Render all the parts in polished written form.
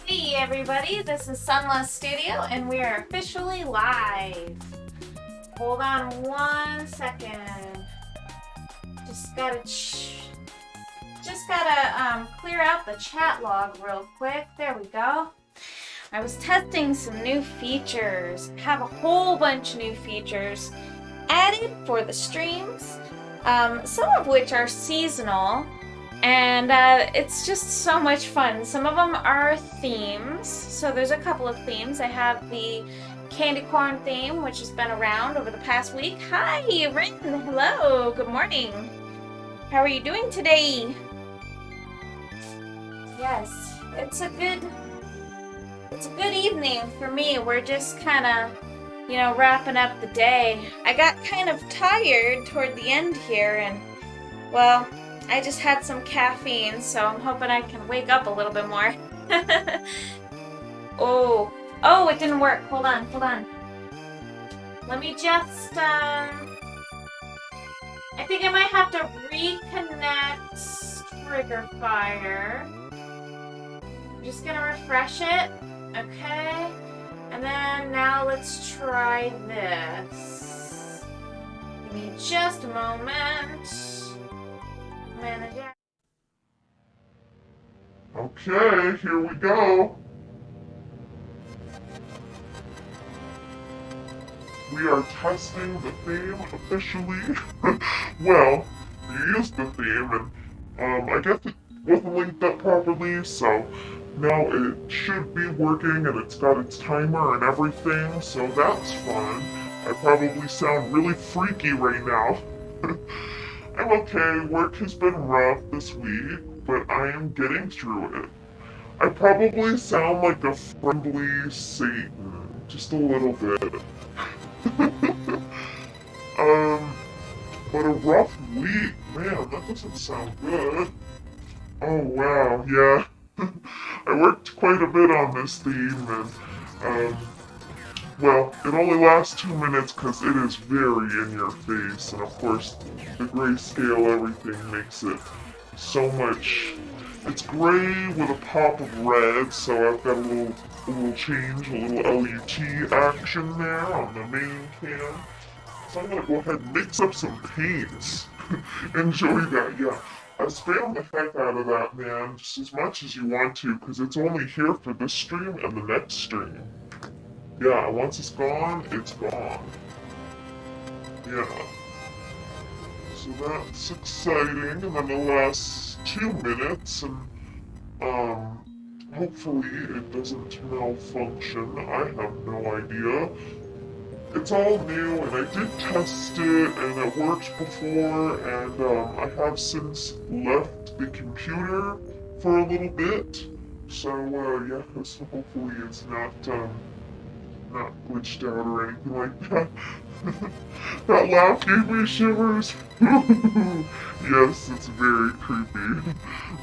Hey everybody, this is Sunless Studio and we are officially live. Hold on 1 second. Just gotta clear out the chat log real quick. There we go. I was testing some new features. Have a whole bunch of new features added for the streams, some of which are seasonal. And it's just so much fun. Some of them are themes. So there's a couple of themes. I have the candy corn theme, which has been around over the past week. Hi, Rin. Hello. Good morning. How are you doing today? Yes, it's a good evening for me. We're just kind of, wrapping up the day. I got kind of tired toward the end here, and well, I just had some caffeine, so I'm hoping I can wake up a little bit more. Oh, it didn't work. Hold on. Let me just, I think I might have to reconnect Trigger Fire. I'm just gonna refresh it, okay? And then now let's try this. Give me just a moment. Manager. Okay, here we go. We are testing the theme officially. Well, we used the theme and I guess it wasn't linked up properly, so now it should be working and it's got its timer and everything, so that's fun. I probably sound really freaky right now. I'm okay, work has been rough this week, but I am getting through it. I probably sound like a friendly Satan, just a little bit. But a rough week, man, that doesn't sound good. Oh wow, yeah. I worked quite a bit on this theme and, well, it only lasts 2 minutes because it is very in your face, and of course, the grayscale everything makes it so much It's gray with a pop of red, so I've got a little change, a little LUT action there on the main can. So I'm gonna go ahead and mix up some paints. Enjoy that, yeah. I spam the heck out of that, man, just as much as you want to, because it's only here for this stream and the next stream. Yeah, once it's gone, it's gone. Yeah. So that's exciting, and then the last 2 minutes, and hopefully it doesn't malfunction. I have no idea. It's all new, and I did test it, and it worked before, and I have since left the computer for a little bit. So yeah, so hopefully it's not glitched out or anything like that. That laugh gave me shivers. Yes, it's very creepy.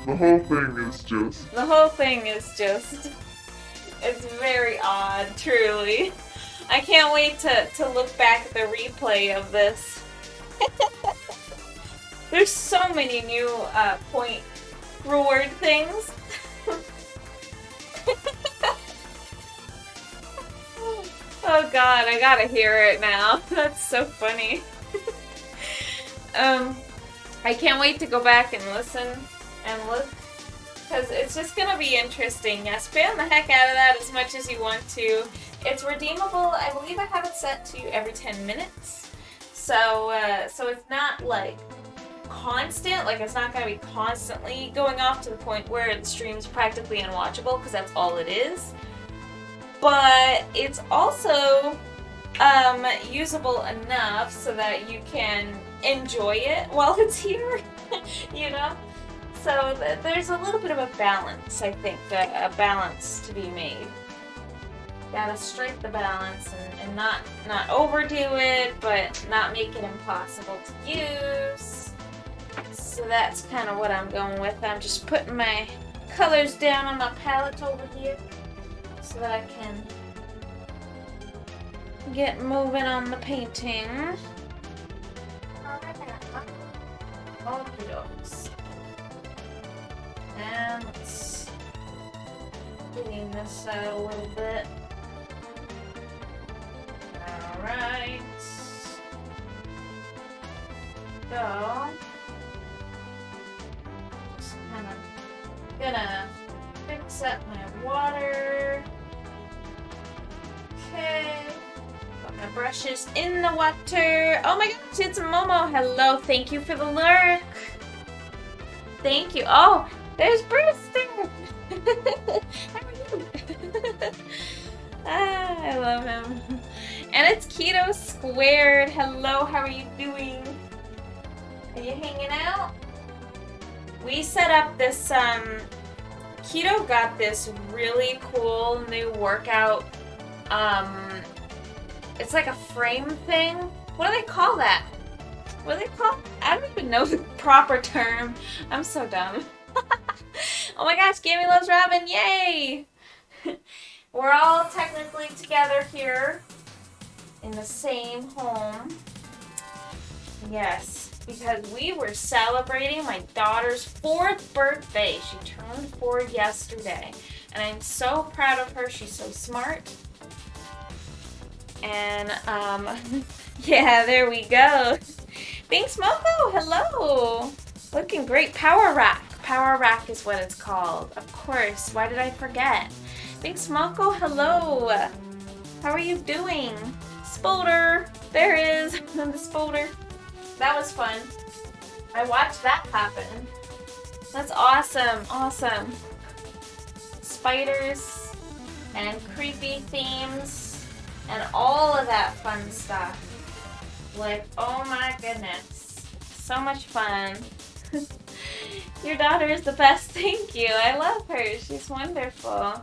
The whole thing is just. The whole thing is just. It's very odd, truly. I can't wait to look back at the replay of this. There's so many new point reward things. Oh god, I gotta hear it now. That's so funny. I can't wait to go back and listen and look, because it's just gonna be interesting. Yeah, spam the heck out of that as much as you want to. It's redeemable. I believe I have it set to every 10 minutes. So it's not like constant, like it's not gonna be constantly going off to the point where the stream's practically unwatchable, because that's all it is. But it's also usable enough so that you can enjoy it while it's here, you know? So there's a little bit of a balance, I think, a balance to be made. Gotta strike the balance and not overdo it, but not make it impossible to use. So that's kind of what I'm going with. I'm just putting my colors down on my palette over here so that I can get moving on the painting. Okie dokes. And let's clean this out a little bit. Alright. So, just kind of gonna fix up my water. Okay. Put my brushes in the water. Oh my gosh, it's Momo. Hello, thank you for the lurk. Thank you. Oh, there's Bruce there. How are you? I love him. And it's Keto Squared. Hello, how are you doing? Are you hanging out? We set up this, Keto got this really cool new workout, it's like a frame thing. What do they call that? What do they call? I don't even know the proper term. I'm so dumb. Oh my gosh, Gammy loves Robin, yay! We're all technically together here in the same home. Yes, because we were celebrating my daughter's 4th birthday. She turned 4 yesterday. And I'm so proud of her. She's so smart. And, yeah, there we go. Thanks, Moko. Hello. Looking great. Power Rack. Power Rack is what it's called. Of course. Why did I forget? Thanks, Moko. Hello. How are you doing? Spolder. There is. The Spolder. That was fun. I watched that happen. That's awesome. Awesome. Spiders and creepy themes and all of that fun stuff. Like, oh my goodness. So much fun. Your daughter is the best. Thank you. I love her. She's wonderful.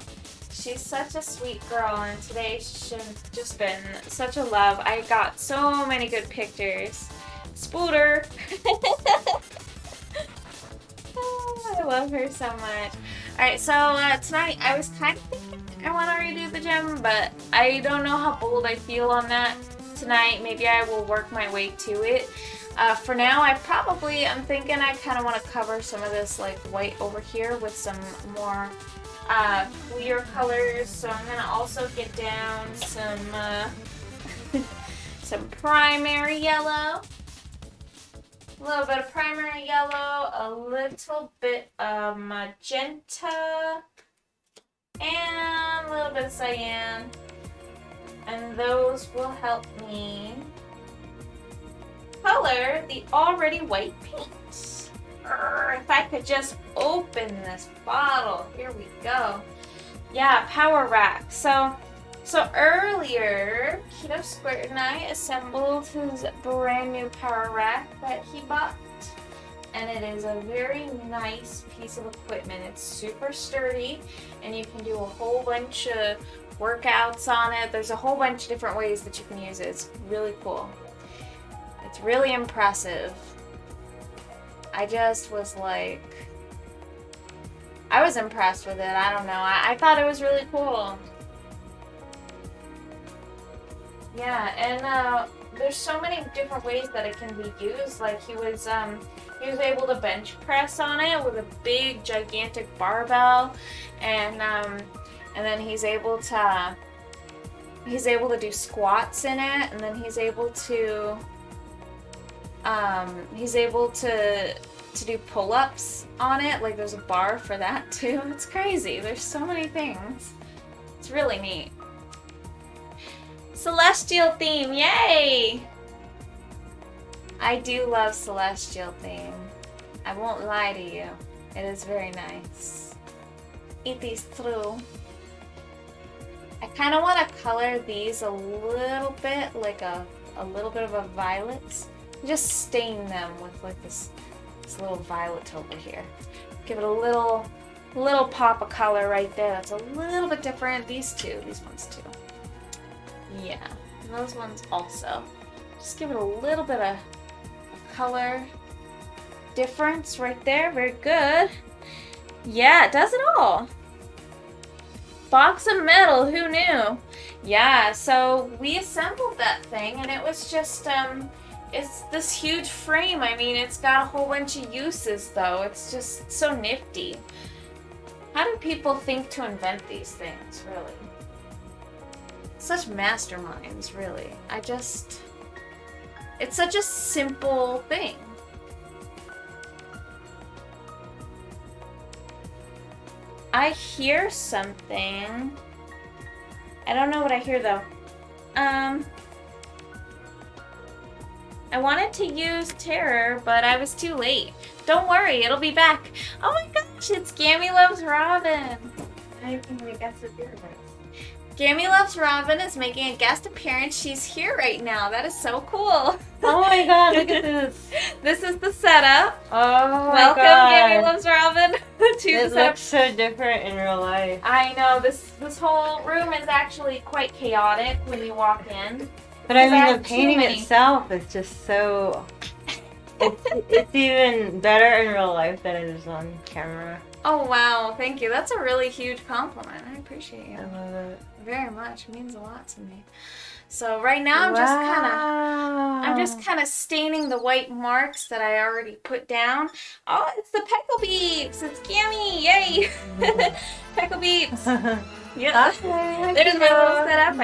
She's such a sweet girl, and today she's just been such a love. I got so many good pictures. Spooter. Oh, I love her so much. Alright, so tonight I was kind of thinking I want to redo the gym, but I don't know how bold I feel on that tonight. Maybe I will work my way to it. For now, I'm thinking I kind of want to cover some of this like white over here with some more clear colors. So I'm gonna also get down some some primary yellow, a little bit of primary yellow, a little bit of magenta, and a little bit of cyan, and those will help me color the already white paint. If I could just open this bottle. Here we go. Yeah, power rack. So earlier, Keto Squared and I assembled his brand new power rack that he bought. And it is a very nice piece of equipment. It's super sturdy, and you can do a whole bunch of workouts on it. There's a whole bunch of different ways that you can use it. It's really cool. It's really impressive. I just was like, I was impressed with it. I don't know. I thought it was really cool. Yeah, and there's so many different ways that it can be used. Like he was able to bench press on it with a big, gigantic barbell, and then he's able to do squats in it, and then he's able to do pull-ups on it. Like there's a bar for that too. It's crazy. There's so many things. It's really neat. Celestial theme, yay! I do love celestial theme. I won't lie to you. It is very nice. It is true. I kind of want to color these a little bit, like a little bit of a violet. Just stain them with like this little violet over here. Give it a little pop of color right there. That's a little bit different. These ones too. Yeah, and those ones also. Just give it a little bit of color difference right there. Very good. Yeah, it does it all. Box of metal, who knew? Yeah, so we assembled that thing, and it was just it's this huge frame. I mean, it's got a whole bunch of uses, though. It's just so nifty. How do people think to invent these things, really? Such masterminds, really. It's such a simple thing. I hear something. I don't know what I hear, though. I wanted to use Terror, but I was too late. Don't worry, it'll be back. Oh my gosh, it's Gammy Loves Robin. I can make guess appearance. Gammy Loves Robin is making a guest appearance. She's here right now. That is so cool. Oh my god, look at this. This is the setup. Oh my Welcome, god. Gammy Loves Robin, to the It setup. looks so different in real life. I know, this whole room is actually quite chaotic when you walk in. But I Because I mean, have the too painting many. itself is just so... it's even better in real life than it is on camera. Oh wow, thank you. That's a really huge compliment. I appreciate you I love it. very much. It means a lot to me. So right now I'm just kind of staining the white marks that I already put down. Oh, it's the Peckle Beeps. It's Gammy. Yay. Peckle Beeps. Yeah. Okay, There's my little setup.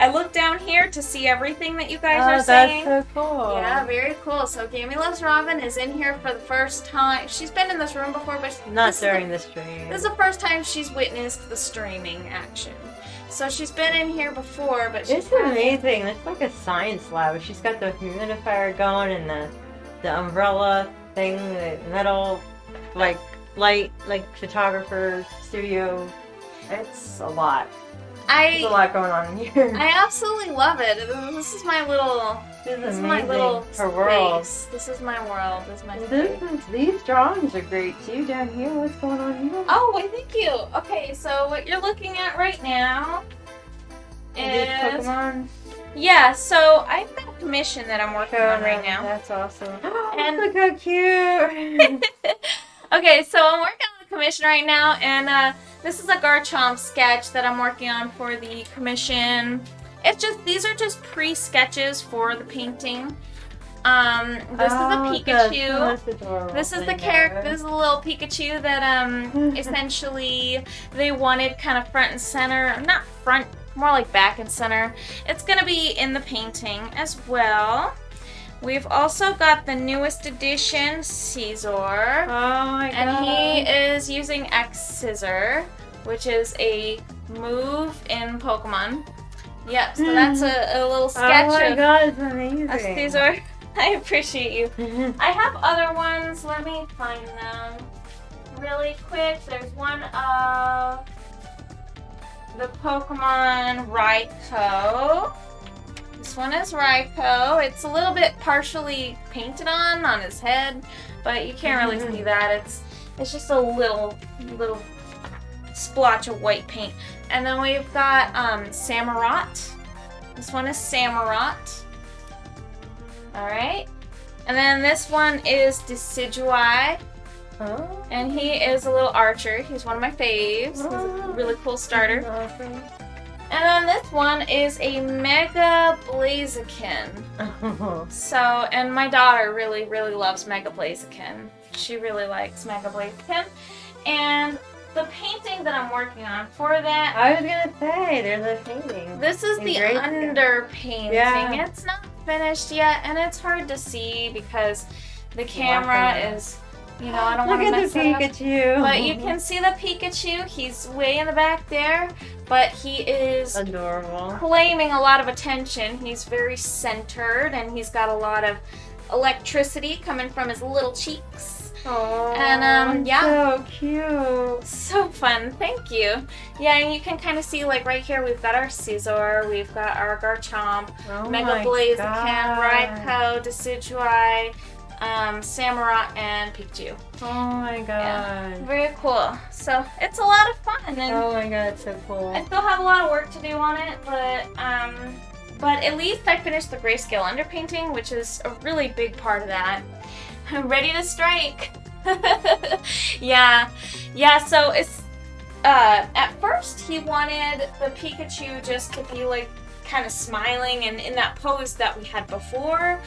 I looked down here to see everything that you guys are that's saying. so cool. Yeah, very cool. So Gammy Loves Robin is in here for the first time. She's been in this room before, but Not during the stream. this is the first time she's witnessed the streaming action. So she's been in here before, but she's It's amazing. It's like a science lab. She's got the humidifier going and the umbrella thing, the metal, like light, like photographer studio. It's a lot. There's a lot going on in here. I absolutely love it. This is my little. This This is is my little amazing. Her world. space. This is my world. This is my space. These drawings are great too down here. What's going on here? Oh, wait, thank you. Okay, so what you're looking at right now Are these is Pokemon. yeah. So I've got a commission that I'm working on right now. That's awesome. And- Look how cute. Okay, so I'm working on a commission right now, and this is a Garchomp sketch that I'm working on for the commission. These are just pre-sketches for the painting. This is a Pikachu. That's adorable. This is the I character. know. This is a little Pikachu that essentially they wanted kind of front and center, not front, more like back and center. It's gonna be in the painting as well. We've also got the newest edition, Caesar. Oh my god. And he is using X Scissor, which is a move in Pokemon. Yep, so that's a little sketch Oh my of god, it's amazing. a Caesar. I appreciate you. I have other ones. Let me find them really quick. There's one of the Pokemon Raikou. This one is Raikou. It's a little bit partially painted on his head, but you can't really see that. It's just a little splotch of white paint. And then we've got Samurott. This one is Samurott. Alright. And then this one is Decidueye. Oh. And he is a little archer. He's one of my faves. He's a really cool starter. Awesome. And then this one is a Mega Blaziken. So, and my daughter really, really loves Mega Blaziken. She really likes Mega Blaziken. And the painting that I'm working on for that, I was gonna say, there's a painting. this is the Great. underpainting. Yeah. It's not finished yet, and it's hard to see because the camera is, you know, I don't Look want to at mess the it up. Pikachu. But you can see the Pikachu. He's way in the back there, but he is Adorable. claiming a lot of attention. He's very centered, and he's got a lot of electricity coming from his little cheeks. Oh, And, yeah. so cute. So fun, thank you. Yeah, and you can kind of see, like, right here, we've got our Caesar, we've got our Garchomp, Oh Mega my Blaziken, God. Raikou, Decidueye, Samurott, and Pikachu. Oh my god. Yeah, very cool. So, it's a lot of fun, and Oh my god, it's so cool. I still have a lot of work to do on it, but at least I finished the grayscale underpainting, which is a really big part of that. I'm ready to strike. Yeah, so it's at first he wanted the Pikachu just to be like kind of smiling and in that pose that we had before.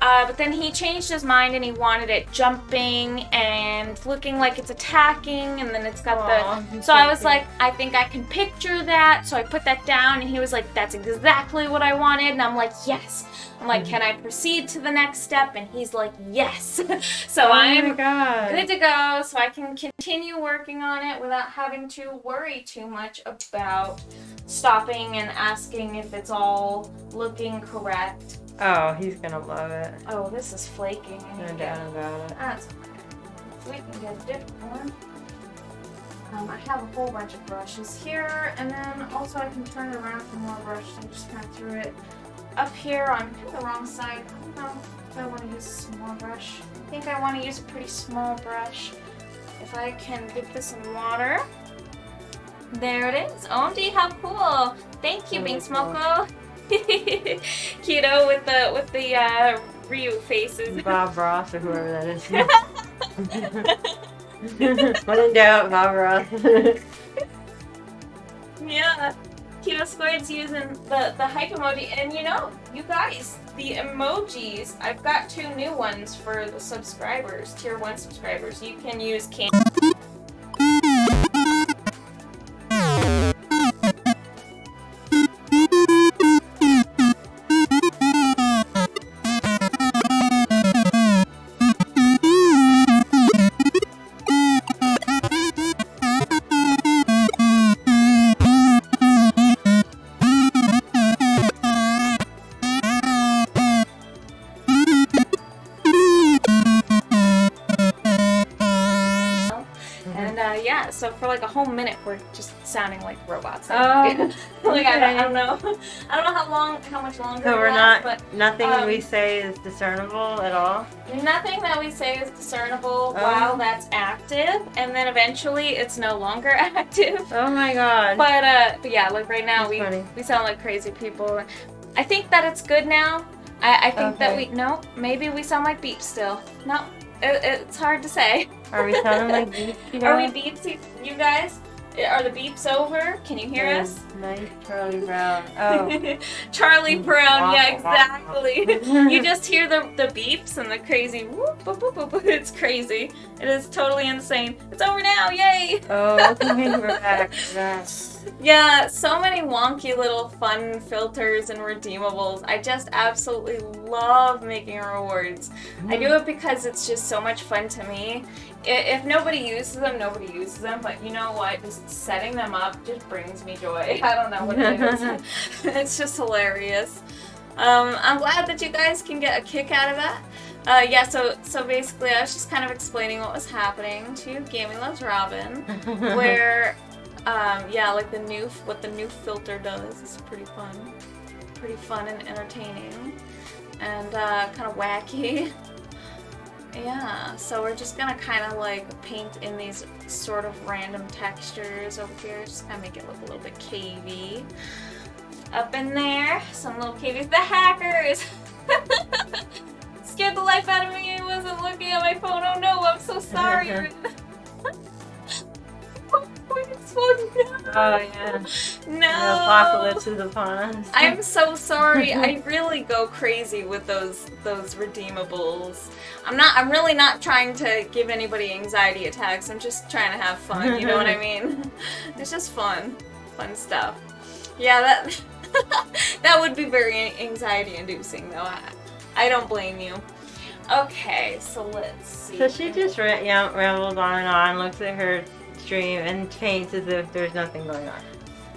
But then he changed his mind and he wanted it jumping and looking like it's attacking, and then it's got Aw, so I was like, I think I can picture that. So I put that down and he was like, that's exactly what I wanted. And I'm like, yes. I'm like, can I proceed to the next step? And he's like, yes. So Oh my I'm god. good to go, so I can continue working on it without having to worry too much about stopping and asking if it's all looking correct. Oh, he's gonna love it. Oh, this is flaking. I need No to doubt get- about it. That's okay. We can get a different one. I have a whole bunch of brushes here, and then also I can turn it around for more brushes. I just kind of threw it up here on the wrong side. I don't know if I want to use a small brush. I think I want to use a pretty small brush. If I can dip this in water. There it is. OMG, how cool! Thank you, Really Bing Smoko. Keto with the Ryu faces. Bob Ross or whoever that is. When in doubt, Bob Ross. Yeah. Keto Squared's using the hype emoji, and you know, you guys, the emojis, I've got 2 new ones for the subscribers, tier 1 subscribers. You can use yeah, so for like a whole minute we're just sounding like robots. Oh, Like I okay. don't know how much longer So it we're lasts, not, but nothing we say is discernible at all? nothing that we say is discernible while that's active, and then eventually it's no longer active. Oh my god. But yeah, like right now That's funny. we sound like crazy people. I think that it's good now. I think that Okay. maybe we sound like beeps still. No, it's hard to say. Are we sounding like these, you Are we know? beeps, you guys? Are the beeps over? Can you hear us? Nice Charlie Brown. Oh. Charlie Brown, yeah, Wah, wah, wah. exactly. You just hear the beeps and the crazy whoop, boop, boop, boop, boop. It's crazy. It is totally insane. It's over now, yay! Oh, okay, we're back. We're back. Yeah, so many wonky little fun filters and redeemables. I just absolutely love making rewards. I do it because it's just so much fun to me. If nobody uses them, nobody uses them, but you know what? Just setting them up just brings me joy. I don't know what it is. It's just hilarious. I'm glad that you guys can get a kick out of that. Yeah, so basically I was just kind of explaining what was happening to Gaming Loves Robin, where yeah, like what the new filter does is pretty fun and entertaining, and kind of wacky. Yeah, so we're just gonna kind of like paint in these sort of random textures over here, just kind of make it look a little bit cavey. Up in there, some little cavies. The hackers scared the life out of me. I wasn't looking at my phone. Oh no, I'm so sorry. Oh yeah. No. The apocalypse is upon us. I'm so sorry. I really go crazy with those redeemables. I'm really not trying to give anybody anxiety attacks. I'm just trying to have fun. You know what I mean? It's just fun stuff. Yeah, that that would be very anxiety inducing though. I don't blame you. Okay, so let's see. So she just rambles on and on, looks at her stream and paints as if there's nothing going on.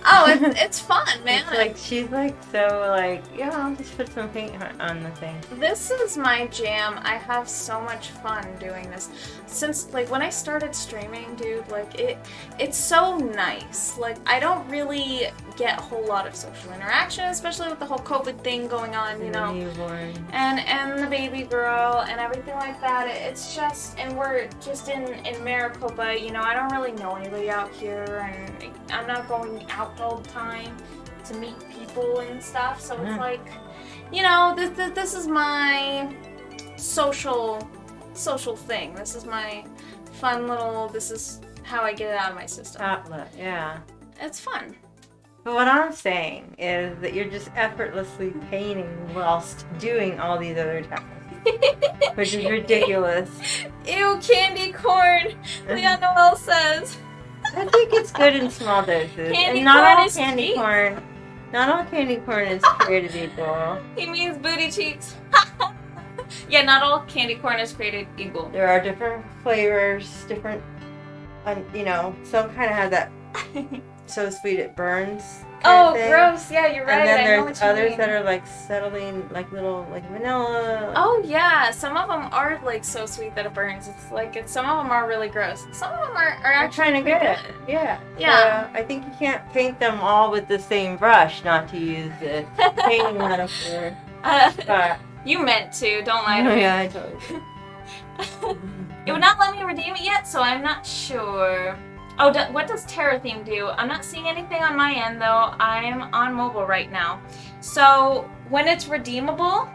Oh, it's fun, man. It's like she's like so like, yeah, I'll just put some paint on the thing. This is my jam. I have so much fun doing this. Since like when I started streaming, dude, like it's so nice. Like I don't really get a whole lot of social interaction, especially with the whole COVID thing going on, you know. Newborn. And the baby girl and everything like that. It's just, and we're just in Maricopa, you know, I don't really know anybody out here, and I'm not going out all the time to meet people and stuff, so it's like, you know, this is my social thing. This is my fun little, this is how I get it out of my system. Outlet, yeah. It's fun. But what I'm saying is that you're just effortlessly painting whilst doing all these other tasks. Which is ridiculous. Ew, candy corn, Leon Noel says. I think it's good in small doses. Candy and not corn all is candy sweet. corn. Not all candy corn is created equal. He means booty cheeks. Yeah, not all candy corn is created equal. There are different flavors, different, you know, some kind of have that so sweet it burns. Oh, thing. gross. Yeah, you're right. And then I know there's what you others mean. that are like settling, like little, like vanilla. Oh yeah, some of them are like so sweet that it burns. It's like some of them are really gross. Some of them are I'm actually trying to pretty get it. good. Yeah. Yeah. So I think you can't paint them all with the same brush, not to use the painting metaphor. But You meant to. Don't lie to me. yeah, I totally did. It would not let me redeem it yet, so I'm not sure. Oh, what does Terra Theme do? I'm not seeing anything on my end, though. I'm on mobile right now. So when it's redeemable,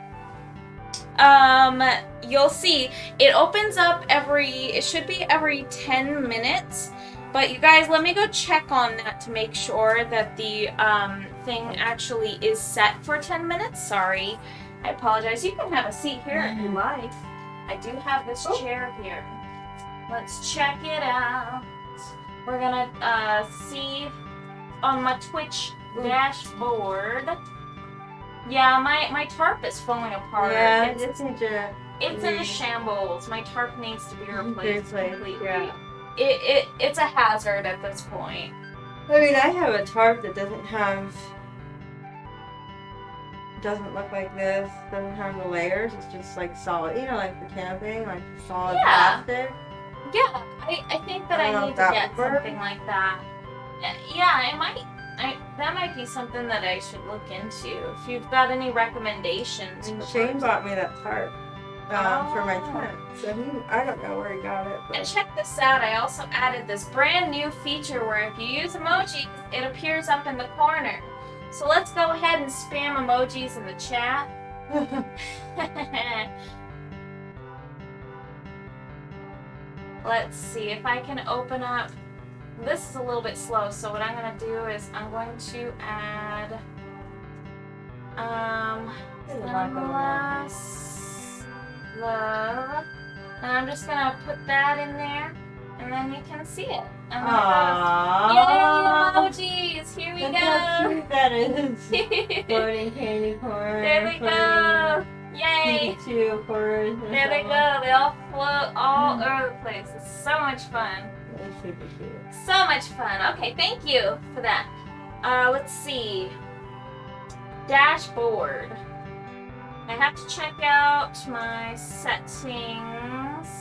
you'll see it opens up it should be every 10 minutes. But you guys, let me go check on that to make sure that the thing actually is set for 10 minutes. Sorry. I apologize. You can have a seat here if you like. I do have this chair here. Let's check it out. We're gonna see on my Twitch dashboard. Yeah, my tarp is falling apart. Yeah, It's in a shambles. My tarp needs to be replaced completely. Yeah. It's a hazard at this point. I mean, I have a tarp that doesn't look like this, doesn't have the layers, it's just like solid, you know, like for camping, like solid plastic. Yeah, I think that I need to get something like that. Yeah, it might. That might be something that I should look into. If you've got any recommendations. And for Shane bought me that tarp for my Oh. tent, so I don't know where he got it. And But check this out, I also added this brand new feature where if you use emojis, it appears up in the corner. So let's go ahead and spam emojis in the chat. Let's see if I can open up This is a little bit slow, so what I'm gonna do is I'm going to add endless love, and I'm just gonna put that in there, and then you can see it. And then it goes, yay, emojis! Here we Look how go. cute that is. Floating candy corn. There they go. Yay! Pikachu, of course. There they go. They all float all over the place. It's so much fun. It's super cute. So much fun. Okay, thank you for that. Let's see. Dashboard. I have to check out my settings.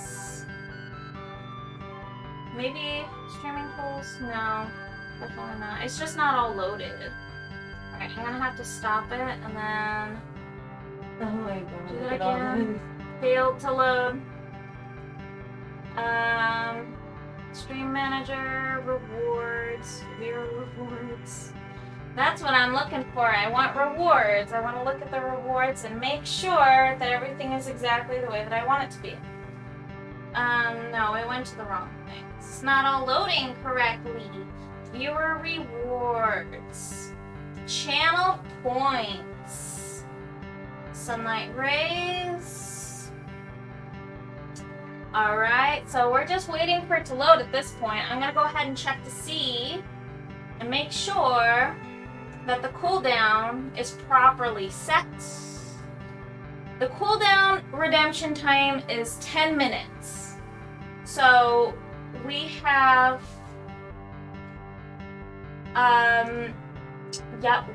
Maybe streaming tools? No, definitely not. It's just not all loaded. Alright, I'm gonna have to stop it and then Oh my god. do look that at all again. Failed to load. Stream manager, rewards, view rewards. That's what I'm looking for. I want rewards. I want to look at the rewards and make sure that everything is exactly the way that I want it to be. No, I went to the wrong thing. It's not all loading correctly. Viewer rewards. Channel points. Sunlight rays. Alright, so we're just waiting for it to load at this point. I'm gonna go ahead and check to see and make sure that the cooldown is properly set. The cooldown redemption time is 10 minutes. So we have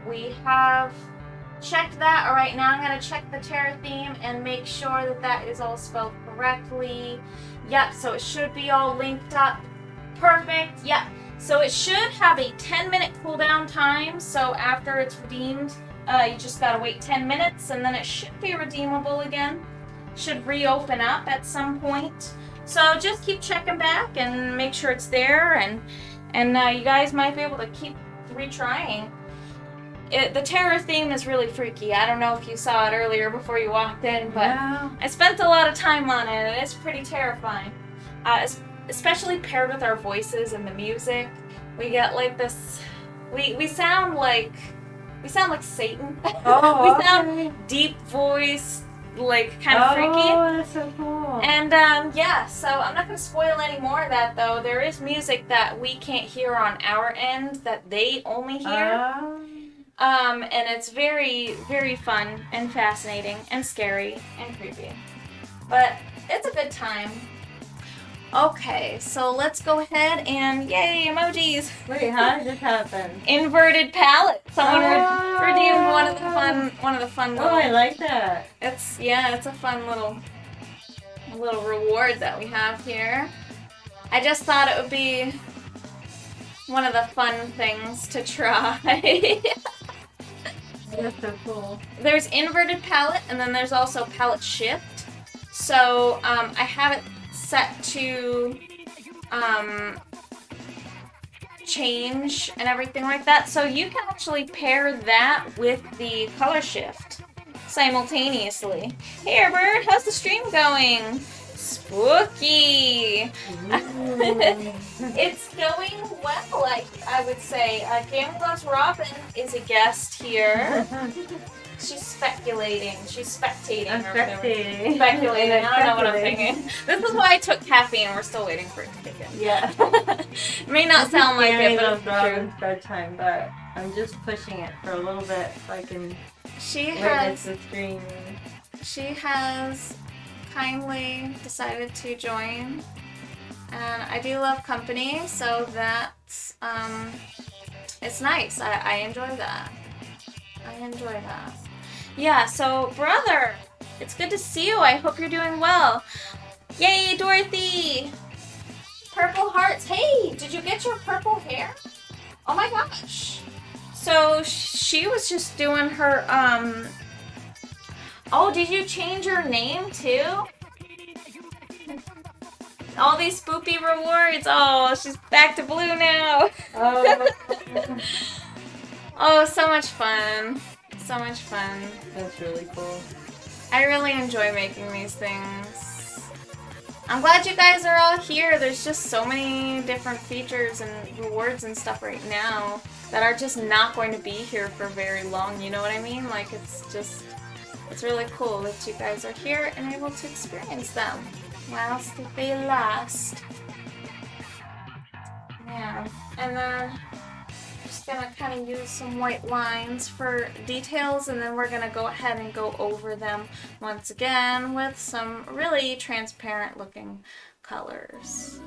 we have checked that. Alright, now I'm gonna check the Terra theme and make sure that that is all spelled correctly. Yep, so it should be all linked up. Perfect, yep. So it should have a 10-minute cooldown time, so after it's redeemed, you just gotta wait 10 minutes and then it should be redeemable again. Should reopen up at some point. So just keep checking back and make sure it's there, and you guys might be able to keep retrying. The Terror theme is really freaky. I don't know if you saw it earlier before you walked in, but Yeah. I spent a lot of time on it, and it's pretty terrifying. Especially paired with our voices and the music, we get like this. We sound like Satan. Oh, We okay. sound deep voiced, like kind of freaky. Oh, that's so cool. And yeah, so I'm not gonna spoil any more of that though. There is music that we can't hear on our end that they only hear. And it's very, very fun and fascinating and scary and creepy. But it's a good time. Okay, so let's go ahead and yay, emojis! Wait, how did this happen? Inverted palette. Someone Oh. redeemed one of the fun Oh, little. I like that. It's a fun little reward that we have here. I just thought it would be one of the fun things to try. That's so cool. There's inverted palette, and then there's also palette shift. So I have it set to change and everything like that. So you can actually pair that with the color shift simultaneously. Hey Airbird, how's the stream going? Spooky! It's going well, I would say. Game Loves Robin is a guest here. She's speculating. She's spectating. I'm or whatever. spectating. Speculating. I don't know what I'm Speculating. thinking. This is why I took caffeine. We're still waiting for it to kick in. Yeah. It may not sound like it, but it's true. Robin's bedtime, but I'm just pushing it for a little bit so I can She witness has the stream. kindly decided to join, and I do love company, so that's it's nice. I enjoy that. Yeah, so brother, it's good to see you. I hope you're doing well. Yay, Dorothy! Purple hearts. Hey, did you get your purple hair? Oh my gosh. So she was just doing her oh, did you change your name too? All these spoopy rewards. Oh, she's back to blue now. Oh, Oh, so much fun. So much fun. that's really cool. I really enjoy making these things. I'm glad you guys are all here. There's just so many different features and rewards and stuff right now that are just not going to be here for very long, you know what I mean? Like, it's really cool that you guys are here and able to experience them whilst they last. Yeah, and then I'm just gonna kind of use some white lines for details, and then we're gonna go ahead and go over them once again with some really transparent looking colors.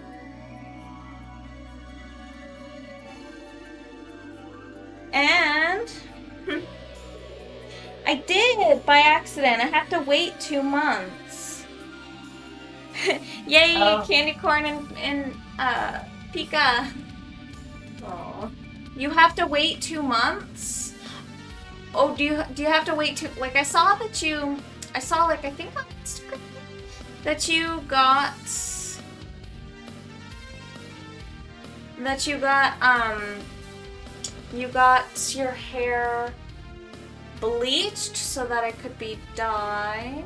And I did by accident. I have to wait 2 months. Yay, Oh. candy corn and Pika. Oh. You have to wait 2 months? Oh, do you have to wait like I saw like I think on Instagram that you got you got your hair bleached so that it could be dyed.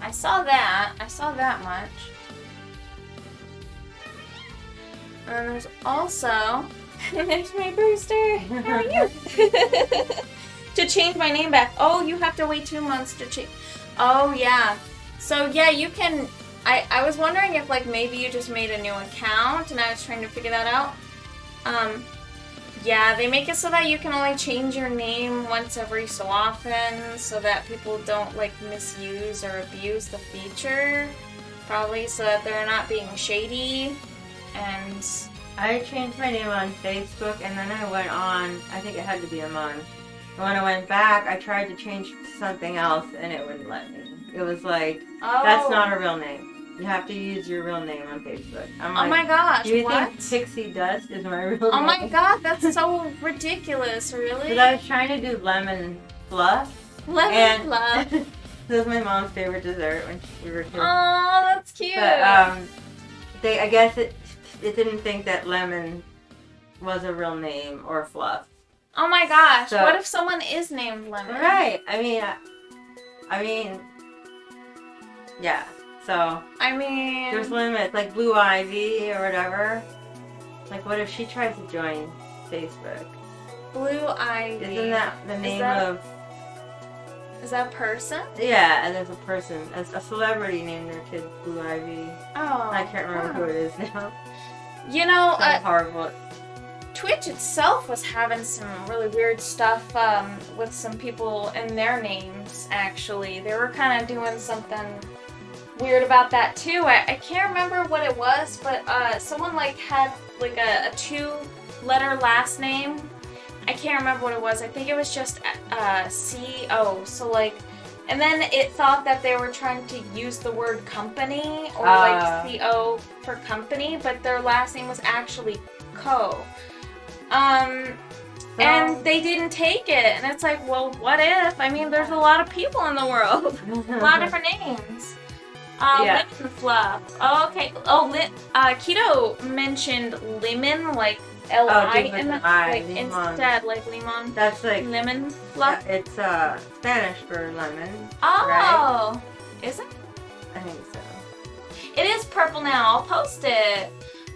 I saw that much. And there's also there's my booster. How are you? To change my name back. Oh, you have to wait 2 months to change. Oh yeah. So yeah, you can. I was wondering if like maybe you just made a new account, and I was trying to figure that out. Yeah, they make it so that you can only change your name once every so often, so that people don't like misuse or abuse the feature. Probably so that they're not being shady. And I changed my name on Facebook, and then I went on, I think it had to be a month. And when I went back, I tried to change to something else, and it wouldn't let me. It was like, that's not a real name. You have to use your real name on Facebook. I'm like, oh my gosh, do you what? think Pixie Dust is my real name? Oh my god, that's so ridiculous, really? Because I was trying to do lemon fluff. Lemon fluff. This was my mom's favorite dessert when we were kids. Oh, that's cute. But I guess it didn't think that lemon was a real name or fluff. Oh my gosh, So- what if someone is named Lemon? Right. I mean, yeah. So I mean, there's limits, like Blue Ivy or whatever. Like, what if she tries to join Facebook? Blue Ivy. Isn't that the name of? Is that a person? Yeah, and there's a person, a celebrity named their kid Blue Ivy. Oh. I can't remember who it is now. You know, Sounds horrible. Twitch itself was having some really weird stuff with some people and their names, actually. They were kind of doing something weird about that, too. I can't remember what it was, but someone, like, had, like, a 2-letter last name. I can't remember what it was. I think it was just C-O. So, like, and then it thought that they were trying to use the word company, or, like, C-O for company, but their last name was actually Co. And they didn't take it, and it's like, well, what if? I mean, there's a lot of people in the world, a lot of different names. Yeah. Lemon fluff. Oh, okay. Oh, Keto mentioned lemon, like L-I, just with in an I, like limon. instead, like limon. That's like Lemon fluff. it's Spanish for lemon. Oh, right? Is it? I think so. It is purple now. I'll post it.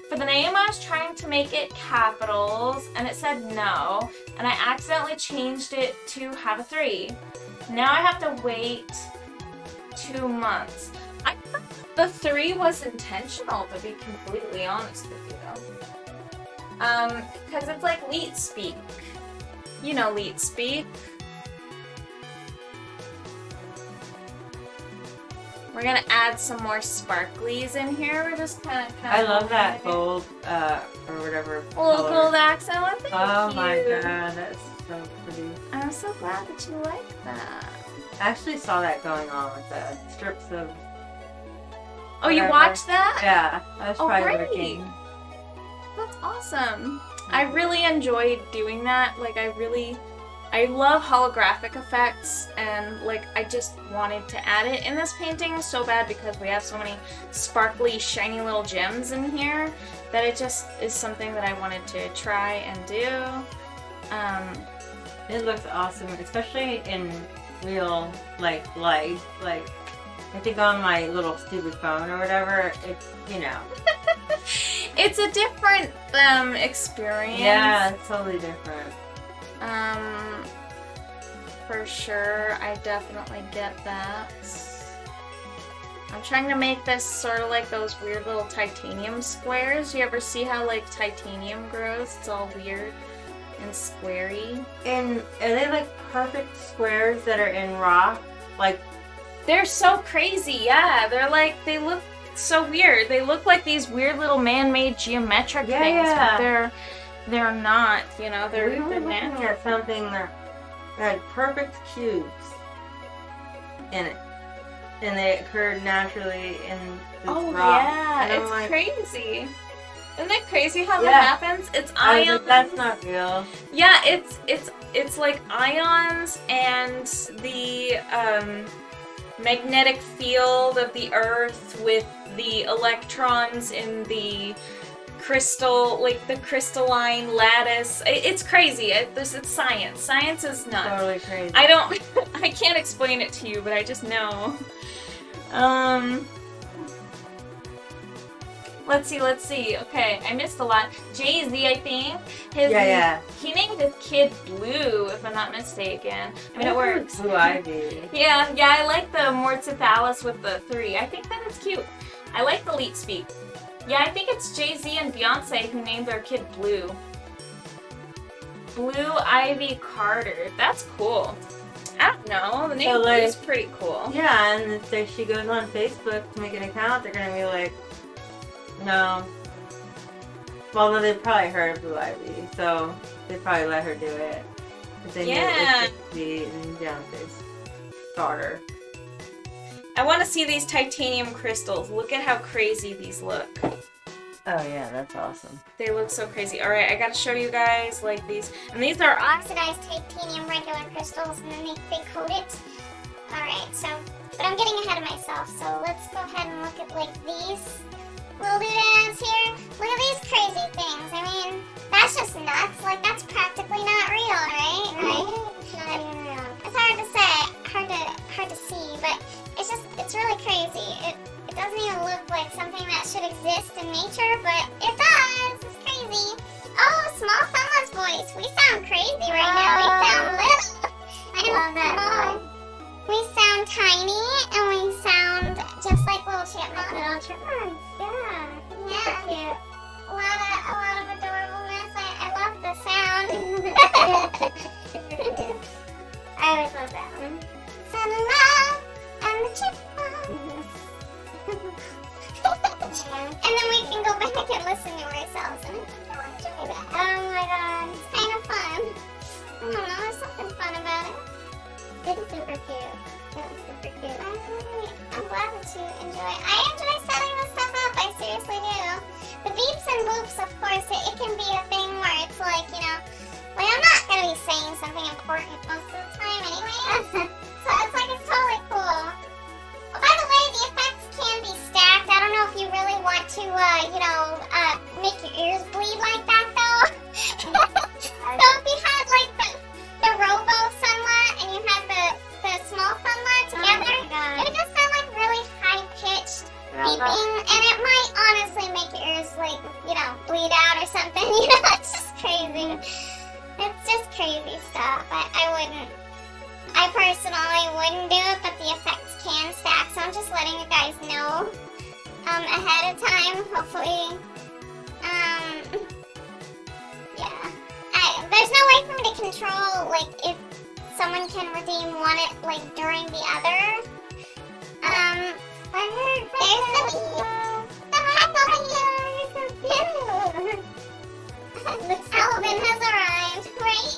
For the name, I was trying to make it capitals, and it said no, and I accidentally changed it to have a 3. Now I have to wait 2 months. I thought the 3 was intentional, to be completely honest with you, though. Because it's like leet speak. You know leet speak. We're gonna add some more sparklies in here. We're just kind of. I love that gold or whatever. A little color. gold accent. Oh, thank Oh you. my god, that's so pretty. I'm so glad that you like that. I actually saw that going on with the strips of. Oh, you whatever. watched that? Yeah, I was Oh, probably great. looking. That's awesome. I really enjoyed doing that. Like, I love holographic effects, and like I just wanted to add it in this painting so bad because we have so many sparkly, shiny little gems in here that it just is something that I wanted to try and do. It looks awesome, especially in real life. Like I think on my little stupid phone or whatever, it's, you know. It's a different experience. Yeah, it's totally different. For sure, I definitely get that. I'm trying to make this sort of like those weird little titanium squares. You ever see how like titanium grows? It's all weird and squarey. And are they like perfect squares that are in rock? Like, they're so crazy, yeah. They're like, they look so weird. They look like these weird little man-made geometric things, but they're not, you know, they're we were looking natural. at something that had perfect cubes in it. And they occurred naturally in this rock. Yeah, and I'm it's like, crazy. Isn't it crazy how Yeah. that happens? It's I was ions. like, that's not real. Yeah, it's like ions and the magnetic field of the Earth with the electrons in the crystal, like the crystalline lattice. It's crazy. It's science. Science is nuts. Totally crazy. I can't explain it to you, but I just know. Let's see. Okay, I missed a lot. Jay-Z, I think. He named his kid Blue, if I'm not mistaken. I mean, it works. Blue Ivy. Yeah, I like the Mortithalis with the 3. I think that is cute. I like the leet speak. Yeah, I think it's Jay-Z and Beyonce who named their kid Blue. Blue Ivy Carter. That's cool. I don't know. The name So, Blue like, is pretty cool. Yeah, and if she goes on Facebook to make an account, they're gonna be like, no. Well, no, they probably heard of Blue Ivy, so they probably let her do it. If they knew it was Jay-Z and Beyonce's daughter. I want to see these titanium crystals. Look at how crazy these look. Oh yeah, that's awesome. They look so crazy. All right, I gotta show you guys like these, and these are Oxidized titanium regular crystals, and then they coat it. Alright, so, but I'm getting ahead of myself, so let's go ahead and look at like these little doodads here. Look at these crazy things. I mean, that's just nuts. Like, that's practically not real, right? It's hard to say, hard to see, but it's really crazy. It doesn't even look like something that should exist in nature, but it does. It's crazy. Oh, small Sunless voice. We sound crazy right now. We sound little. I love that. We sound tiny, and we sound just like little chipmunks. Little chipmunks, yeah. Yeah. A lot of adorableness. I love the sound. I always love that one. Sun and love and the chipmunks. And then we can go back and listen to ourselves and enjoy that. Oh my god, it's kind of fun. I don't know, there's something fun about it. It's super cute. It's super cute. I'm glad that you enjoy it. I enjoy setting this stuff up, I seriously do. The beeps and boops, of course, it can be a thing where it's like, you know, like I'm not going to be saying something important most of the time anyway. So it's like, it's totally cool. Oh, by the way, the effects can be stacked. I don't know if you really want to, make your ears bleed like that, though. So if you had, like, the Robo Sunlight and you had the small Sunlight together, it would just sound like really high-pitched beeping, and it might honestly make your ears, like, bleed out or something. It's just crazy. It's just crazy stuff. I personally wouldn't do it, but the effects can stack, so I'm just letting you guys know ahead of time, hopefully. Yeah. There's no way for me to control, like, if someone can redeem one like, during the other. There's the Alvin has arrived, right?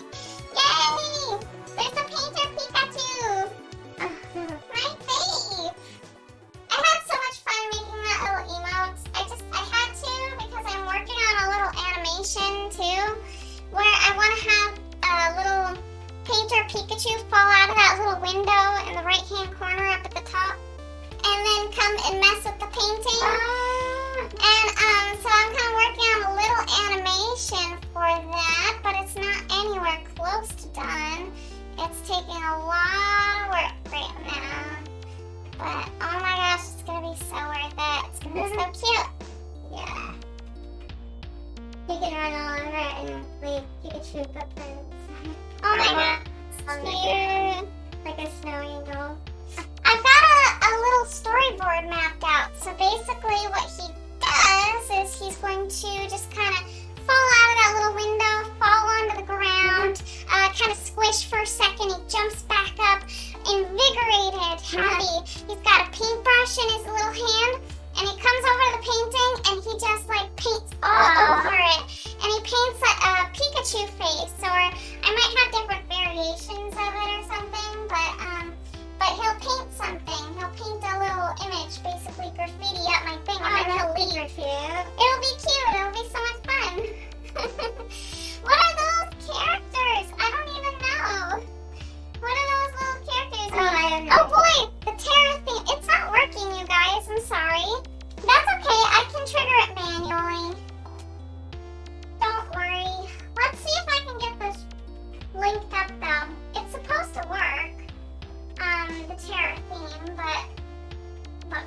Yay! There's a painter Pikachu! My face! I had so much fun making that little emote. I had to because I'm working on a little animation too, where I want to have a little painter Pikachu fall out of that little window in the right hand corner up at the top, and then come and mess with the painting. And so I'm kind of working on a little animation for that, but it's not anywhere close to done. It's taking a lot of work right now. But oh my and leave Pikachu footprints. Oh my god, it's cute. Like a snow angel. I've got a little storyboard mapped out. So basically what he does is he's going to just kind of fall out of that little window, fall onto the ground, kind of squish for a second. He jumps back up, invigorated, happy. He's got a paintbrush in his little hand, and he comes over to the painting, and he just like paints all over it. And he paints a Pikachu face, or I might have different variations of it or something, but he'll paint something. He'll paint a little image, basically graffiti up my thing, and then he'll leave. It'll be cute. It'll be so much fun. What are those characters? I don't even know. What are those little characters? I don't know. Oh boy, the Terra theme. It's not working, you guys. I'm sorry. That's okay. I can trigger it manually. Don't worry. Let's see if I can get this linked up though. It's supposed to work. The Terra theme, but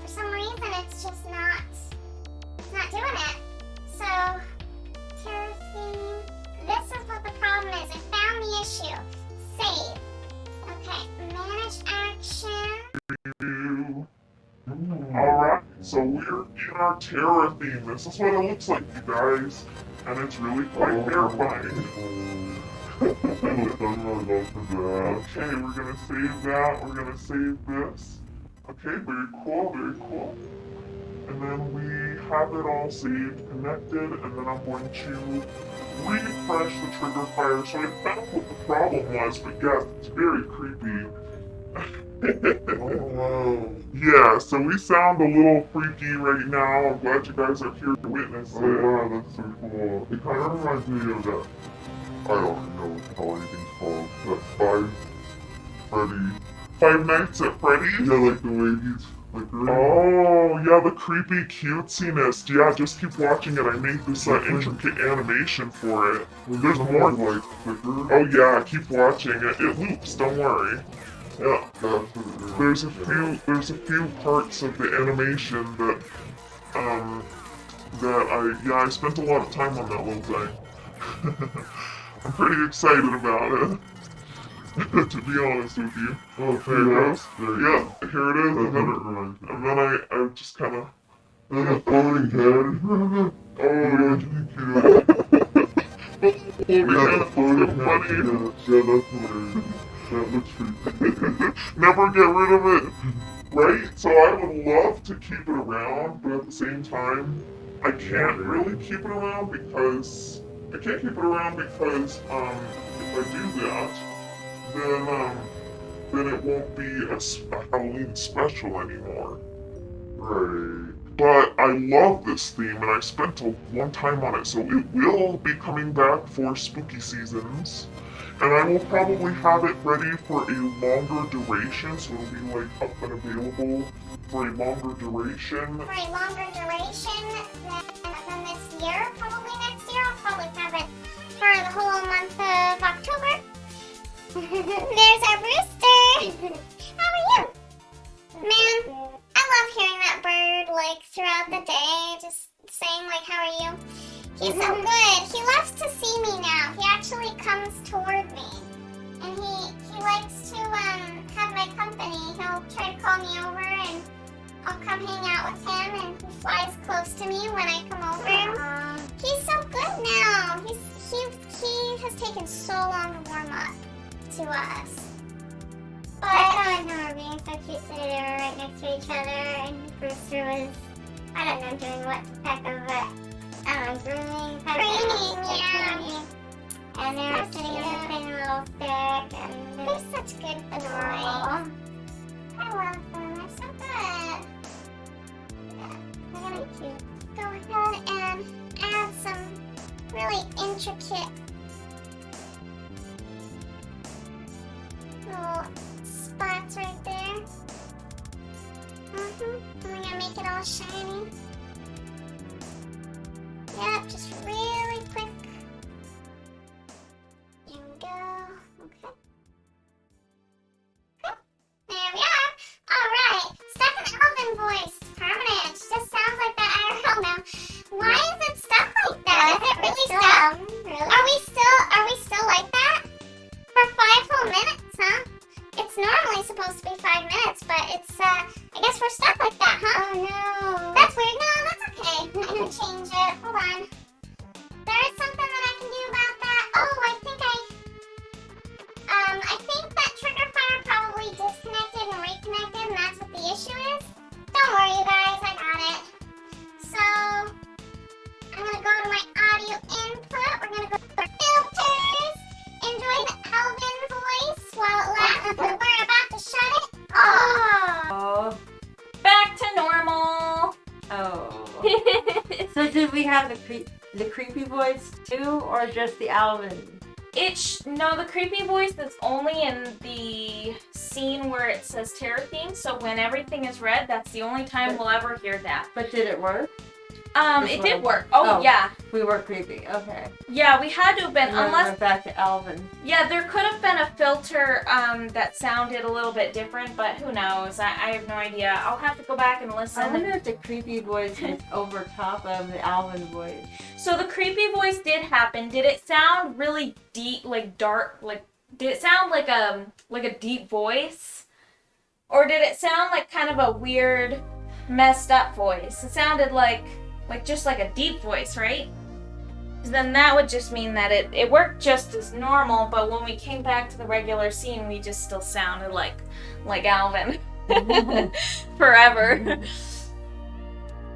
for some reason it's just not doing it. So, Terra theme. This is what the problem is. I found the issue. Save. Okay, manage action. Alright, so we're in our Terra theme. This is what it looks like, you guys. And it's really quite terrifying. Okay, we're gonna save that. We're gonna save this. Okay, very cool, very cool. And then we have it all saved, connected, and then I'm going to refresh the trigger fire. So I found what the problem was, but yes, it's very creepy. Oh, wow. Yeah, so we sound a little freaky right now. I'm glad you guys are here to witness it. Oh, wow, that's so cool. It kind of reminds me of that, I don't know how anything's called, that Five Nights at Freddy's? Yeah, like the way he's flickering. Oh, yeah, the creepy cutesiness. Yeah, just keep watching it. I made this intricate animation for it. There's more like flicker. Oh yeah, keep watching it. It loops, don't worry. Yeah, there's a few parts of the animation that I spent a lot of time on that little thing. I'm pretty excited about it. To be honest with you. Oh, there it goes. Yeah, here it is. And then I just kind of. A floating head. Oh, yeah, floating head. Yeah, that's hilarious. That looks creepy. Never get rid of it. Right? So I would love to keep it around, but at the same time, I can't really keep it around because if I do that, then it won't be a Halloween special anymore. Right. But I love this theme and I spent a long time on it, so it will be coming back for spooky seasons. And I will probably have it ready for a longer duration, so it'll be like up and available for a longer duration. For a longer duration than this year, probably next year. I'll probably have it for the whole month of October. There's our rooster! How are you? Man, I love hearing that bird, like, throughout the day, just saying, like, how are you? He's so good. He loves to see me now. He actually comes toward me. And he likes to have my company. He'll try to call me over and I'll come hang out with him and he flies close to me when I come over. He's so good now. He has taken so long to warm up to us. But I don't know, we're being so cute sitting there right next to each other and Brewster was, I don't know, doing what to peck of it. Grooming, yeah. And they're sitting in the same little stick, and they're such good boys. I love them, they're so good. Yeah, they're gonna be cute. Go ahead and add some really intricate little spots right there. And we're gonna make it all shiny. Yep, just really quick. There we go. Okay. There we are. Alright. Stuck in Elven voice. Permanent. Just sounds like that IRL now. Why is it stuck like that? Is it really stuck? Really? Are have the creepy voice too, or just the Alvin? No, the creepy voice is only in the scene where it says terror theme. So when everything is red, that's the only time we'll ever hear that. But did it work? It did work. Oh, yeah. We were creepy. Okay. Yeah, we had to have been, And then unless... went back to Alvin. Yeah, there could have been a filter that sounded a little bit different, but who knows? I have no idea. I'll have to go back and listen. I wonder if the creepy voice is over top of the Alvin voice. So the creepy voice did happen. Did it sound really deep, like dark, like... Did it sound like a deep voice? Or did it sound like kind of a weird, messed up voice? It sounded like just like a deep voice, right? Then that would just mean that it worked just as normal, but when we came back to the regular scene, we just still sounded like Alvin. Forever.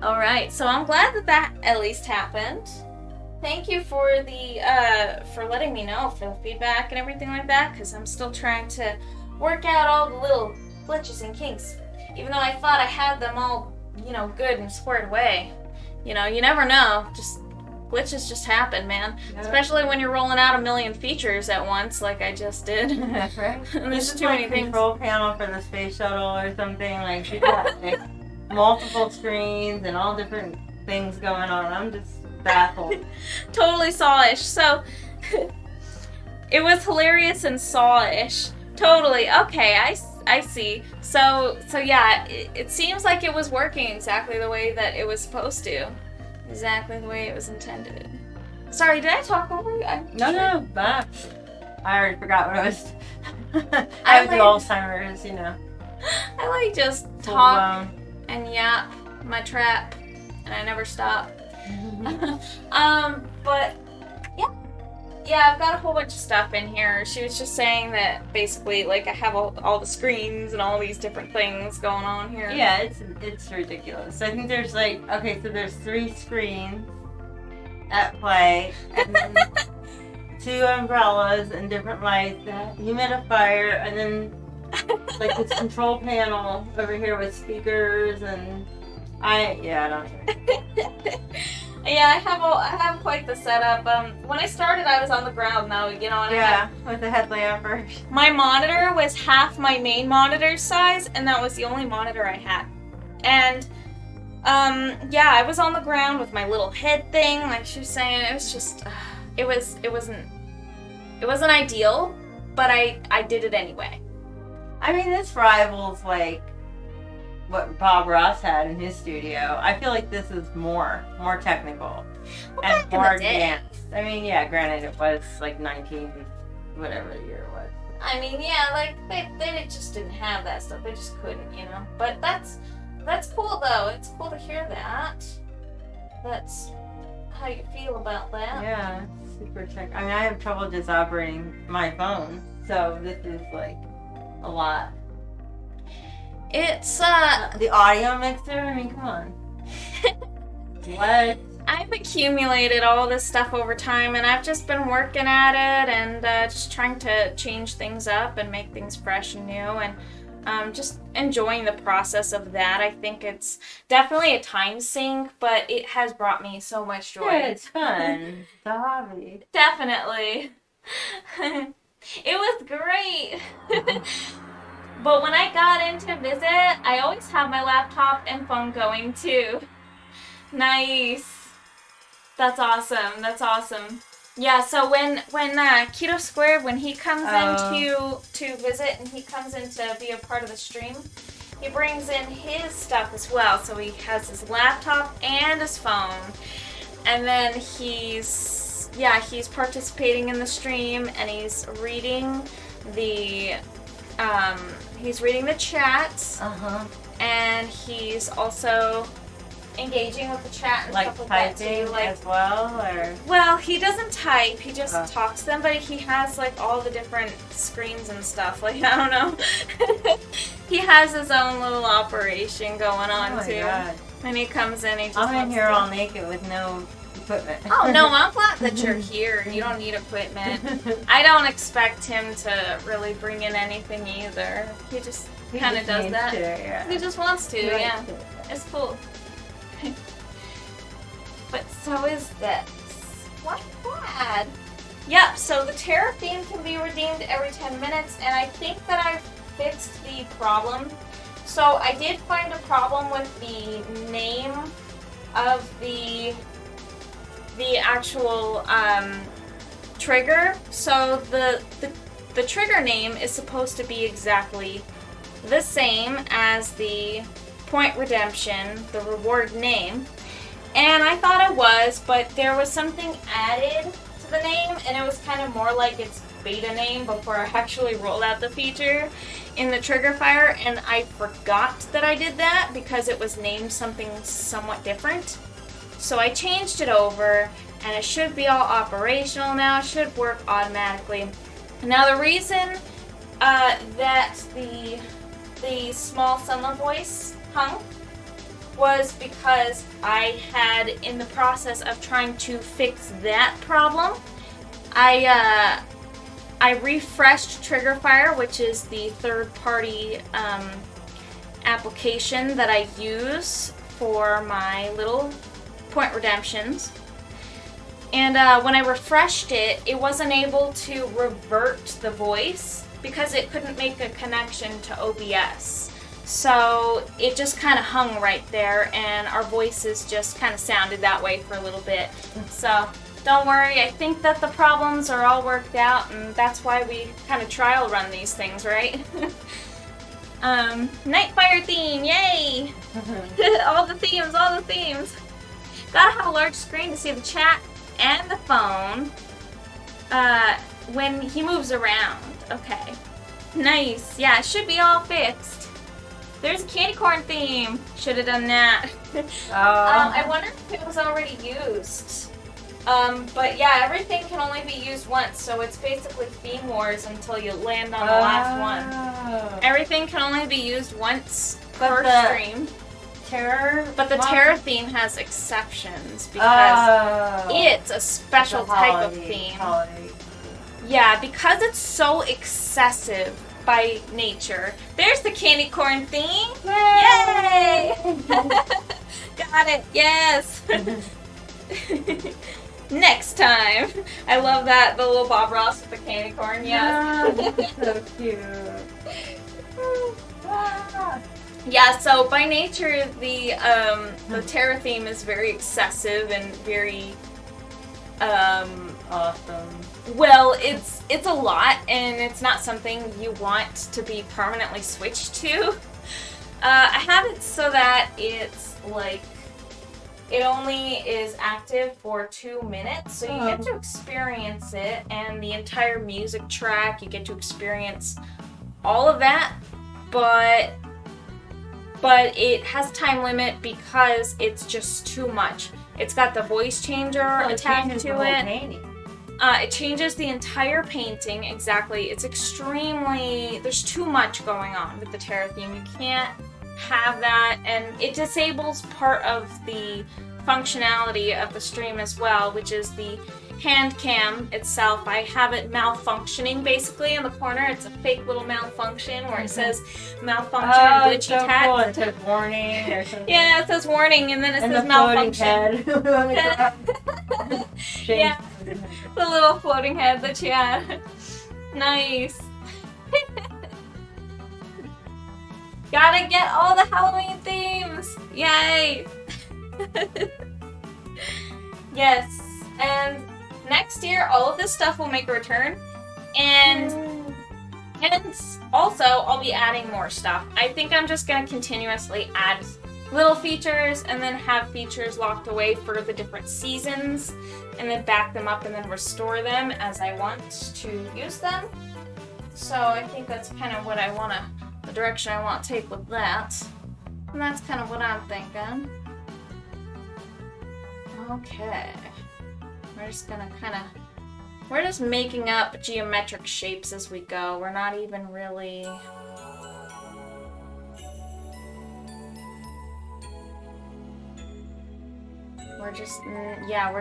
Alright, so I'm glad that at least happened. Thank you for for letting me know, for the feedback and everything like that, because I'm still trying to work out all the little glitches and kinks. Even though I thought I had them all, good and squared away. You never know. Just glitches just happen, man. Yep. Especially when you're rolling out a million features at once, like I just did. That's right. There's too many things. Control panel for the space shuttle or something. Like you got multiple screens and all different things going on. I'm just baffled. Totally Saw-ish. So it was hilarious and Saw-ish. Totally. Okay, I see. So yeah, it seems like it was working exactly the way that it was supposed to. Exactly the way it was intended. Sorry, did I talk over you? No, but I already forgot what I was. I have the Alzheimer's, I like just talk and yap my trap, and I never stop. But yeah, I've got a whole bunch of stuff in here. She was just saying that basically, like, I have all the screens and all these different things going on here. Yeah, it's ridiculous. I think there's so there's 3 screens at play, and then 2 umbrellas and different lights, a humidifier, and then this control panel over here with speakers, and I don't know. Yeah, I have quite the setup. When I started, I was on the ground though, and with the headlamp. My monitor was half my main monitor size, and that was the only monitor I had. And I was on the ground with my little head thing, like she was saying. It was just, it wasn't ideal, but I did it anyway. I mean, this rivals what Bob Ross had in his studio. I feel like this is more technical and more advanced. I mean, yeah, granted it was 19 whatever the year it was. I mean, yeah, they just didn't have that stuff. They just couldn't, But that's cool though. It's cool to hear that. That's how you feel about that. Yeah, super tech. I mean, I have trouble just operating my phone, so this is a lot. It's the audio mixer. I mean, come on. What? I've accumulated all this stuff over time, and I've just been working at it and just trying to change things up and make things fresh and new, and just enjoying the process of that. I think it's definitely a time sink, but it has brought me so much joy. Yeah, it's fun. It's a hobby. Definitely. It was great. But when I got in to visit, I always have my laptop and phone going too. Nice. That's awesome. Yeah, so when Keto Squared, when he comes in to visit and he comes in to be a part of the stream, he brings in his stuff as well. So he has his laptop and his phone. And then he's participating in the stream, and he's reading the chats, and he's also engaging with the chat and stuff like that too. As well, or? Well, he doesn't type. He just talks to them, but he has all the different screens and stuff. I don't know. He has his own little operation going on too. God. When he comes in, he just. I'm in here all naked with no equipment. Oh no, I'm glad that you're here. You don't need equipment. I don't expect him to really bring in anything either. He just kind of does that. He just wants to, yeah. It's cool. but so is this. What bad? Yep, so the terror theme can be redeemed every 10 minutes, and I think that I've fixed the problem. So I did find a problem with the name of the actual trigger. So the trigger name is supposed to be exactly the same as the point redemption, the reward name. And I thought it was, but there was something added to the name, and it was kind of more like its beta name before I actually rolled out the feature in the trigger fire, and I forgot that I did that because it was named something somewhat different. So I changed it over, and it should be all operational now. It should work automatically. Now the reason that the small summer voice hung was because I had, in the process of trying to fix that problem, I refreshed Triggerfire, which is the third-party application that I use for my little point redemptions. And when I refreshed it, it wasn't able to revert the voice because it couldn't make a connection to OBS. So it just kind of hung right there, and our voices just kind of sounded that way for a little bit. So don't worry, I think that the problems are all worked out, and that's why we kind of trial run these things, right? Nightfire theme, yay! all the themes. Gotta have a large screen to see the chat and the phone when he moves around. Okay. Nice. Yeah, it should be all fixed. There's a candy corn theme. Should have done that. I wonder if it was already used. But yeah, everything can only be used once, so it's basically theme wars until you land on the last one. Everything can only be used once per stream. But the terror theme has exceptions because it's a special type of theme. Yeah, because it's so excessive by nature. There's the candy corn theme. Yay! Got it. Yes. Next time. I love that, the little Bob Ross with the candy corn. Yes. So cute. Yeah, so by nature the terror theme is very excessive and very awesome. Well, it's a lot, and it's not something you want to be permanently switched to. I have it so that it's like it only is active for 2 minutes, so you get to experience it, and the entire music track, you get to experience all of that, but it has a time limit because it's just too much. It's got the voice changer attached to it. It changes the entire painting, exactly. It's extremely... There's too much going on with the terror theme. You can't have that, and it disables part of the functionality of the stream as well, which is the hand cam itself. I have it malfunctioning basically in the corner. It's a fake little malfunction where it says malfunction and glitchy so text. Cool. It says warning or something. Yeah, it says warning and then it says malfunction. Yeah, the little floating head that you had. Nice. Gotta get all the Halloween themes! Yay! Yes, and next year all of this stuff will make a return, and also I'll be adding more stuff. I think I'm just gonna continuously add little features and then have features locked away for the different seasons and then back them up and then restore them as I want to use them. So I think that's kind of what I want to, the direction I want to take with that. And that's kind of what I'm thinking. Okay. We're just gonna we're just making up geometric shapes as we go. We're not even really... we're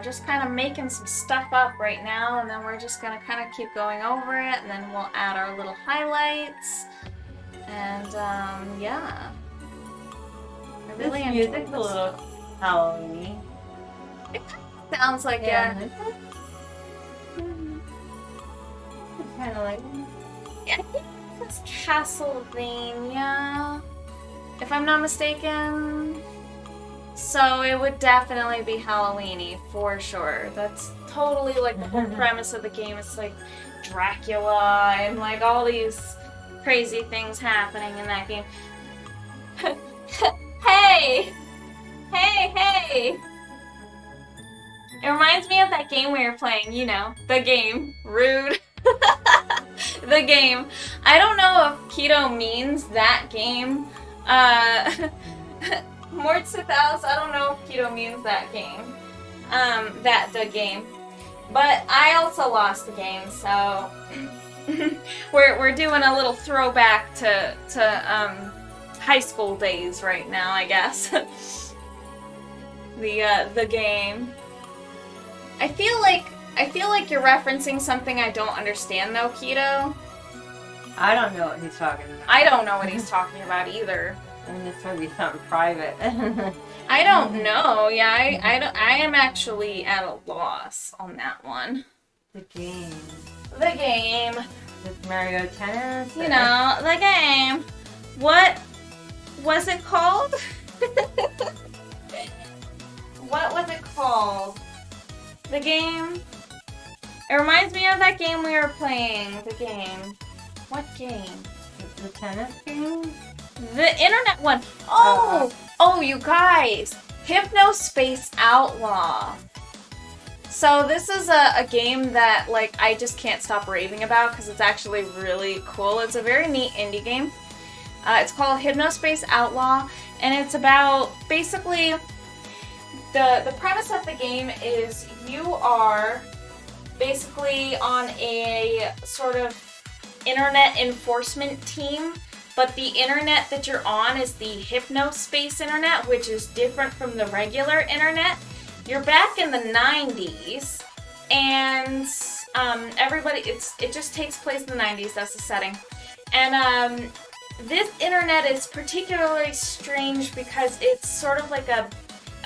just kind of making some stuff up right now, and then we're just gonna kind of keep going over it, and then we'll add our little highlights, and yeah. I really this music's a little Halloween. Sounds like Yeah. it. It's kind of like. Yeah, I think it's Castlevania, if I'm not mistaken. So it would definitely be Halloween-y, for sure. That's totally like the whole premise of the game. It's like Dracula and like all these crazy things happening in that game. Hey! Hey, hey! It reminds me of that game we were playing, you know, the game. Rude. The game. I don't know if keto means that game. Mortsithaus, I don't know if keto means that game. The game. But I also lost the game, so we're doing a little throwback to high school days right now, I guess. The game. I feel like you're referencing something I don't understand though, Keto. I don't know what he's talking about. I don't know what he's talking about either. I mean, this might be something private. I don't know. Yeah, I am actually at a loss on that one. The game. The game. With Mario Tennis. You know, the game. What was it called? What was it called? The game? It reminds me of that game we were playing. The game. What game? The tennis game? The internet one. Oh, you guys. Hypnospace Outlaw. So this is a game that like I just can't stop raving about because it's actually really cool. It's a very neat indie game. It's called Hypnospace Outlaw, and it's about basically the premise of the game is you are basically on a sort of internet enforcement team, but the internet that you're on is the Hypnospace internet, which is different from the regular internet. You're back in the 90s, and it just takes place in the 90s. That's the setting, and this internet is particularly strange because it's sort of like a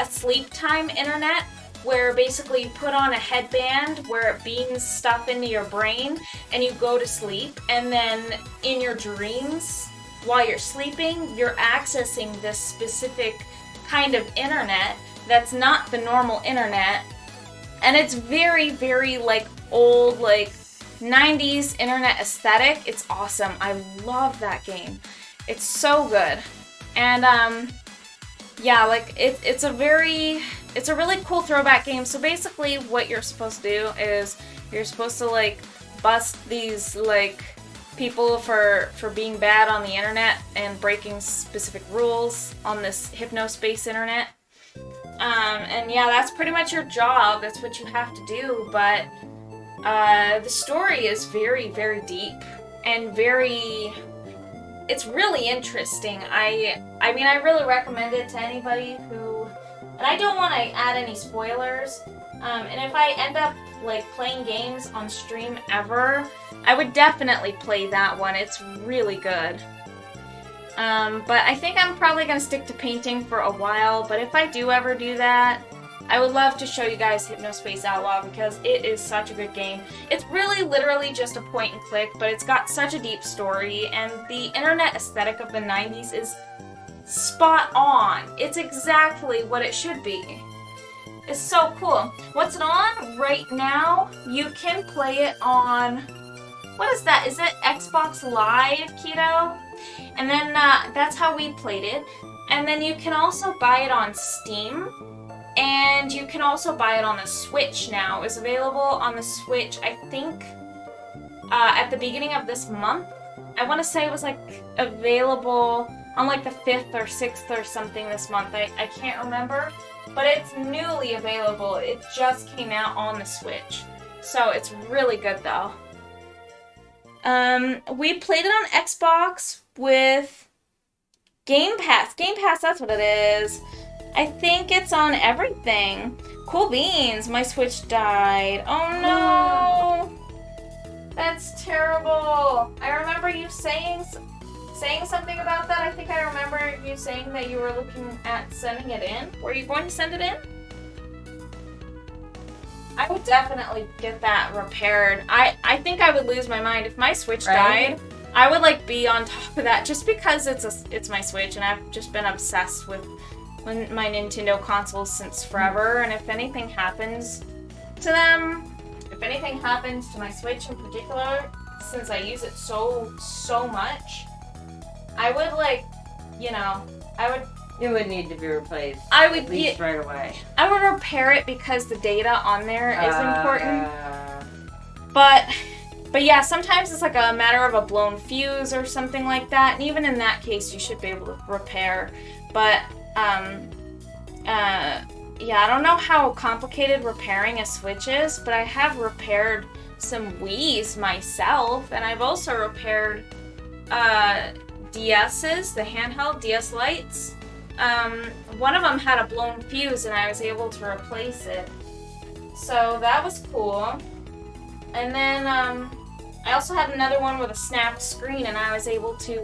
sleep time internet where basically you put on a headband where it beams stuff into your brain and you go to sleep, and then in your dreams while you're sleeping you're accessing this specific kind of internet that's not the normal internet, and it's very, very like old, like 90s internet aesthetic. It's awesome. I love that game. It's so good. And yeah, like it's a really cool throwback game. So basically what you're supposed to do is you're supposed to like bust these like people for being bad on the internet and breaking specific rules on this Hypnospace internet. And yeah, that's pretty much your job. That's what you have to do. But the story is very, very deep and it's really interesting. I mean, I really recommend it to anybody who, and I don't want to add any spoilers. And if I end up like playing games on stream ever, I would definitely play that one. It's really good. But I think I'm probably going to stick to painting for a while, but if I do ever do that, I would love to show you guys Hypnospace Outlaw because it is such a good game. It's really literally just a point and click, but it's got such a deep story, and the internet aesthetic of the 90s is spot on. It's exactly what it should be. It's so cool. What's it on right now? You can play it on, what is that? Is it Xbox Live, Keto? And then that's how we played it. And then you can also buy it on Steam. And you can also buy it on the Switch now. It's available on the Switch, I think, at the beginning of this month. I want to say it was like available on like the 5th or 6th or something this month. I can't remember. But it's newly available. It just came out on the Switch. So it's really good though. We played it on Xbox with Game Pass. Game Pass, that's what it is. I think it's on everything. Cool beans. My Switch died. Oh no. That's terrible. I remember you saying something about that. I think I remember you saying that you were looking at sending it in. Were you going to send it in? I would definitely get that repaired. I think I would lose my mind if my Switch died. I would like be on top of that just because it's my Switch and I've just been obsessed with my Nintendo consoles since forever. And if anything happens to them, if anything happens to my Switch in particular, since I use it so much, I would It would need to be replaced. I would at least right away. I would repair it because the data on there is important. But yeah, sometimes it's like a matter of a blown fuse or something like that. And even in that case, you should be able to repair. But yeah, I don't know how complicated repairing a Switch is, but I have repaired some Wiis myself, and I've also repaired DS's, the handheld DS Lites. One of them had a blown fuse and I was able to replace it. So that was cool. And then I also had another one with a snapped screen and I was able to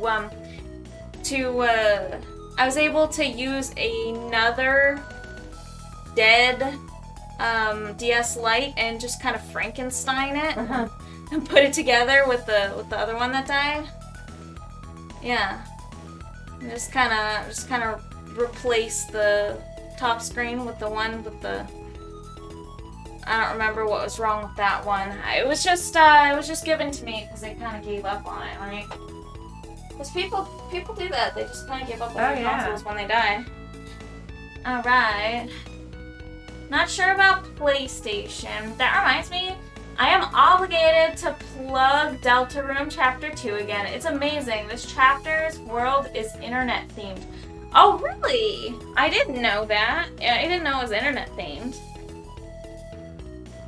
use another dead DS Lite and just kind of Frankenstein it and put it together with the other one that died. Yeah. Just kind of replace the top screen with the one with the. I don't remember what was wrong with that one. It was just given to me because they kind of gave up on it, right? Because people do that. They just kind of give up on their consoles when they die. All right. Not sure about PlayStation. That reminds me. I am obligated to plug Deltarune Chapter 2 again. It's amazing. This chapter's world is internet themed. Oh, really? I didn't know that. I didn't know it was internet themed.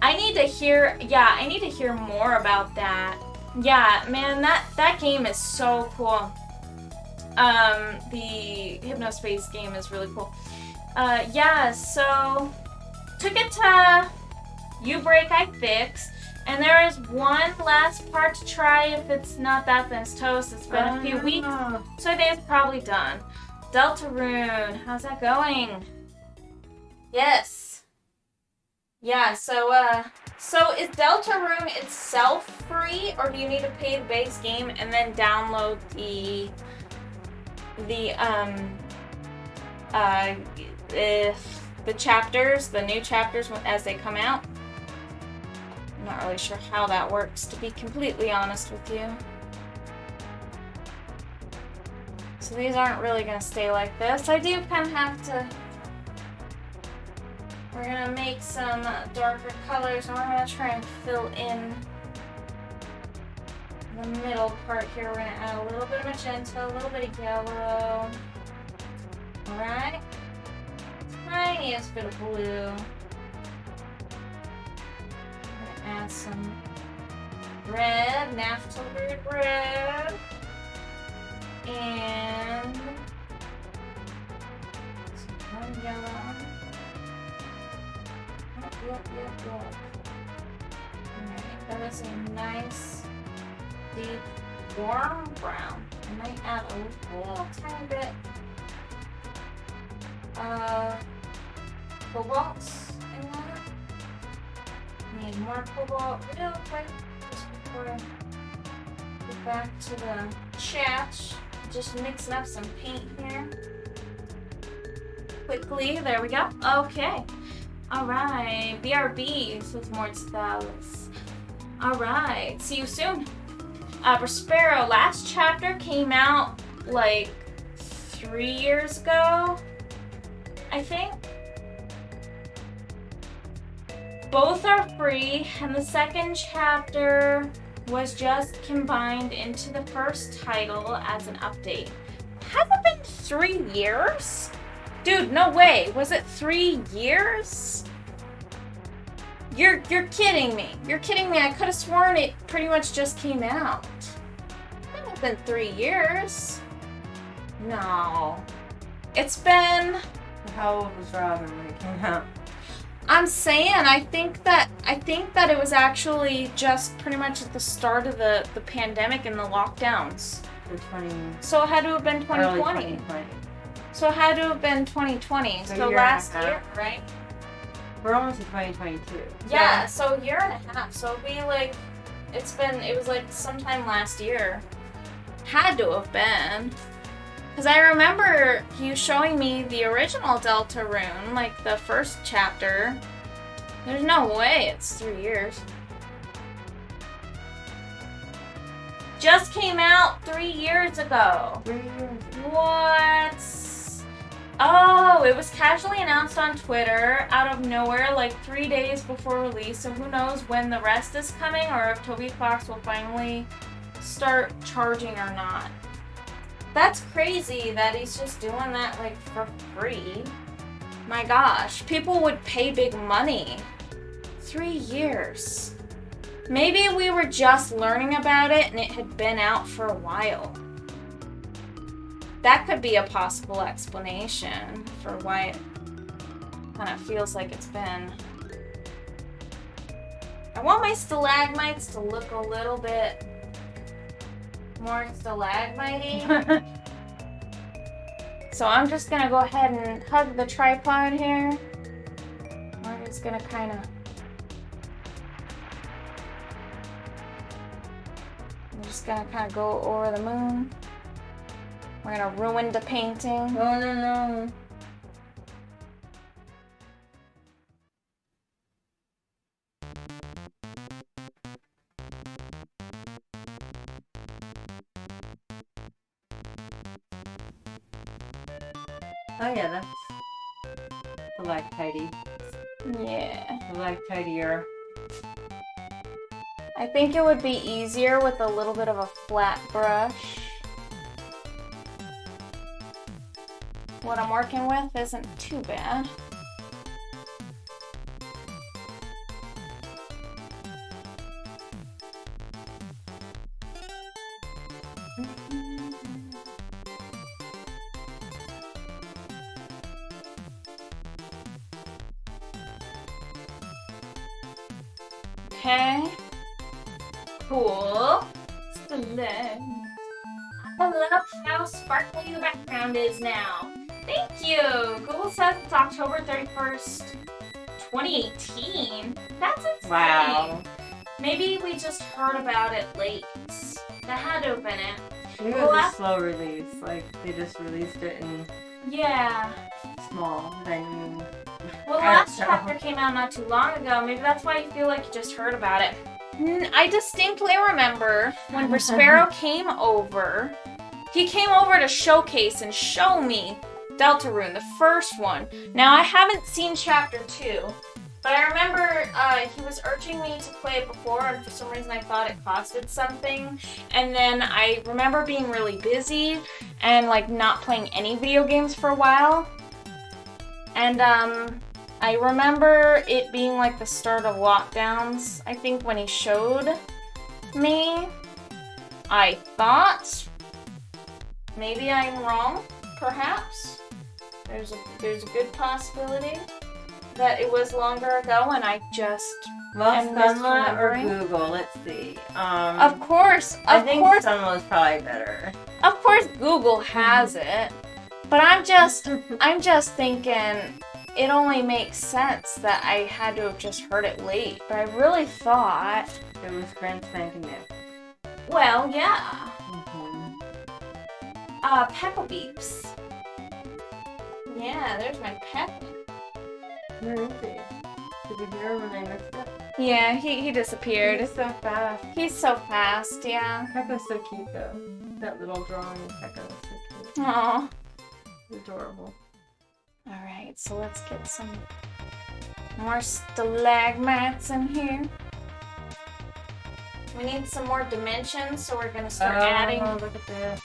I need to hear more about that. Yeah, man, that game is so cool. The Hypnospace game is really cool. Yeah, so took it to U-Break, I fixed. And there is one last part to try. If it's not that, then it's toast. It's been a few weeks, so I think it's probably done. Deltarune, how's that going? Yes. Yeah, so is Deltarune itself free, or do you need to pay the base game and then download the chapters, the new chapters as they come out? I'm not really sure how that works, to be completely honest with you. So these aren't really going to stay like this. I do kind of have to... We're going to make some darker colors, and we're going to try and fill in the middle part here. We're going to add a little bit of magenta, a little bit of yellow. Alright. Tiniest bit of blue. Add some red, natural red, and some yellow. Yep. Alright, that is a nice, deep, warm brown. I might add a little tiny bit of cobalt in there. Need more cobalt real quick just before I get back to the chat. Just mixing up some paint here. Quickly, there we go. Okay. Alright. BRBs with more styles. Alright. See you soon. Prospero, last chapter came out like 3 years ago, I think. Both are free, and the second chapter was just combined into the first title as an update. Has it been 3 years? Dude, no way. Was it 3 years? You're kidding me. You're kidding me. I could have sworn it pretty much just came out. It hasn't been 3 years. No. It's been... How old was Robin when it came out? I'm saying, I think that it was actually just pretty much at the start of the pandemic and the lockdowns. So it had to have been 2020. Early 2020. So it had to have been 2020. So last year, right? We're almost in 2022. Yeah, so a year and a half. So it'll be like, it was like sometime last year. Had to have been. Because I remember you showing me the original Delta Rune, like the first chapter. There's no way it's 3 years. Just came out 3 years ago. 3 years. What? Oh, it was casually announced on Twitter out of nowhere, like 3 days before release. So who knows when the rest is coming, or if Toby Fox will finally start charging or not. That's crazy that he's just doing that like for free. My gosh, people would pay big money. 3 years. Maybe we were just learning about it and it had been out for a while. That could be a possible explanation for why it kind of feels like it's been. I want my stalagmites to look a little bit more stalagmite-y. So I'm just gonna go ahead and hug the tripod here. We're just gonna kind of. I'm just gonna kind of go over the moon. We're gonna ruin the painting. No, no, no. Oh yeah, that's stalactite-y. Yeah. Stalactitier. I think it would be easier with a little bit of a flat brush. What I'm working with isn't too bad. Okay. Cool. Select. I love how sparkly the background is now. Thank you. Google says it's October 31st, 2018. That's insane. Wow. Maybe we just heard about it late. That had to have been it. Maybe it Well, was a slow release. Like they just released it in Yeah. small venue. Well, the last chapter came out not too long ago. Maybe that's why you feel like you just heard about it. I distinctly remember when Prospero came over. He came over to showcase and show me Deltarune, the first one. Now, I haven't seen chapter 2, but I remember he was urging me to play it before, and for some reason I thought it costed something. And then I remember being really busy and like not playing any video games for a while. And I remember it being like the start of lockdowns, I think, when he showed me. I thought, maybe I'm wrong, perhaps. There's a good possibility that it was longer ago and I just Well, am Sunla or misremembering. Google? Let's see. Of course, I think Sunla's probably better. Of course Google has it, but I'm just thinking it only makes sense that I had to have just heard it late, but I really thought, It was grand spanking new. well, yeah. Mm-hmm. Peppa Beeps. Yeah, there's my pet. Where is he? Did you hear when I missed it? Yeah, he disappeared. He's so fast. He's so fast, yeah. Pekka's so cute though. That little drawing of Pekka is so cute. Aw. Adorable. Alright, so let's get some more stalagmites in here. We need some more dimensions, so we're gonna start adding Look at this.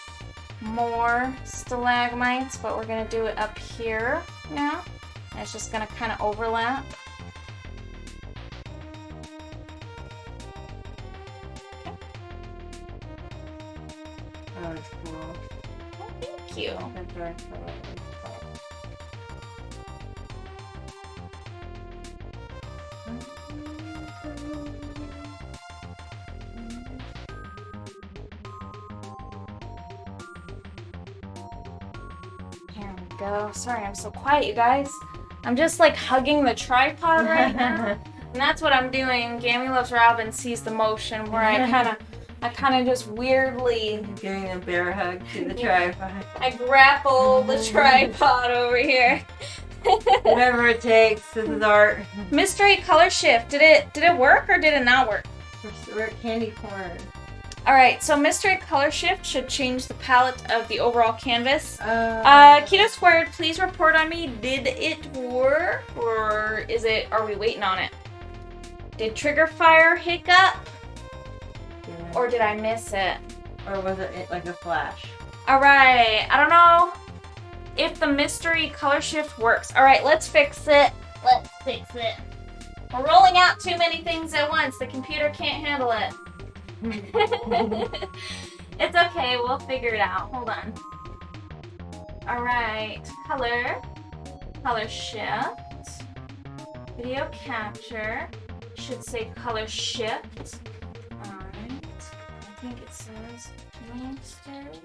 more stalagmites, but we're gonna do it up here now. And it's just gonna kind of overlap. Oh, it's cool. Oh, thank you. That dark color is cool. Here we go. Sorry, I'm so quiet, you guys. I'm just like hugging the tripod right now. And that's what I'm doing. Gammy Loves Robin sees the motion where I kind of just weirdly Giving a bear hug to the tripod. I grapple the tripod over here. Whatever it takes, this is art. Mystery color shift. Did it work or did it not work? We're at candy corn. All right, so mystery color shift should change the palette of the overall canvas. Keto Squared, please report on me. Did it work or are we waiting on it? Did trigger fire hiccup? Yeah. Or did I miss it? Or was it like a flash? Alright, I don't know if the mystery color shift works. Alright, let's fix it. Let's fix it. We're rolling out too many things at once. The computer can't handle it. It's okay, we'll figure it out. Hold on. Alright, color shift, video capture, should say color shift. Alright, I think it says mystery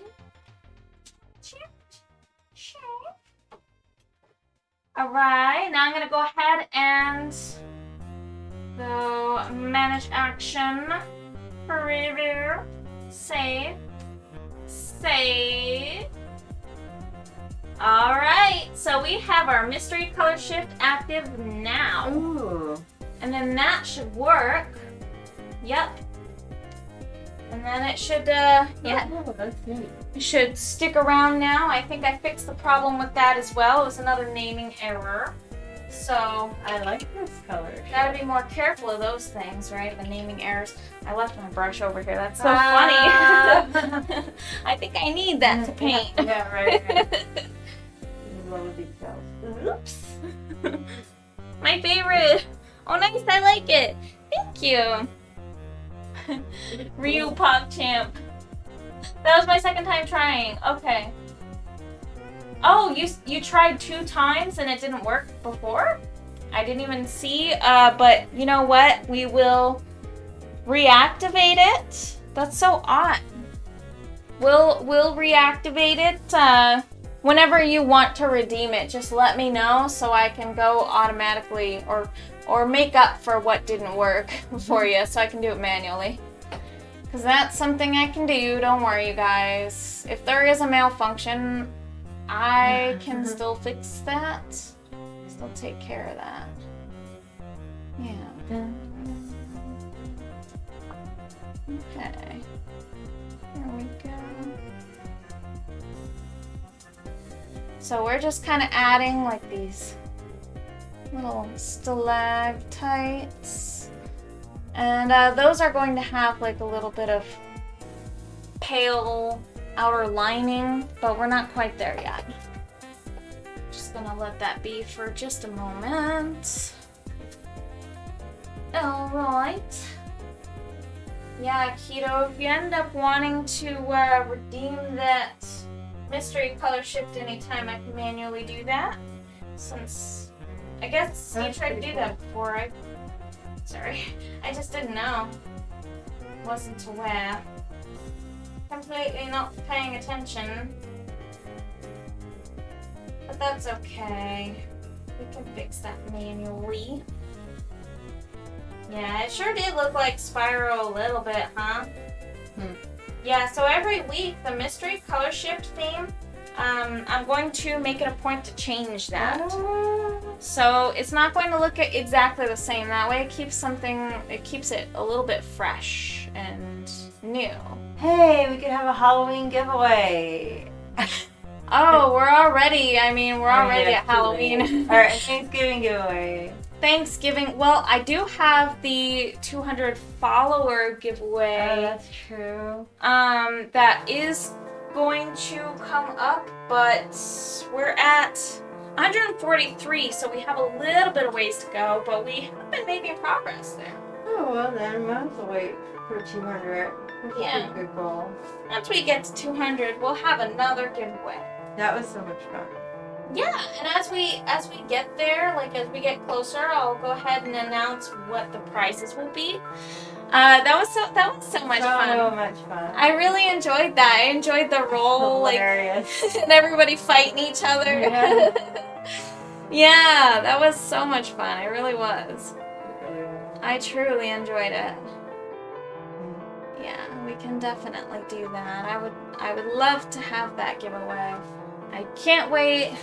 shift. Alright, now I'm gonna go ahead and go manage action, preview, save. Alright, so we have our mystery color shift active now. Ooh. And then that should work. Yep. And then it should, yeah. Oh, that's neat. It should stick around now. I think I fixed the problem with that as well. It was another naming error. So I like this color. gotta be more careful of those things, right? The naming errors. I left my brush over here. That's so funny. I think I need that to paint. Yeah, right. Little details. Oops. My favorite. Oh, nice. I like it. Thank you. Ryu PogChamp. That was my second time trying. Okay. Oh, you tried 2 times and it didn't work before? I didn't even see. But you know what? We will reactivate it. That's so odd. We'll reactivate it. Whenever you want to redeem it, just let me know so I can go automatically or make up for what didn't work for you so I can do it manually. Because that's something I can do. Don't worry, you guys. If there is a malfunction, I can still fix that. Still take care of that. Yeah. Okay. Here we go. So we're just kind of adding like these little stalactites. And those are going to have like a little bit of pale outer lining, but we're not quite there yet. Just gonna let that be for just a moment. Alright. Yeah, Keto, if you end up wanting to redeem that mystery color shift anytime, I can manually do that. Since I guess you tried to do that before. Sorry, I just didn't know. Wasn't aware. Completely not paying attention. But that's okay. We can fix that manually. Yeah, it sure did look like Spyro a little bit, huh? Yeah, so every week, the mystery color shift theme, I'm going to make it a point to change that. So it's not going to look exactly the same. That way it keeps it a little bit fresh and new. Hey, we could have a Halloween giveaway. Oh, we're already at Halloween. Alright, Thanksgiving giveaway. Thanksgiving. Well, I do have the 200 follower giveaway. Oh, that's true. That is going to come up, but we're at 143, so we have a little bit of ways to go, but we have been making progress there. Oh, well then, we'll have to wait for 200. Yeah. That's a good goal. Once we get to 200, we'll have another giveaway. That was so much fun. Yeah, and as we get there, like as we get closer, I'll go ahead and announce what the prizes will be. That was so much fun. So much fun. I really enjoyed that. I enjoyed the role, Hilarious. like and everybody fighting each other. Yeah. Yeah, that was so much fun. It really was. I truly enjoyed it. Yeah, we can definitely do that. I would love to have that giveaway. I can't wait.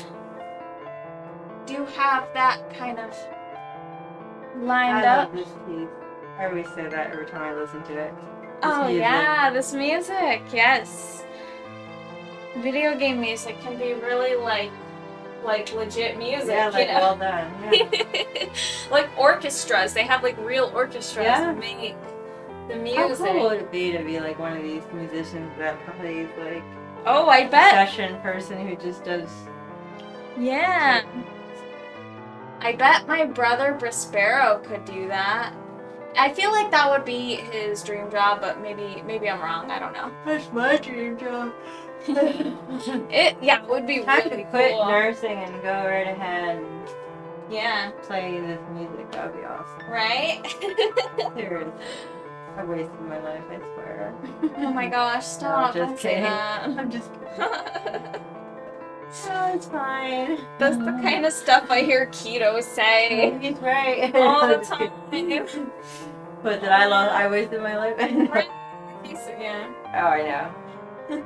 Do have that kind of lined I up. love this piece. I always say that every time I listen to it. Oh music. yeah, this music, yes. Video game music can be really like legit music, Yeah, like you know? well done. Yeah. Like orchestras, they have like real orchestras Yeah. make the How music. cool would it be to be like one of these musicians that plays like Oh, I bet. session person who just does? Yeah. I bet my brother Prospero could do that. I feel like that would be his dream job, but maybe I'm wrong. I don't know. That's my dream job. It would be Time really to quit cool. nursing and go right ahead and Yeah. play this music. That would be awesome. Right? Seriously. I wasted my life, I swear. Oh my gosh, stop. just Don't say kidding. that. I'm just kidding. Oh, it's fine. That's the kind of stuff I hear keto say He's right. all the I'm just time. kidding. But did I wasted my life? Yeah. Oh, I know.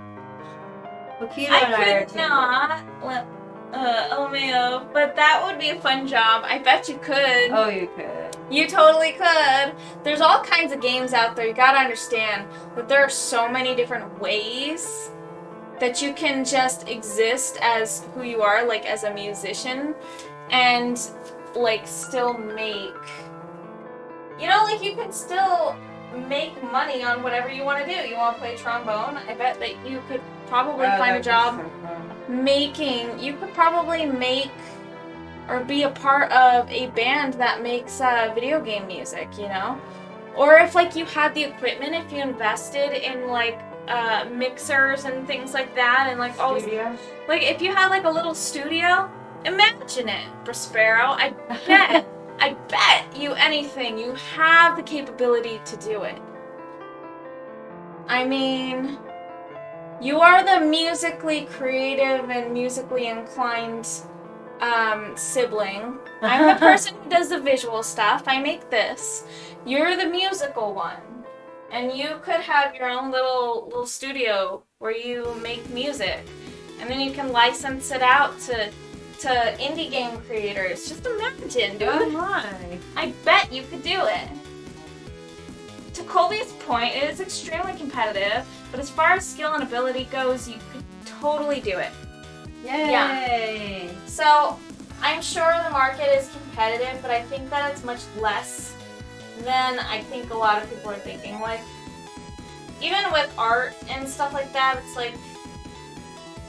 Well, Keto I and I are could not let LMAO, but that would be a fun job. I bet you could. Oh, you could. You totally could. There's all kinds of games out there. You gotta understand that there are so many different ways that you can just exist as who you are, like as a musician, and like still make, you know, like you can still make money on whatever you want to do. You want to play trombone? I bet that you could probably find a job making, you could probably make or be a part of a band that makes video game music, you know? Or if like you had the equipment, if you invested in like mixers and things like that, and like all this, like if you had like a little studio, imagine it, Prospero. I bet you anything, you have the capability to do it. I mean, you are the musically creative and musically inclined sibling. I'm the person who does the visual stuff. I make this. You're the musical one. And you could have your own little studio where you make music. And then you can license it out to indie game creators. Just imagine, dude. Oh my. I bet you could do it. To Colby's point, it is extremely competitive, but as far as skill and ability goes, you could totally do it. Yay! Yeah. So, I'm sure the market is competitive, but I think that it's much less than I think a lot of people are thinking. Like, even with art and stuff like that, it's like,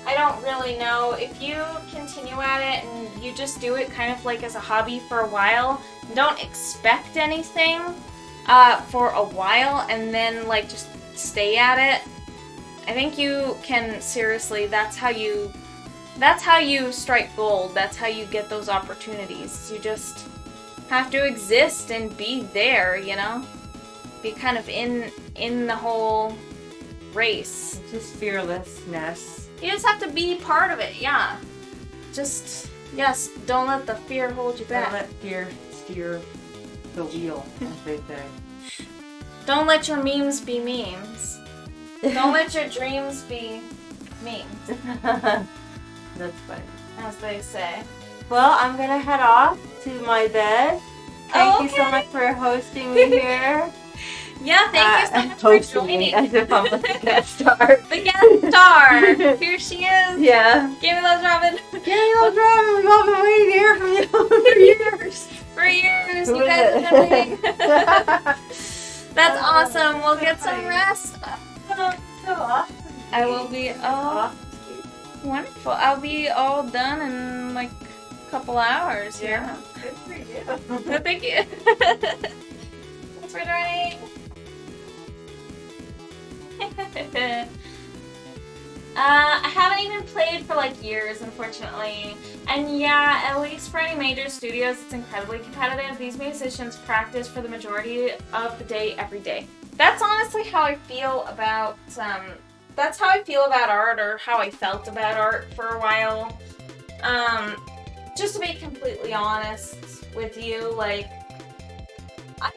I don't really know. If you continue at it and you just do it kind of like as a hobby for a while, don't expect anything for a while and then like just stay at it, I think you can seriously, that's how you strike gold. That's how you get those opportunities. You just have to exist and be there, you know? Be kind of in the whole race. Just fearlessness. You just have to be part of it, yeah. Just, yes, don't let the fear hold you back. Don't let fear steer the wheel, as they say. Don't let your memes be memes. Don't let your dreams be memes, That's funny. as they say. Well, I'm gonna head off to my bed. Thank you so Okay. much for hosting me here. Yeah, thank you so much for Hosting me joining. as if I'm the guest star. The guest star. Here she is. Yeah. Give me those, Robin. Daniel Driver, we've all been waiting to hear from you for years. For years, Who you is guys it? have been waiting. That's awesome. We'll get some funny. rest. So awesome. I will be wonderful. I'll be all done in like a couple hours. Yeah. Good for you. No, thank you. Thanks for joining. I haven't even played for like years, unfortunately. And yeah, at least for any major studios, it's incredibly competitive. These musicians practice for the majority of the day, every day. That's honestly how I feel about, that's how I feel about art, or how I felt about art for a while. just to be completely honest with you, like, I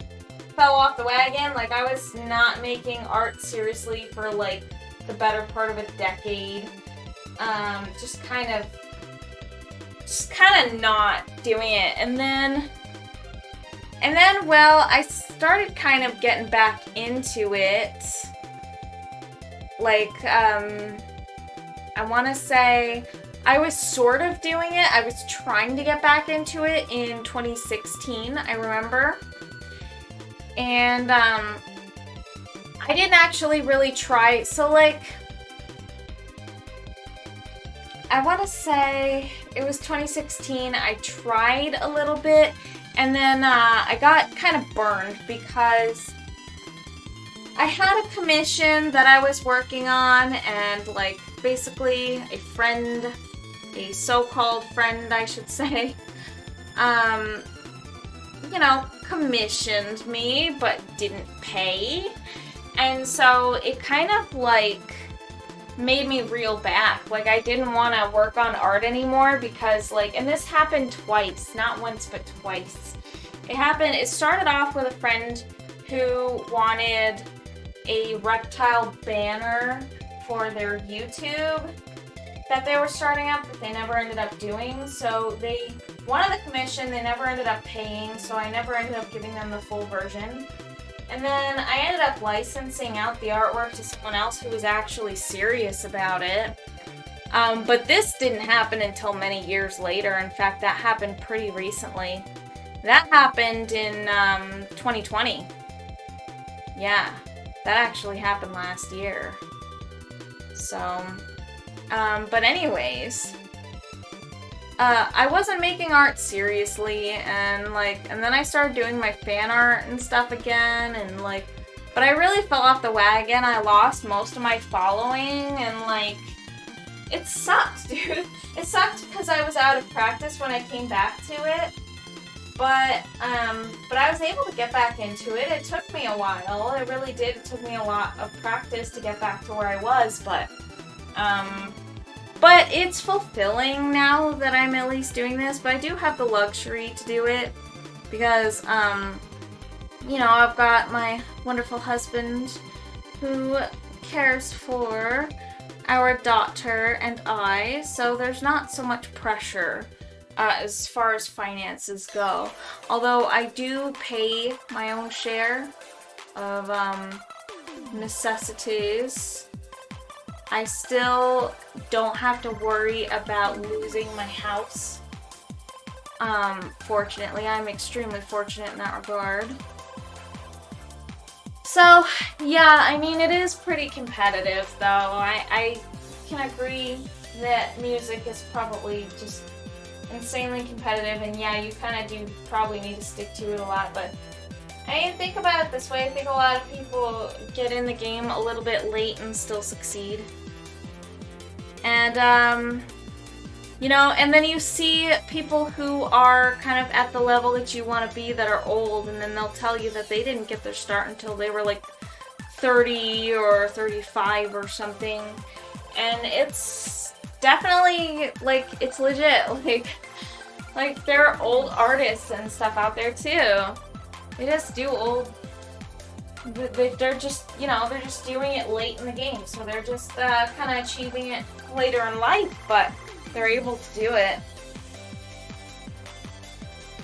fell off the wagon. Like, I was not making art seriously for, like, the better part of a decade. Just kind of not doing it. And then, well, I started kind of getting back into it. Like, I want to say I was sort of doing it. I was trying to get back into it in 2016, I remember. And, I didn't actually really try. So, like, I want to say it was 2016. I tried a little bit, and then I got kind of burned because I had a commission that I was working on, and, like, basically a friend, a so-called friend, I should say, you know, commissioned me, but didn't pay. And so it kind of, like, made me reel back. Like, I didn't want to work on art anymore because, like, and this happened twice, not once, but twice. It started off with a friend who wanted a reptile banner for their YouTube that they were starting up that they never ended up doing. So they wanted the commission, they never ended up paying, so I never ended up giving them the full version. And then I ended up licensing out the artwork to someone else who was actually serious about it. But this didn't happen until many years later. In fact, that happened pretty recently. That happened in 2020. Yeah, that actually happened last year. So, but anyways, I wasn't making art seriously, and then I started doing my fan art and stuff again, and like, but I really fell off the wagon. I lost most of my following, and like, it sucked, dude. It sucked because I was out of practice when I came back to it, but I was able to get back into it. It took me a while. It really did. It took me a lot of practice to get back to where I was, but it's fulfilling now that I'm at least doing this, but I do have the luxury to do it because, you know, I've got my wonderful husband who cares for our daughter and I, so there's not so much pressure as far as finances go. Although I do pay my own share of necessities, I still don't have to worry about losing my house. Fortunately, I'm extremely fortunate in that regard. So, yeah, I mean, it is pretty competitive, though. I can agree that music is probably just insanely competitive, and yeah, you kind of do probably need to stick to it a lot, but I mean, think about it this way. I think a lot of people get in the game a little bit late and still succeed. And, you know, and then you see people who are kind of at the level that you want to be that are old, and then they'll tell you that they didn't get their start until they were like 30 or 35 or something. And it's definitely, like, it's legit. Like there are old artists and stuff out there too. They just do old... They're just, you know, they're just doing it late in the game, so they're just kind of achieving it later in life, but they're able to do it.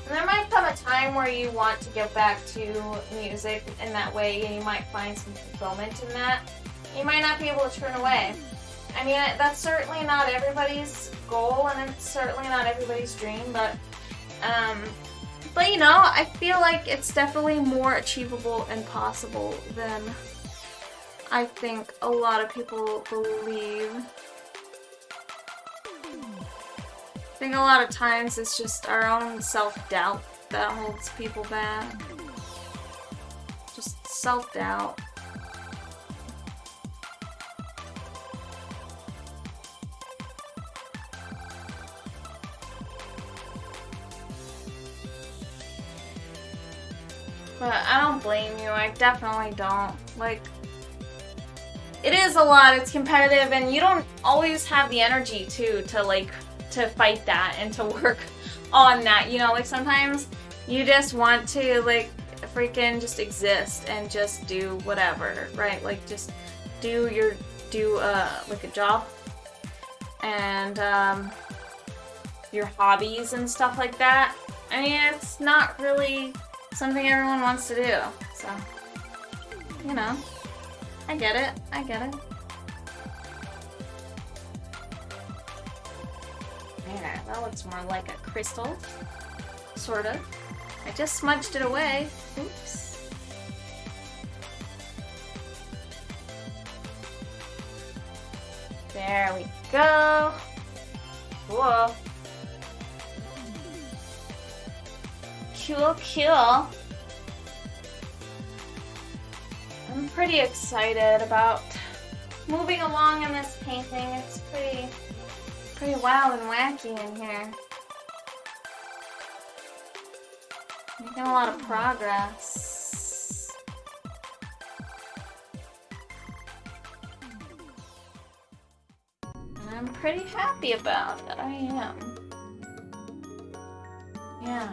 And there might come a time where you want to get back to music in that way, and you might find some fulfillment in that. You might not be able to turn away. I mean, that's certainly not everybody's goal, and it's certainly not everybody's dream, but you know, I feel like it's definitely more achievable and possible than I think a lot of people believe. I think a lot of times it's just our own self-doubt that holds people back. Just self-doubt. But I don't blame you, I definitely don't. Like, it is a lot, it's competitive, and you don't always have the energy, too, to fight that and to work on that, you know, like sometimes you just want to like freaking just exist and just do whatever, right? Like just do like a job and your hobbies and stuff like that. I mean, it's not really something everyone wants to do, so you know, I get it. Yeah, that looks more like a crystal, sort of. I just smudged it away. Oops. There we go. Cool. Cool. I'm pretty excited about moving along in this painting. It's pretty wild and wacky in here. Making a lot of progress. And I'm pretty happy about it. I am. Yeah.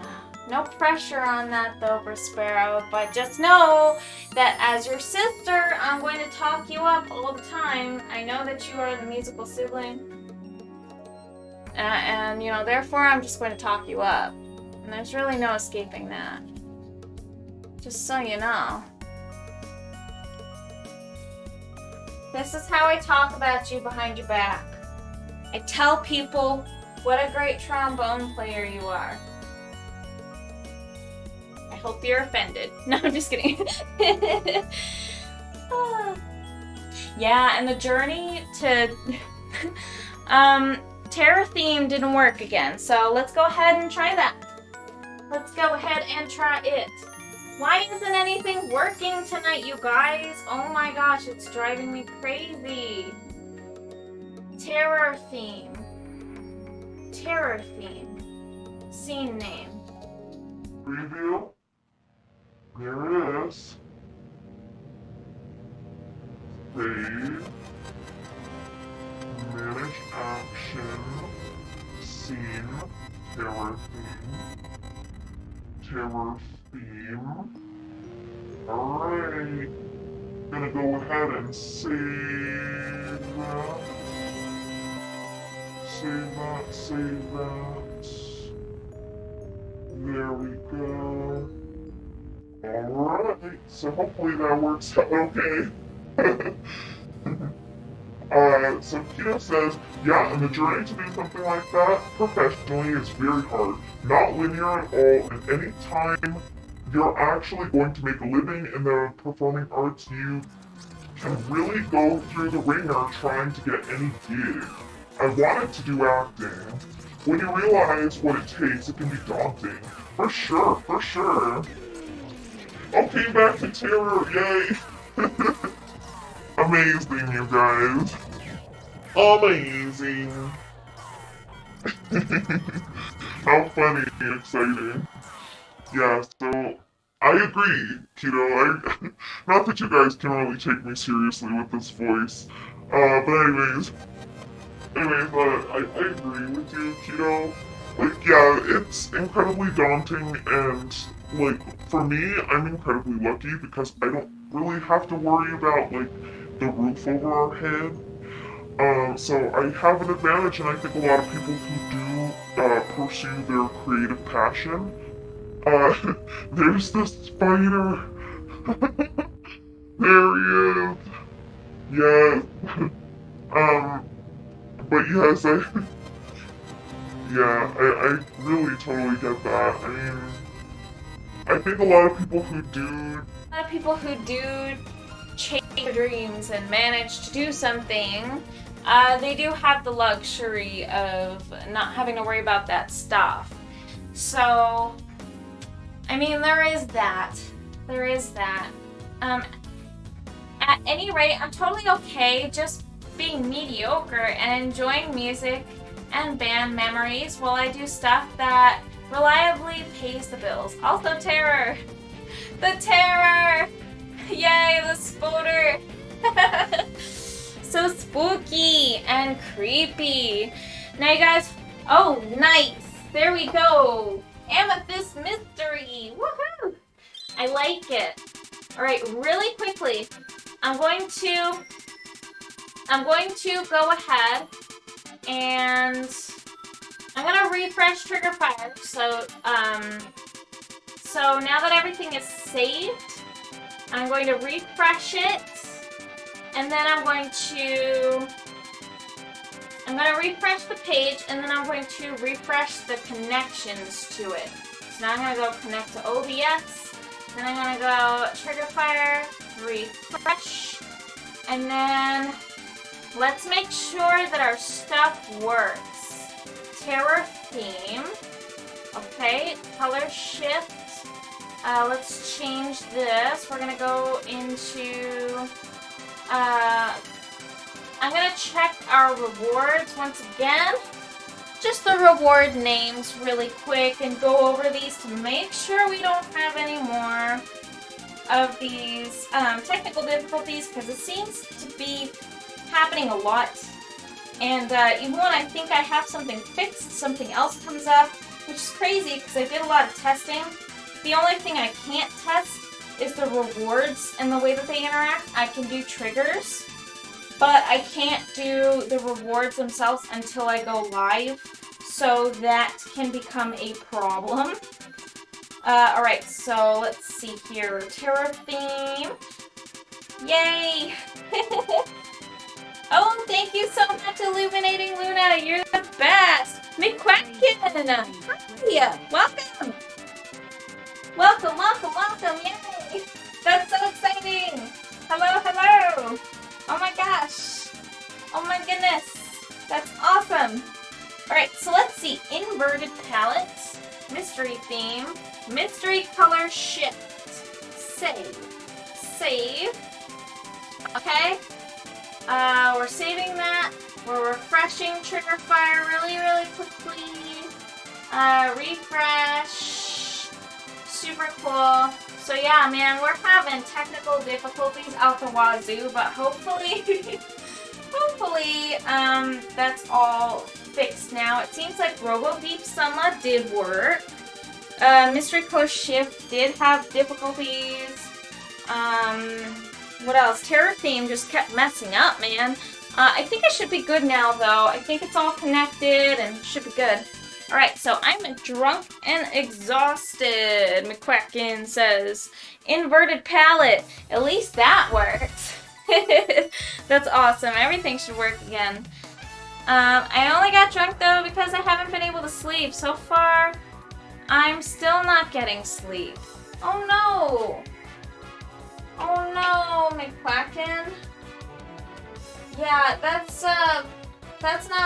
No pressure on that though, Sparrow, but just know that as your sister, I'm going to talk you up all the time. I know that you are the musical sibling. And you know, therefore I'm just going to talk you up. And there's really no escaping that. Just so you know. This is how I talk about you behind your back. I tell people what a great trombone player you are. I hope you're offended. No, I'm just kidding. Yeah, and the journey to Terror theme didn't work again, so let's go ahead and try that. Let's go ahead and try it. Why isn't anything working tonight, you guys? Oh my gosh, it's driving me crazy. Terror theme. Terror theme. Scene name. Preview. There it is. Save. Manage action. Scene. Terror theme. Terror theme. Alright. Gonna go ahead and save that. Save that. There we go. Alright, so hopefully that works out okay. So Keto says, yeah, and the journey to do something like that professionally is very hard. Not linear at all, and any time you're actually going to make a living in the performing arts, you can really go through the ringer trying to get any gig. I wanted to do acting. When you realize what it takes, it can be daunting. For sure. Okay, back to terror, yay! Amazing, you guys. Amazing. How funny and exciting. Yeah, so I agree, Keto. Not that you guys can really take me seriously with this voice. But anyways, I agree with you, Keto. Like, yeah, it's incredibly daunting, and, like, for me, I'm incredibly lucky because I don't really have to worry about, like, the roof over our head. So I have an advantage, and I think a lot of people who do pursue their creative passion, there's the spider. There he is. Yes. But yes, I really totally get that. I mean, I think a lot of people who do chase their dreams and manage to do something, they do have the luxury of not having to worry about that stuff. So, I mean, there is that. At any rate, I'm totally okay just being mediocre and enjoying music and band memories while I do stuff that reliably pays the bills. Also terror! The terror! Yay, the spooter! So spooky and creepy. Now you guys, oh nice! There we go. Amethyst mystery. Woohoo! I like it. All right, really quickly, I'm going to go ahead and I'm gonna refresh Trigger Fire. So now that everything is saved, I'm going to refresh it, and then I'm going to refresh the page, and then I'm going to refresh the connections to it. So now I'm gonna go connect to OBS, then I'm gonna go Trigger Fire, refresh, and then let's make sure that our stuff works. Terror theme. Okay, color shift. Let's change this. We're gonna go into, I'm gonna check our rewards once again. Just the reward names really quick and go over these to make sure we don't have any more of these technical difficulties, because it seems to be happening a lot. And even when I think I have something fixed, something else comes up, which is crazy because I did a lot of testing. The only thing I can't test is the rewards and the way that they interact. I can do triggers, but I can't do the rewards themselves until I go live, so that can become a problem. Alright, so let's see here. Terror theme. Yay! Oh, thank you so much, Illuminating Luna. You're the best. McQuacken. Hi. Welcome. Welcome, welcome, welcome. Yay. That's so exciting. Hello, hello. Oh my gosh. Oh my goodness. That's awesome. All right, so let's see. Inverted palettes. Mystery theme. Mystery color shift. Save. Save. Okay. We're saving that. We're refreshing Trigger Fire really, really quickly. Refresh. Super cool. So yeah, man, we're having technical difficulties out the wazoo, but hopefully, that's all fixed now. It seems like Robo Deep Sunla did work. Mystery Color Shift did have difficulties. What else? Terror Theme just kept messing up, man. I think it should be good now, though. I think it's all connected and should be good. Alright, so I'm drunk and exhausted, McQuacken says. Inverted palette. At least that worked. That's awesome. Everything should work again. I only got drunk, though, because I haven't been able to sleep. So far, I'm still not getting sleep. Oh, no. Oh no, McQuacken. Yeah, that's not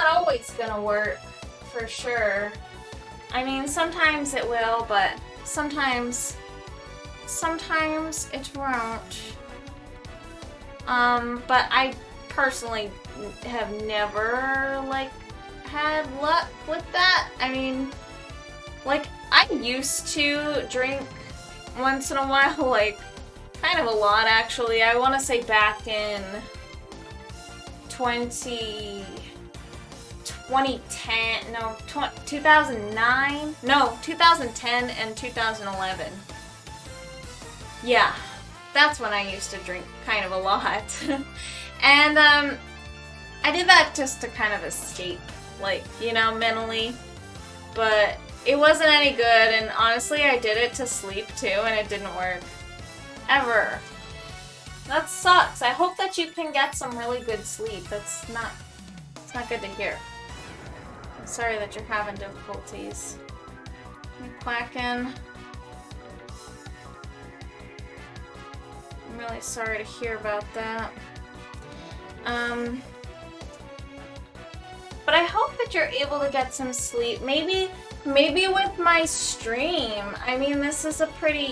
always gonna work, for sure. I mean, sometimes it will, but sometimes it won't. But I personally have never, like, had luck with that. I mean, like, I used to drink once in a while, like, kind of a lot, actually. I want to say back in 2010, no, 2009? No, 2010 and 2011. Yeah, that's when I used to drink kind of a lot. And, I did that just to kind of escape, like, you know, mentally. But it wasn't any good, and honestly, I did it to sleep too, and it didn't work. Ever. That sucks. I hope that you can get some really good sleep. It's not good to hear. I'm sorry that you're having difficulties. McQuacken. I'm really sorry to hear about that. But I hope that you're able to get some sleep. Maybe with my stream. I mean, this is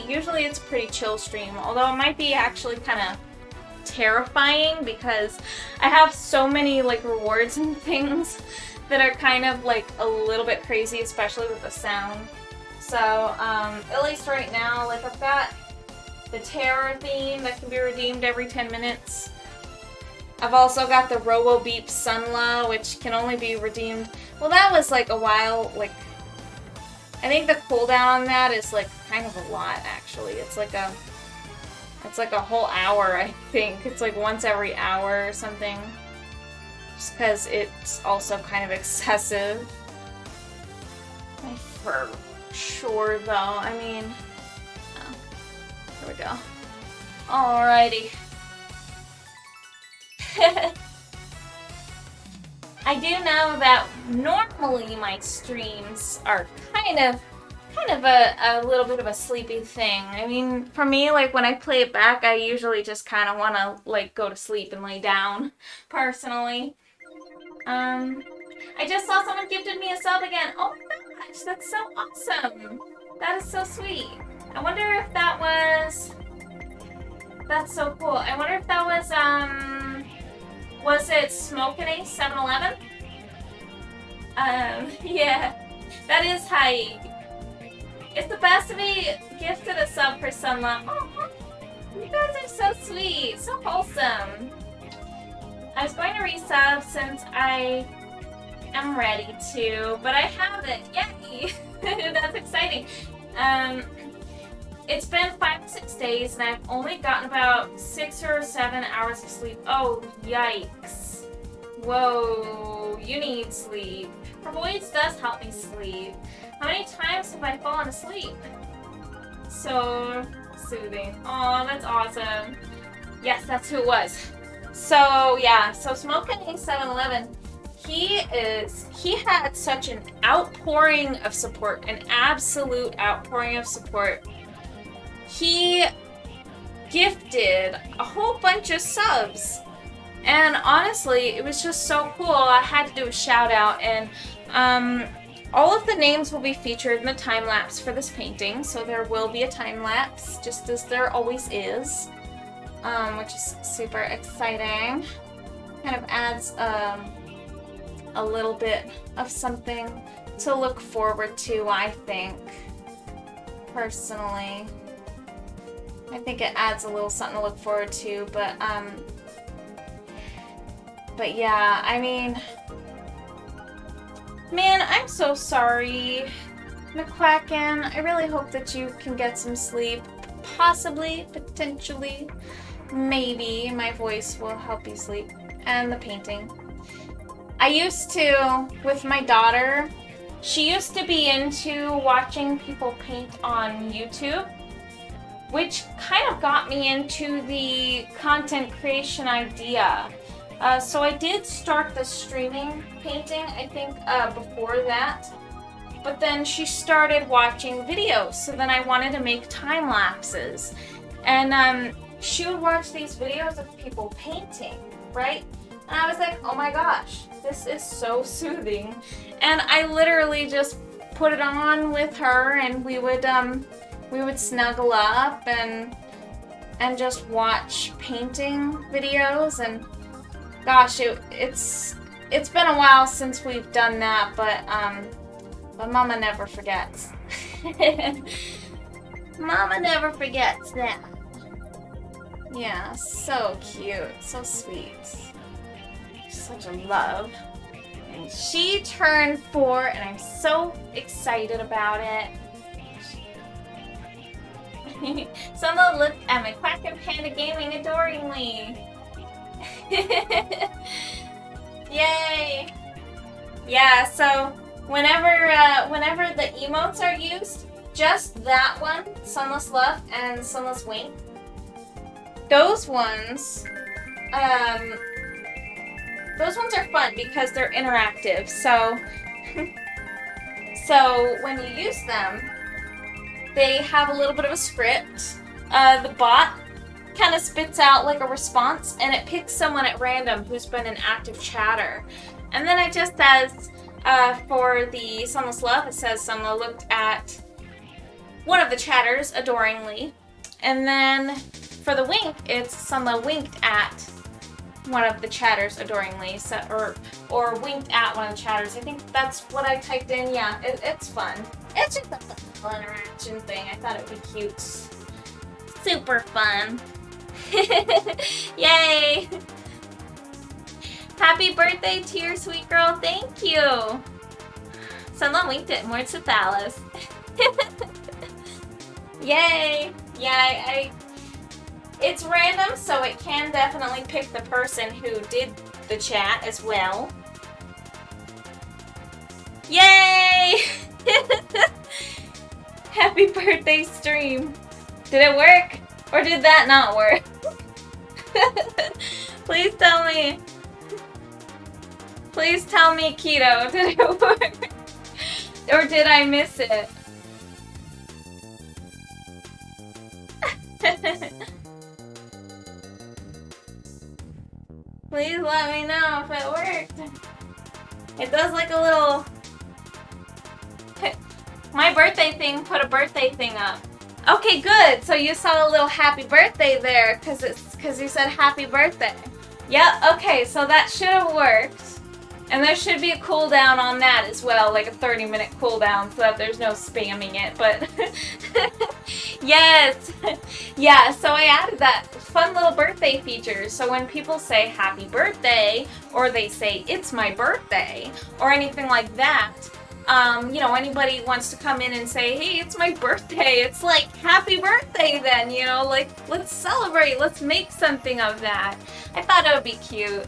usually it's a pretty chill stream, although it might be actually kind of terrifying because I have so many, like, rewards and things that are kind of, like, a little bit crazy, especially with the sound. So, at least right now, like, I've got the terror theme that can be redeemed every 10 minutes. I've also got the Robo Beep Sunla, which can only be redeemed. Well, that was, like, a while, like, I think the cooldown on that is like kind of a lot actually. It's like a whole hour, I think. It's like once every hour or something. Just because it's also kind of excessive. For sure though, I mean, oh, there we go. Alrighty. I do know that normally my streams are kind of a little bit of a sleepy thing. I mean, for me, like when I play it back, I usually just kind of want to like go to sleep and lay down, personally. I just saw someone gifted me a sub again. Oh my gosh, that's so awesome. That is so sweet. I wonder if that was... That's so cool. I wonder if that was it Smokin' Ace 7-Eleven? Yeah. That is hype. It's the best to be gifted a sub for someone. Oh, you guys are so sweet. So wholesome. I was going to resub since I am ready to, but I haven't. Yay! That's exciting. It's been 5 to 6 days, and I've only gotten about 6 or 7 hours of sleep. Oh, yikes. Whoa, you need sleep. Voids does help me sleep. How many times have I fallen asleep? So soothing. Oh, that's awesome. Yes, that's who it was. So, yeah, so Smokin' Ace 7-Eleven, he had such an outpouring of support, an absolute outpouring of support. He gifted a whole bunch of subs, and honestly, it was just so cool. I had to do a shout out, and all of the names will be featured in the time lapse for this painting, so there will be a time lapse, just as there always is, which is super exciting. Kind of adds a little bit of something to look forward to, I think, personally. I think it adds a little something to look forward to, but yeah, I mean, man, I'm so sorry, McQuacken. I really hope that you can get some sleep. Possibly, potentially, maybe my voice will help you sleep, and the painting. I used to, with my daughter, she used to be into watching people paint on YouTube, which kind of got me into the content creation idea. So I did start the streaming painting, I think, before that. But then she started watching videos, so then I wanted to make time lapses. And she would watch these videos of people painting, right? And I was like, oh my gosh, this is so soothing. And I literally just put it on with her, and we would snuggle up and just watch painting videos. And gosh, it's been a while since we've done that, but Mama never forgets. Mama never forgets that. Yeah, so cute, so sweet. Such a love. And she turned 4, and I'm so excited about it. Someone looked at my Quacken Panda Gaming adoringly. Yay! Yeah, so whenever the emotes are used, just that one, Sunless Love and Sunless Wing, those ones are fun because they're interactive. So when you use them, they have a little bit of a script. The bot kind of spits out like a response, and it picks someone at random who's been an active chatter. And then it just says, for the Sunless Love, it says Sunla looked at one of the chatters adoringly. And then for the wink, it's Sunla winked at one of the chatters adoringly, so, or winked at one of the chatters. I think that's what I typed in. Yeah, it's fun. It's just a fun interaction thing. I thought it would be cute. Super fun. Yay! Happy birthday to your sweet girl. Thank you. Someone winked at Mort's with Alice. Yay! Yeah, it's random, so it can definitely pick the person who did the chat as well. Yay! Happy birthday stream. Did it work? Or did that not work? Please tell me. Please tell me, Keto, did it work? Or did I miss it? Please let me know if it worked. It does like a little... My birthday thing put a birthday thing up. Okay, good. So you saw a little happy birthday there because you said happy birthday. Yep, okay, so that should have worked. And there should be a cooldown on that as well, like a 30-minute cooldown so that there's no spamming it, but... Yes! Yeah, so I added that fun little birthday feature. So when people say happy birthday, or they say it's my birthday, or anything like that, you know, anybody wants to come in and say, hey, it's my birthday, it's like, happy birthday then, you know, like, let's celebrate, let's make something of that. I thought it would be cute.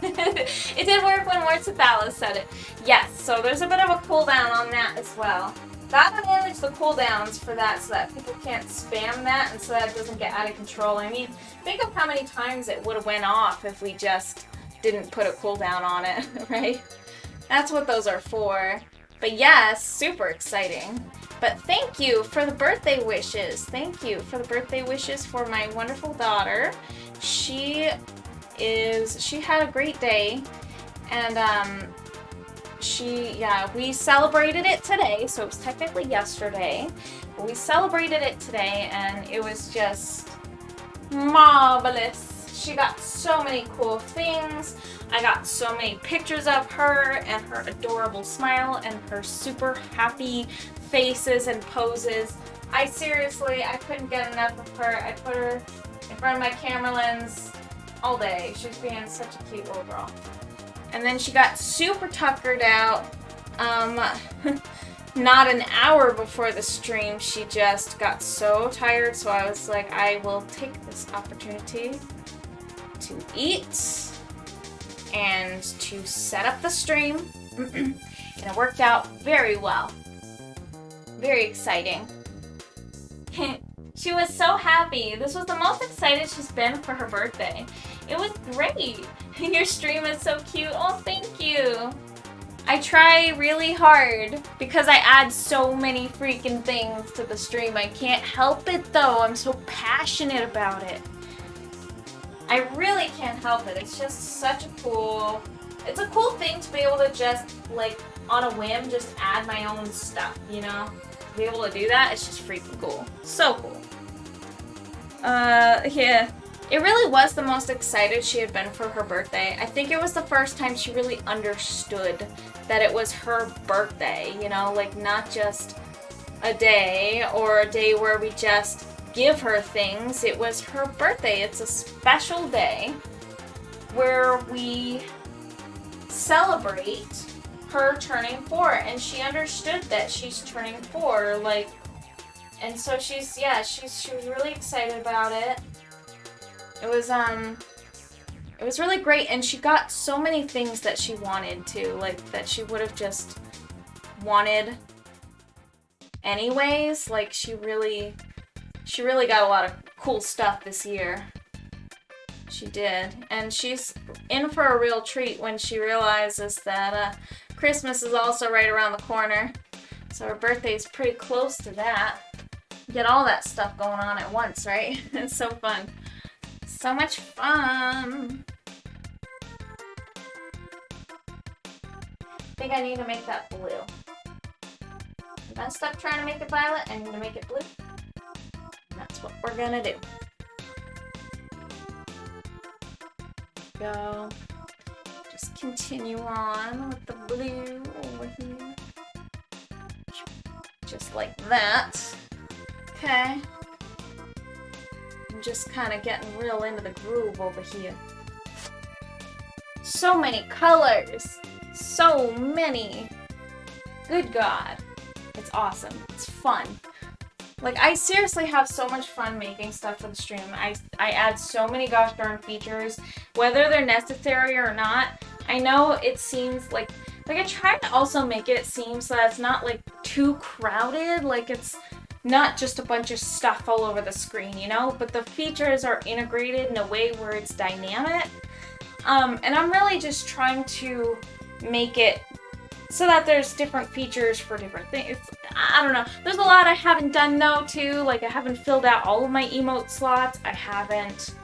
It did work when Words with Alice said it. Yes, so there's a bit of a cooldown on that as well. Gotta manage the cooldowns for that so that people can't spam that and so that it doesn't get out of control. I mean, think of how many times it would have went off if we just didn't put a cooldown on it, right? That's what those are for. But yes, super exciting. But thank you for the birthday wishes. Thank you for the birthday wishes for my wonderful daughter. She had a great day, and we celebrated it today, so it was technically yesterday, but we celebrated it today, and it was just marvelous. She got so many cool things. I got so many pictures of her and her adorable smile and her super happy faces and poses. I couldn't get enough of her. I put her in front of my camera lens all day. She's being such a cute little girl. And then she got super tuckered out. Not an hour before the stream, she just got so tired, so I was like, I will take this opportunity to eat and to set up the stream. And it worked out very well. Very exciting. She was so happy. This was the most excited she's been for her birthday. It was great. Your stream is so cute. Oh, thank you. I try really hard because I add so many freaking things to the stream. I can't help it though. I'm so passionate about it. I really can't help it. It's just such a cool... It's a cool thing to be able to just, like, on a whim, just add my own stuff, you know? To be able to do that, it's just freaking cool. So cool. Yeah. It really was the most excited she had been for her birthday. I think it was the first time she really understood that it was her birthday, you know? Like, not just a day or a day where we just give her things. It was her birthday. It's a special day where we celebrate her turning 4, and she understood that she's turning 4, like, and so she was really excited about it. It was really great, and she got so many things that she wanted to, like, that she would have just wanted anyways. Like, she really got a lot of cool stuff this year. She did. And she's in for a real treat when she realizes that Christmas is also right around the corner. So her birthday is pretty close to that. Get all that stuff going on at once, right? It's so fun. So much fun. I think I need to make that blue. I messed up trying to make it violet. I need to make it blue. That's what we're gonna do. Go. Just continue on with the blue over here. Just like that. Okay. I'm just kind of getting real into the groove over here. So many colors. So many. Good God. It's It's awesome. It's fun. Like, I seriously have so much fun making stuff for the stream. I add so many gosh darn features, whether they're necessary or not. I know it seems like I try to also make it seem so that it's not, like, too crowded. Like, it's not just a bunch of stuff all over the screen, you know? But the features are integrated in a way where it's dynamic. And I'm really just trying to make it so that there's different features for different things. I don't know. There's a lot I haven't done though too. Like I haven't filled out all of my emote slots. I haven't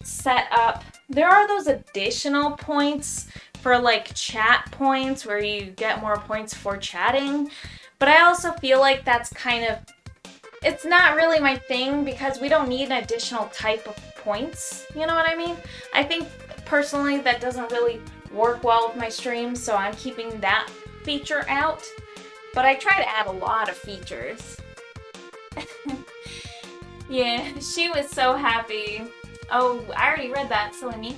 set up. There are those additional points for like chat points where you get more points for chatting. But I also feel like that's kind of, it's not really my thing because we don't need an additional type of points. You know what I mean? I think personally that doesn't really work well with my streams, so I'm keeping that feature out. But I try to add a lot of features. Yeah, she was so happy. Oh, I already read that, silly me.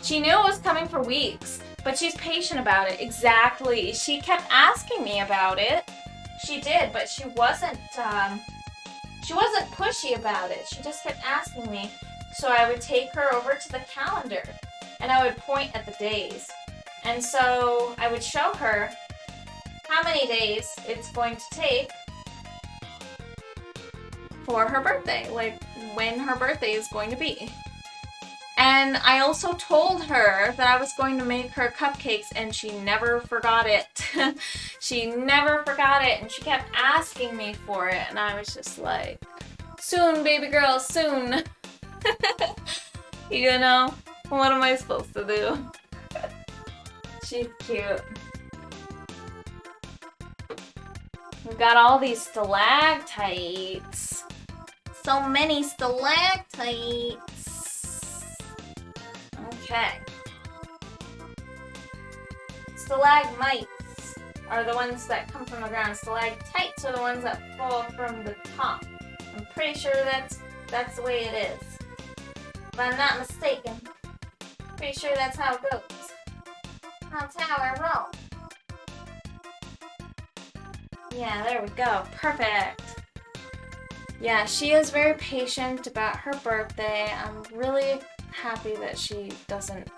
She knew it was coming for weeks, but she's patient about it. Exactly. She kept asking me about it. She did, but she wasn't pushy about it. She just kept asking me. So I would take her over to the calendar and I would point at the days. And so I would show her how many days it's going to take for her birthday, like when her birthday is going to be. And I also told her that I was going to make her cupcakes and she never forgot it. She never forgot it and she kept asking me for it and I was just like, soon baby girl, soon. You know, what am I supposed to do? She's cute. We've got all these stalactites. So many stalactites. Okay. Stalagmites are the ones that come from the ground. Stalactites are the ones that fall from the top. I'm pretty sure that's the way it is. If I'm not mistaken. Pretty sure that's how it goes. That's how I roll. Yeah, there we go. Perfect. Yeah, she is very patient about her birthday. I'm really happy that she doesn't,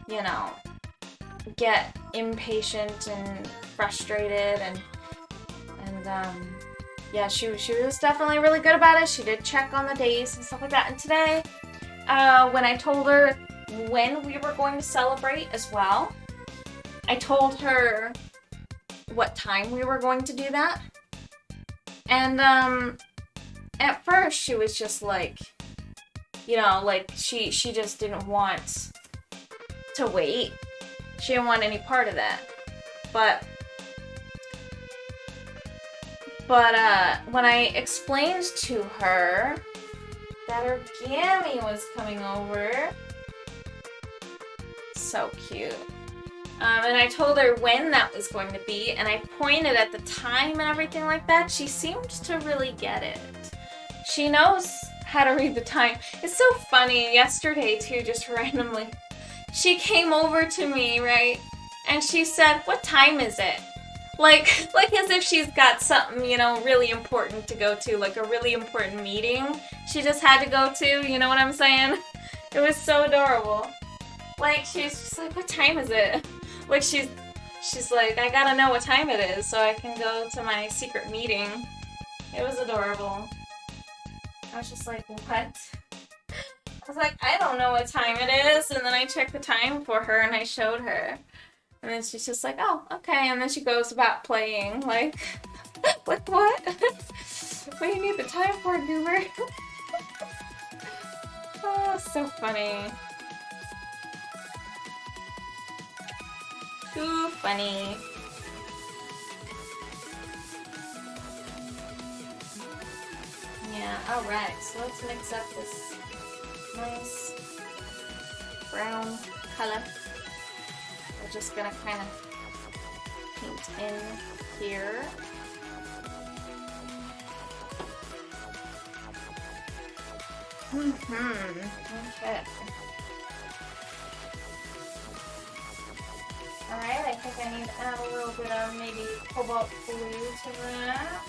you know, get impatient and frustrated and yeah, she was definitely really good about it. She did check on the days and stuff like that. And today, when I told her when we were going to celebrate as well, I told her what time we were going to do that. And at first she was just like, you know, like she just didn't want to wait. She didn't want any part of that. But when I explained to her that her Gammy was coming over, so cute. And I told her when that was going to be, and I pointed at the time and everything like that. She seemed to really get it. She knows how to read the time. It's so funny. Yesterday, too, just randomly, she came over to me, right? And she said, "What time is it?" Like as if she's got something, you know, really important to go to, like a really important meeting she just had to go to, you know what I'm saying? It was so adorable. Like, she's just like, "What time is it?" Like, she's like, "I gotta know what time it is so I can go to my secret meeting." It was adorable. I was just like, "What?" I was like, "I don't know what time it is." And then I checked the time for her and I showed her. And then she's just like, "Oh, okay." And then she goes about playing, like, what? What do you need the time for, Goober? Oh, so funny. Too funny. Yeah, alright, so let's mix up this nice brown color. We're just gonna kind of paint in here. Okay. Alright, I think I need to add a little bit of maybe cobalt blue to that.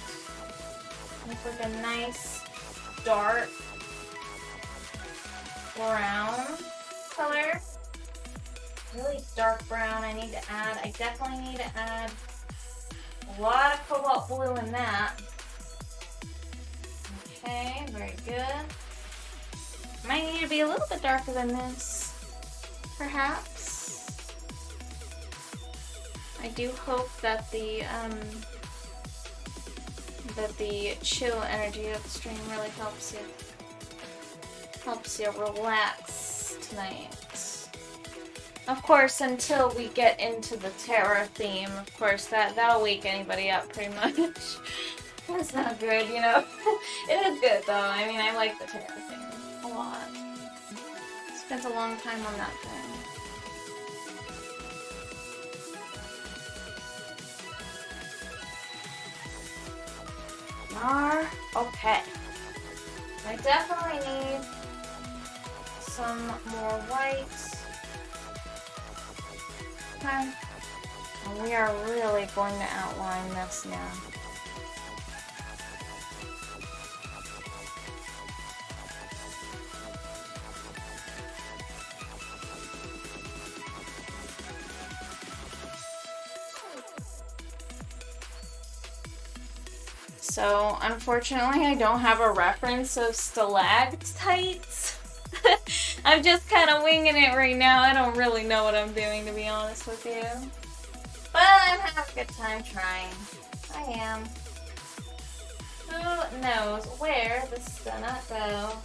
Make like a nice dark brown color. Really dark brown I need to add. I definitely need to add a lot of cobalt blue in that. Okay, very good. Might need to be a little bit darker than this, perhaps. I do hope that the chill energy of the stream really helps you relax tonight. Of course, until we get into the terror theme, of course, that'll wake anybody up pretty much. That's not good, you know. It is good though. I mean, I like the terror theme a lot. Spent a long time on that thing. Okay. I definitely need some more white. Okay. And we are really going to outline this now. So, unfortunately, I don't have a reference of stalactites. I'm just kind of winging it right now. I don't really know what I'm doing, to be honest with you. But I'm having a good time trying. I am. Who knows where this is gonna go?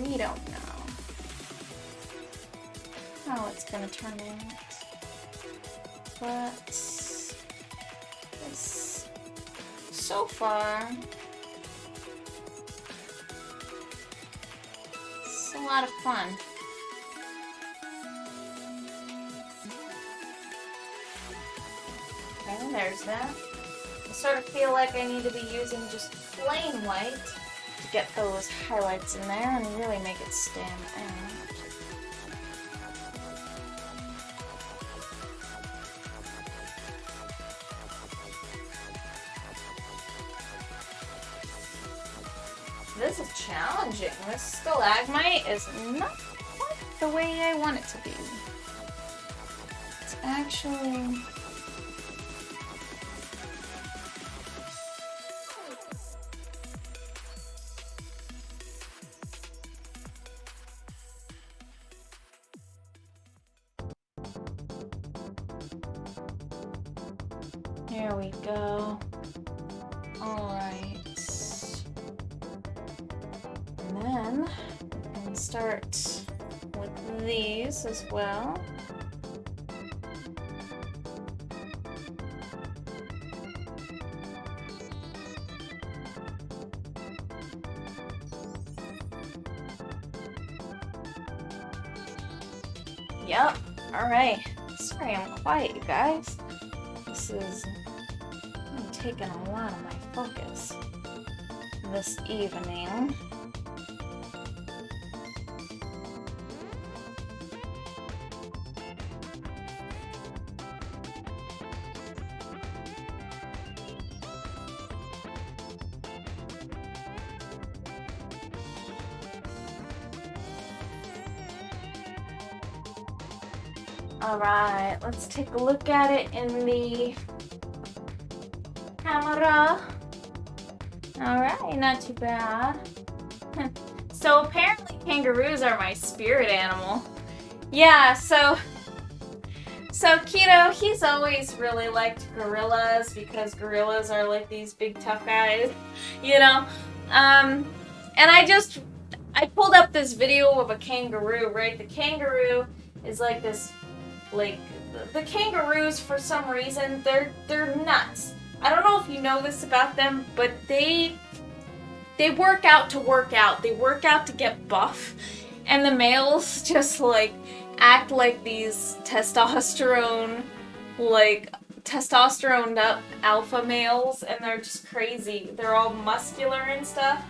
We don't know how it's gonna turn out. But this, so far, it's a lot of fun. Okay, there's that. I sort of feel like I need to be using just plain white to get those highlights in there and really make it stand out. This is challenging. This stalagmite is not quite the way I want it to be. It's actually... There we go. Alright. And then I can start with these as well. Yep. Alright. Sorry I'm quiet, you guys. This is taking a lot of my focus this evening. Alright, let's take a look at it in the camera. Alright, not too bad. So apparently kangaroos are my spirit animal. Yeah, so Keto, he's always really liked gorillas because gorillas are like these big tough guys, you know? And I pulled up this video of a kangaroo, right? The kangaroo is like this, like, the kangaroos, for some reason, they're nuts. I don't know if you know this about them, but they work out to work out. They work out to get buff. And the males just, like, act like these testosterone up alpha males, and they're just crazy. They're all muscular and stuff.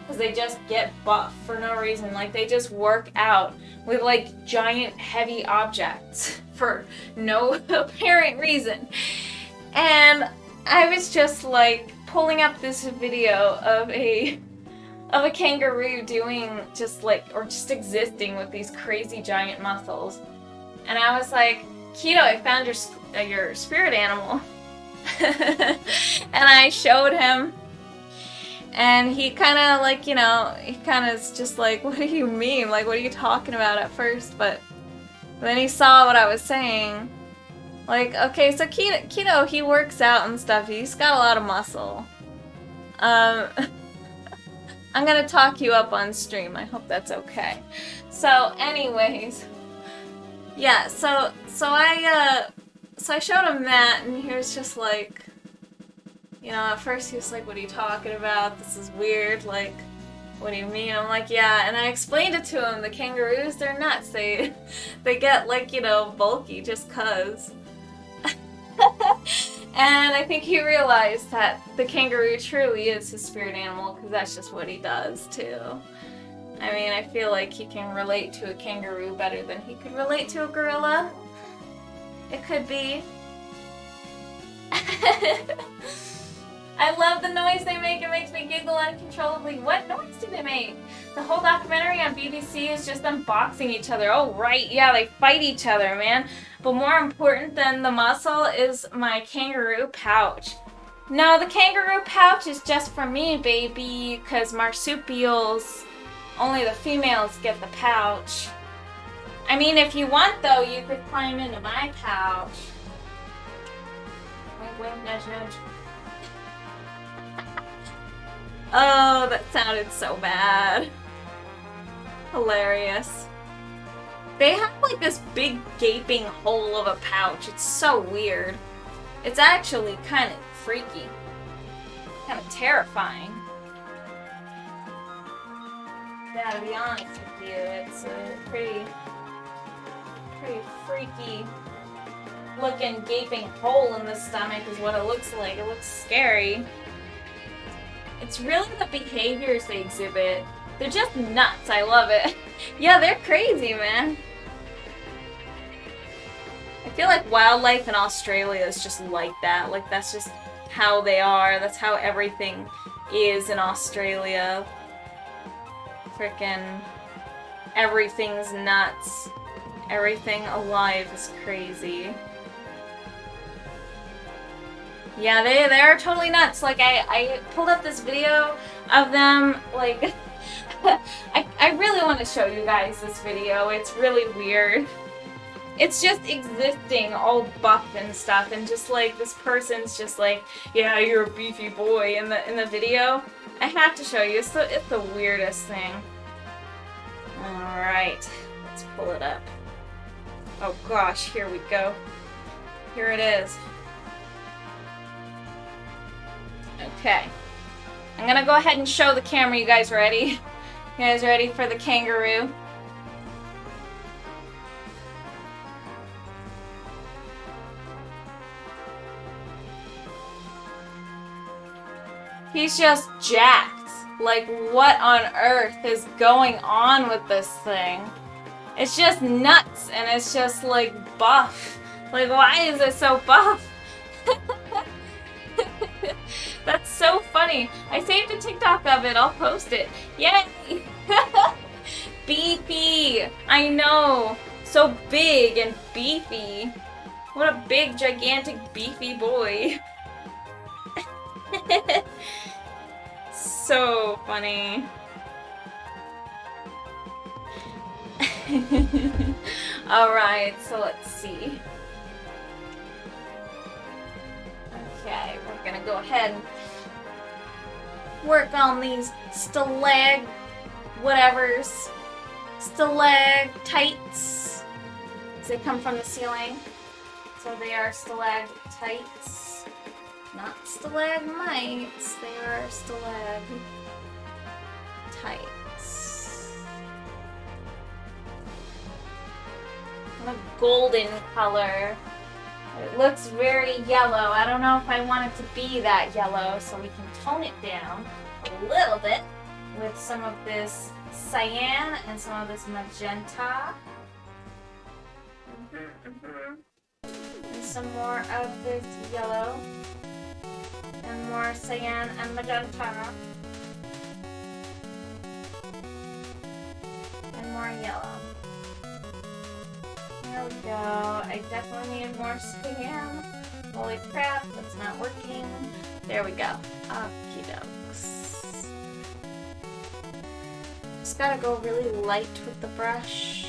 because they just get buff for no reason. Like, they just work out with like giant heavy objects for no apparent reason. And I was just like pulling up this video of a kangaroo doing just like, or just existing with these crazy giant muscles. And I was like, Keto, I found your spirit animal. And I showed him. And he kind of like, you know, he kind of is just like, what do you mean? Like, what are you talking about at first? But then he saw what I was saying. Like, okay, so Keto, he works out and stuff. He's got a lot of muscle. I'm gonna talk you up on stream. I hope that's okay. So, anyways, yeah. So I showed him that, and he was just like, you know, at first he was like, what are you talking about? This is weird. Like, what do you mean? I'm like, yeah. And I explained it to him. The kangaroos, they're nuts. They get like, you know, bulky just cause. And I think he realized that the kangaroo truly is his spirit animal, because that's just what he does too. I mean, I feel like he can relate to a kangaroo better than he could relate to a gorilla. It could be. I love the noise they make. It makes me giggle uncontrollably. What noise do they make? The whole documentary on BBC is just them boxing each other. Oh, right. Yeah, they fight each other, man. But more important than the muscle is my kangaroo pouch. No, the kangaroo pouch is just for me, baby, because marsupials, only the females get the pouch. I mean, if you want, though, you could climb into my pouch. Wink, wink, nudge, nudge. Oh, that sounded so bad. Hilarious. They have like this big gaping hole of a pouch. It's so weird. It's actually kind of freaky. Kind of terrifying. Yeah, to be honest with you, it's a pretty freaky looking gaping hole in the stomach is what it looks like. It looks scary. It's really the behaviors they exhibit. They're just nuts. I love it. Yeah, they're crazy, man. I feel like wildlife in Australia is just like that. Like, that's just how they are. That's how everything is in Australia. Frickin' everything's nuts. Everything alive is crazy. Yeah, they are totally nuts. Like, I pulled up this video of them, like, I really want to show you guys this video. It's really weird. It's just existing all buff and stuff, and just like, this person's just like, yeah, you're a beefy boy in the video. I have to show you. It's the weirdest thing. Alright, let's pull it up. Oh gosh, here we go. Here it is. Okay. I'm gonna go ahead and show the camera. You guys ready? You guys ready for the kangaroo? He's just jacked. Like, what on earth is going on with this thing? It's just nuts, and it's just like buff. Like, why is it so buff? That's so funny. I saved a TikTok of it. I'll post it. Yay! Beefy. I know. So big and beefy. What a big, gigantic, beefy boy. So funny. Alright, so let's see. Okay, we're gonna go ahead and work on these stalactites. They come from the ceiling, so they are stalactites, not stalagmites. They are stalactites. A golden color. It looks very yellow. I don't know if I want it to be that yellow, so we can tone it down a little bit. with some of this cyan and some of this magenta. And some more of this yellow. And more cyan and magenta. And more yellow. There we go. I definitely need more cyan. Holy crap, that's not working. There we go. Okie dokes. Just gotta go really light with the brush.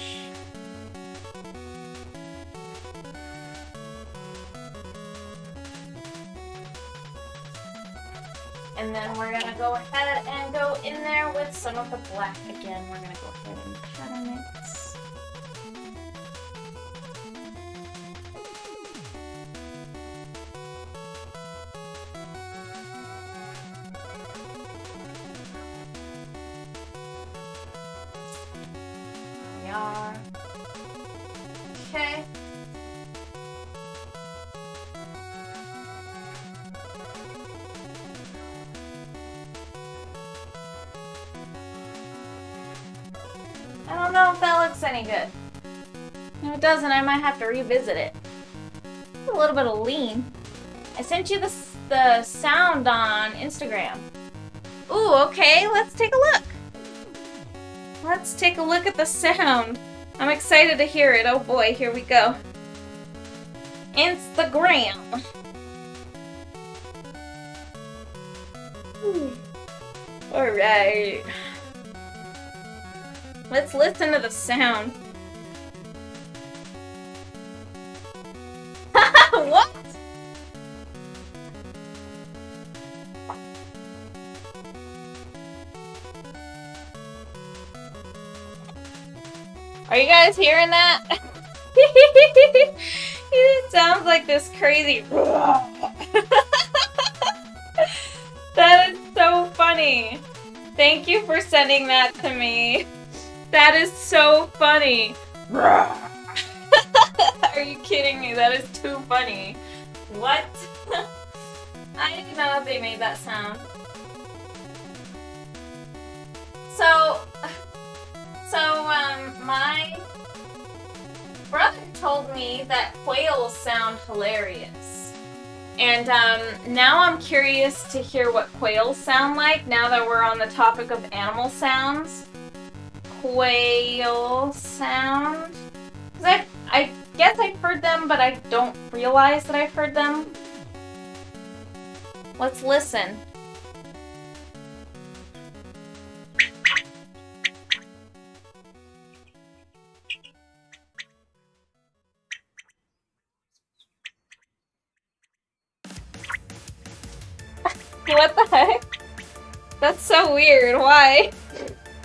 And then we're gonna go ahead and go in there with some of the black again. We're gonna go ahead and pattern mix. There we are. Okay. I don't know if that looks any good. If it doesn't, I might have to revisit it. A little bit of lean. I sent you the sound on Instagram. Ooh, okay, let's take a look. Let's take a look at the sound. I'm excited to hear it. Oh boy, here we go. Instagram. Alright. Let's listen to the sound. What? Are you guys hearing that? It sounds like this crazy. That is so funny. Thank you for sending that to me. That is so funny. Are you kidding me? That is too funny. What? I didn't know that they made that sound. So my brother told me that quails sound hilarious. And now I'm curious to hear what quails sound like now that we're on the topic of animal sounds. Quail sound. 'Cause I guess I've heard them, but I don't realize that I've heard them. Let's listen. What the heck? That's so weird. Why?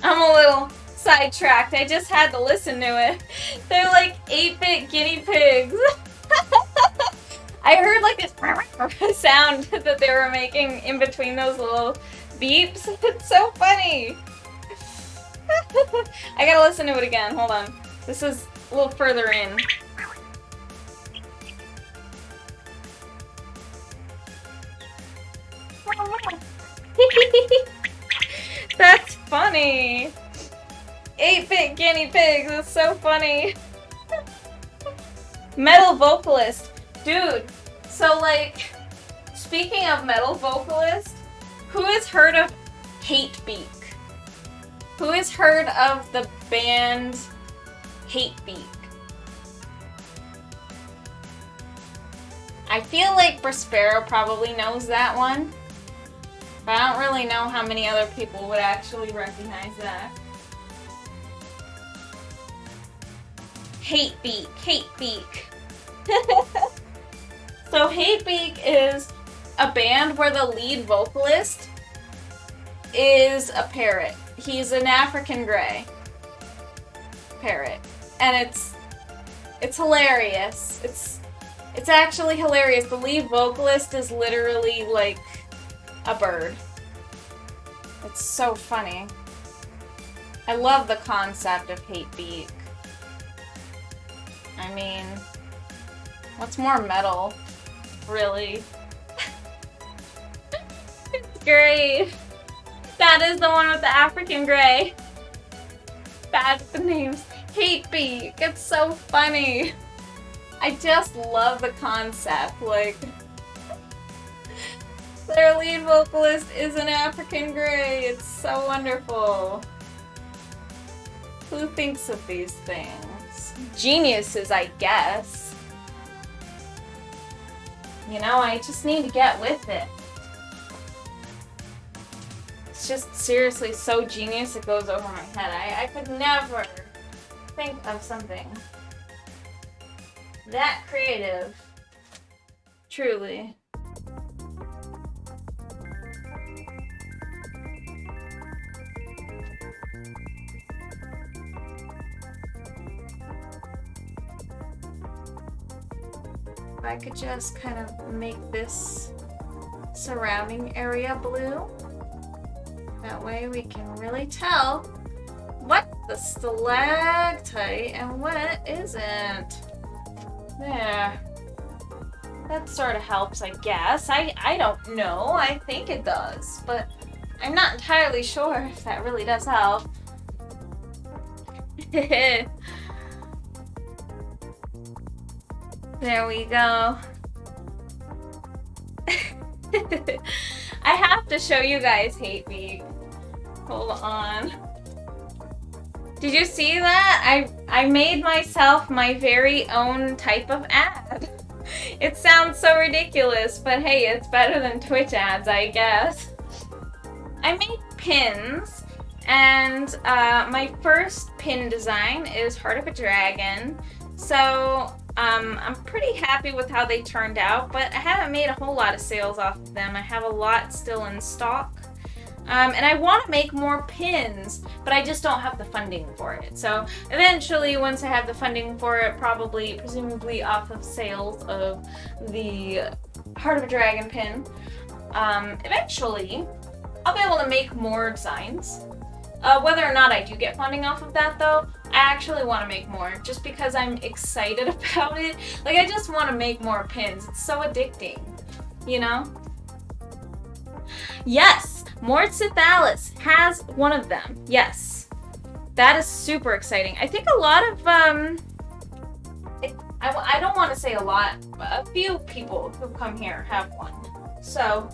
I'm a little sidetracked. I just had to listen to it. They're like 8-bit guinea pigs. I heard like this sound that they were making in between those little beeps. It's so funny. I gotta listen to it again. Hold on. This is a little further in. That's funny. 8-bit guinea pigs. That's so funny. Metal vocalist. Dude, so like, speaking of metal vocalist, who has heard of Hatebeak? Who has heard of the band Hatebeak? I feel like Prospero probably knows that one, but I don't really know how many other people would actually recognize that. Hatebeak, Hatebeak. So Hatebeak is a band where the lead vocalist is a parrot. He's an African gray parrot, and it's hilarious. It's actually hilarious. The lead vocalist is literally like a bird. It's so funny. I love the concept of Hatebeak. I mean, what's more metal, really? It's great. That is the one with the African gray. Bad with the names. Hate Beak. It's so funny. I just love the concept. Like, their lead vocalist is an African gray. It's so wonderful. Who thinks of these things? Geniuses, I guess. You know, I just need to get with it. It's just seriously so genius it goes over my head. I could never think of something that creative. Truly. If I could just kind of make this surrounding area blue. That way we can really tell what's the stalactite and what isn't. There. That sort of helps, I guess. I don't know. I think it does, but I'm not entirely sure if that really does help. There we go. I have to show you guys Hate Beak. Hold on. Did you see that? I made myself my very own type of ad. It sounds so ridiculous, but hey, it's better than Twitch ads, I guess. I made pins, and my first pin design is Heart of a Dragon. So I'm pretty happy with how they turned out, but I haven't made a whole lot of sales off of them. I have a lot still in stock. And I want to make more pins, but I just don't have the funding for it. So eventually, once I have the funding for it, presumably off of sales of the Heart of a Dragon pin, eventually I'll be able to make more designs. Whether or not I do get funding off of that, though, I actually want to make more, just because I'm excited about it. Like, I just want to make more pins. It's so addicting, you know? Yes! Mortsithalis has one of them. Yes. That is super exciting. I think a lot of, I don't want to say a lot, but a few people who come here have one. So,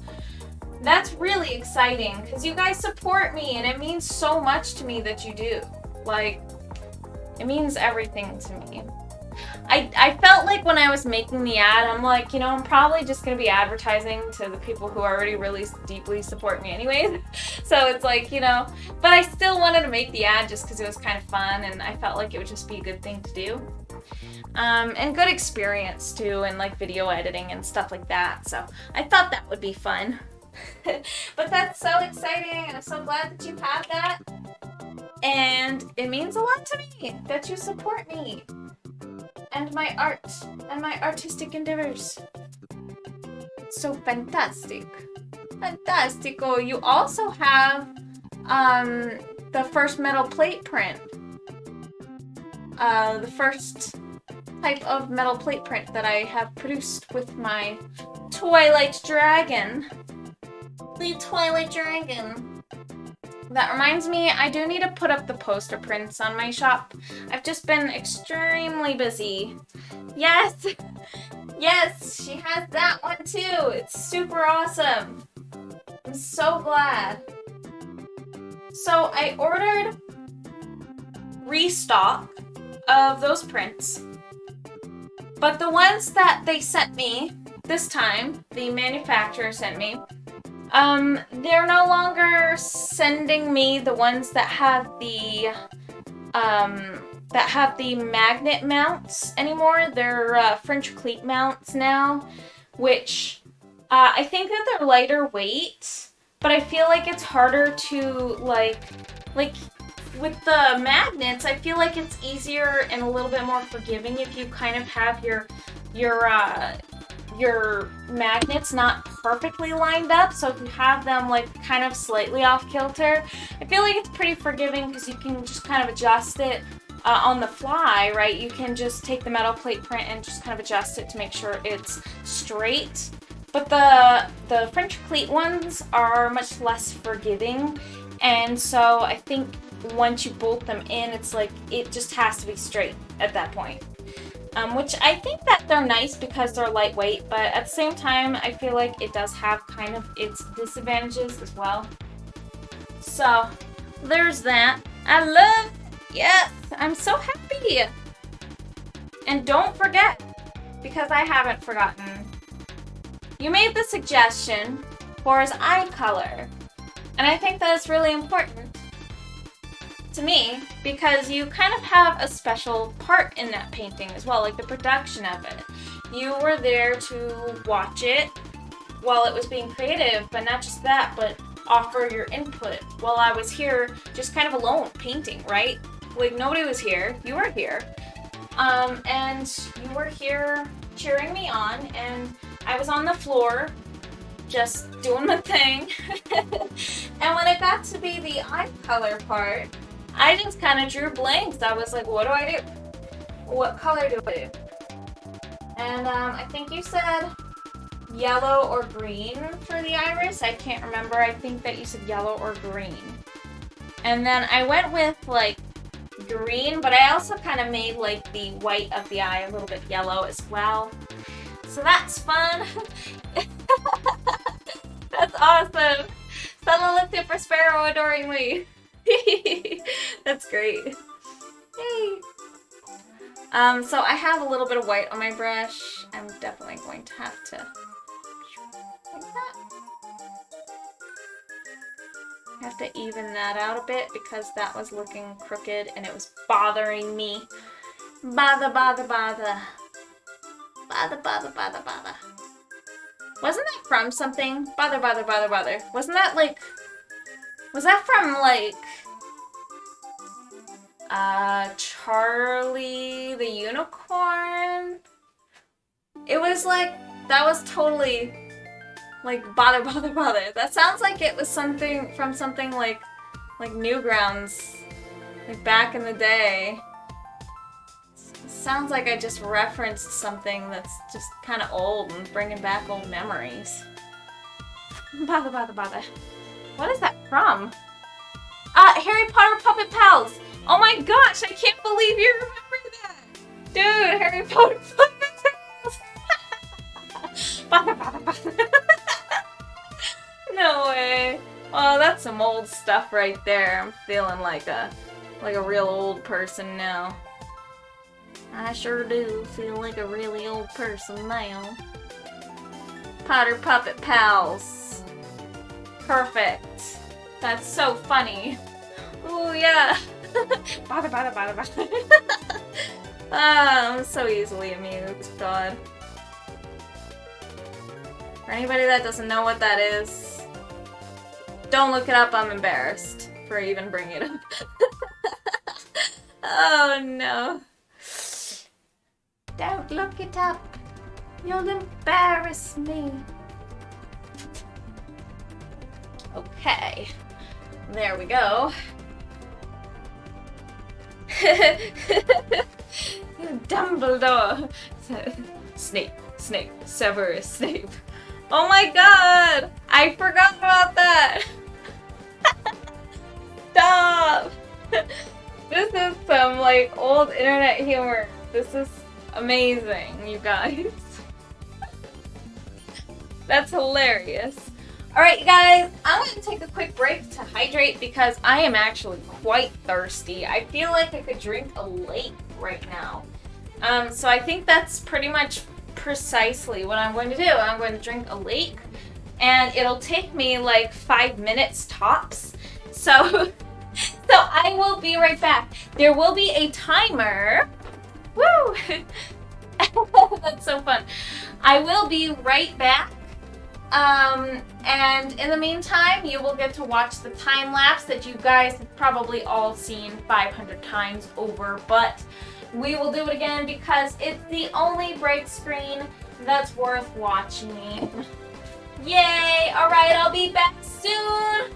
that's really exciting, because you guys support me, and it means so much to me that you do. Like, it means everything to me. I felt like when I was making the ad, I'm like, you know, I'm probably just going to be advertising to the people who already really deeply support me anyways. So it's like, you know, but I still wanted to make the ad just because it was kind of fun, and I felt like it would just be a good thing to do. And good experience too, and like video editing and stuff like that. So I thought that would be fun. But that's so exciting, and I'm so glad that you have that. And it means a lot to me that you support me and my art and my artistic endeavors. It's so fantastic. Fantastico. You also have the first metal plate print. The first type of metal plate print that I have produced with my Twilight Dragon. The Twilight Dragon. That reminds me, I do need to put up the poster prints on my shop. I've just been extremely busy. Yes! Yes, she has that one too. It's super awesome. I'm so glad. So I ordered restock of those prints. But the ones that they sent me this time, the manufacturer sent me, they're no longer sending me the ones that have the magnet mounts anymore. They're French cleat mounts now, which I think that they're lighter weight, but I feel like it's harder to like with the magnets. I feel like it's easier and a little bit more forgiving if you kind of have your magnets not perfectly lined up. So if you have them like kind of slightly off kilter, I feel like it's pretty forgiving because you can just kind of adjust it on the fly, right? You can just take the metal plate print and just kind of adjust it to make sure it's straight. But the French cleat ones are much less forgiving, and so I think once you bolt them in, it's like it just has to be straight at that point. Which I think that they're nice because they're lightweight, but at the same time, I feel like it does have kind of its disadvantages as well. So, there's that. I love it. Yes, I'm so happy. And don't forget, because I haven't forgotten, you made the suggestion for his eye color. And I think that is really important to me because you kind of have a special part in that painting as well, like the production of it. You were there to watch it while it was being creative, but not just that, but offer your input while I was here just kind of alone painting, right? Like nobody was here, you were here. And you were here cheering me on, and I was on the floor just doing my thing. And when it got to be the eye color part, I just kind of drew blanks. I was like, what do I do? What color do I do? And I think you said yellow or green for the iris. I can't remember. I think that you said yellow or green. And then I went with like green, but I also kind of made like the white of the eye a little bit yellow as well. So that's fun. That's awesome. Someone looked at Prospero adoringly. That's great. Yay. So I have a little bit of white on my brush. I'm definitely going to have to like that. I have to even that out a bit because that was looking crooked and it was bothering me. Bother, bother, bother. Bother, bother, bother, bother. Wasn't that from something? Bother, bother, bother, bother. Wasn't that like... Was that from like... Charlie the Unicorn? It was like... That was totally... Like, bother, bother, bother. That sounds like it was something from something like Newgrounds. Like back in the day. Sounds like I just referenced something that's just kind of old and bringing back old memories. Bother, bother, bother. What is that from? Harry Potter Puppet Pals! Oh my gosh, I can't believe you remember that! Dude, Harry Potter Puppet Pals! Bother, bother, bother. No way. Oh, that's some old stuff right there. I'm feeling like a real old person now. I sure do feel like a really old person now. Potter Puppet Pals. Perfect. That's so funny. Ooh, yeah. Bother, bother, bother, bother. I'm so easily amused, God. For anybody that doesn't know what that is, don't look it up, I'm embarrassed for even bringing it up. Oh no. Don't look it up. You'll embarrass me. Okay. There we go. Dumbledore. Snape. Severus Snape. Oh my god! I forgot about that! Stop! This is some like old internet humor. This is amazing, you guys. That's hilarious. Alright, you guys, I'm going to take a quick break to hydrate because I am actually quite thirsty. I feel like I could drink a lake right now. So I think that's pretty much precisely what I'm going to do. I'm going to drink a lake, and it'll take me like 5 minutes tops. So I will be right back. There will be a timer. Woo! That's so fun. I will be right back. And in the meantime, you will get to watch the time lapse that you guys have probably all seen 500 times over, but we will do it again because it's the only break screen that's worth watching. Yay! Alright, I'll be back soon!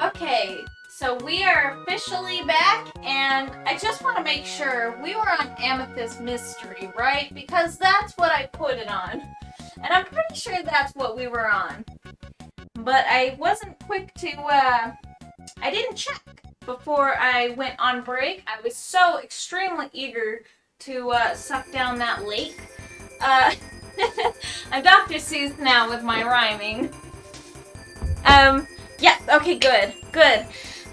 Okay, so we are officially back, and I just want to make sure we were on Amethyst Mystery, right? Because that's what I put it on. And I'm pretty sure that's what we were on. But I wasn't quick to, I didn't check before I went on break. I was so extremely eager to suck down that lake. I'm Dr. Seuss now with my rhyming. Yes, okay, good.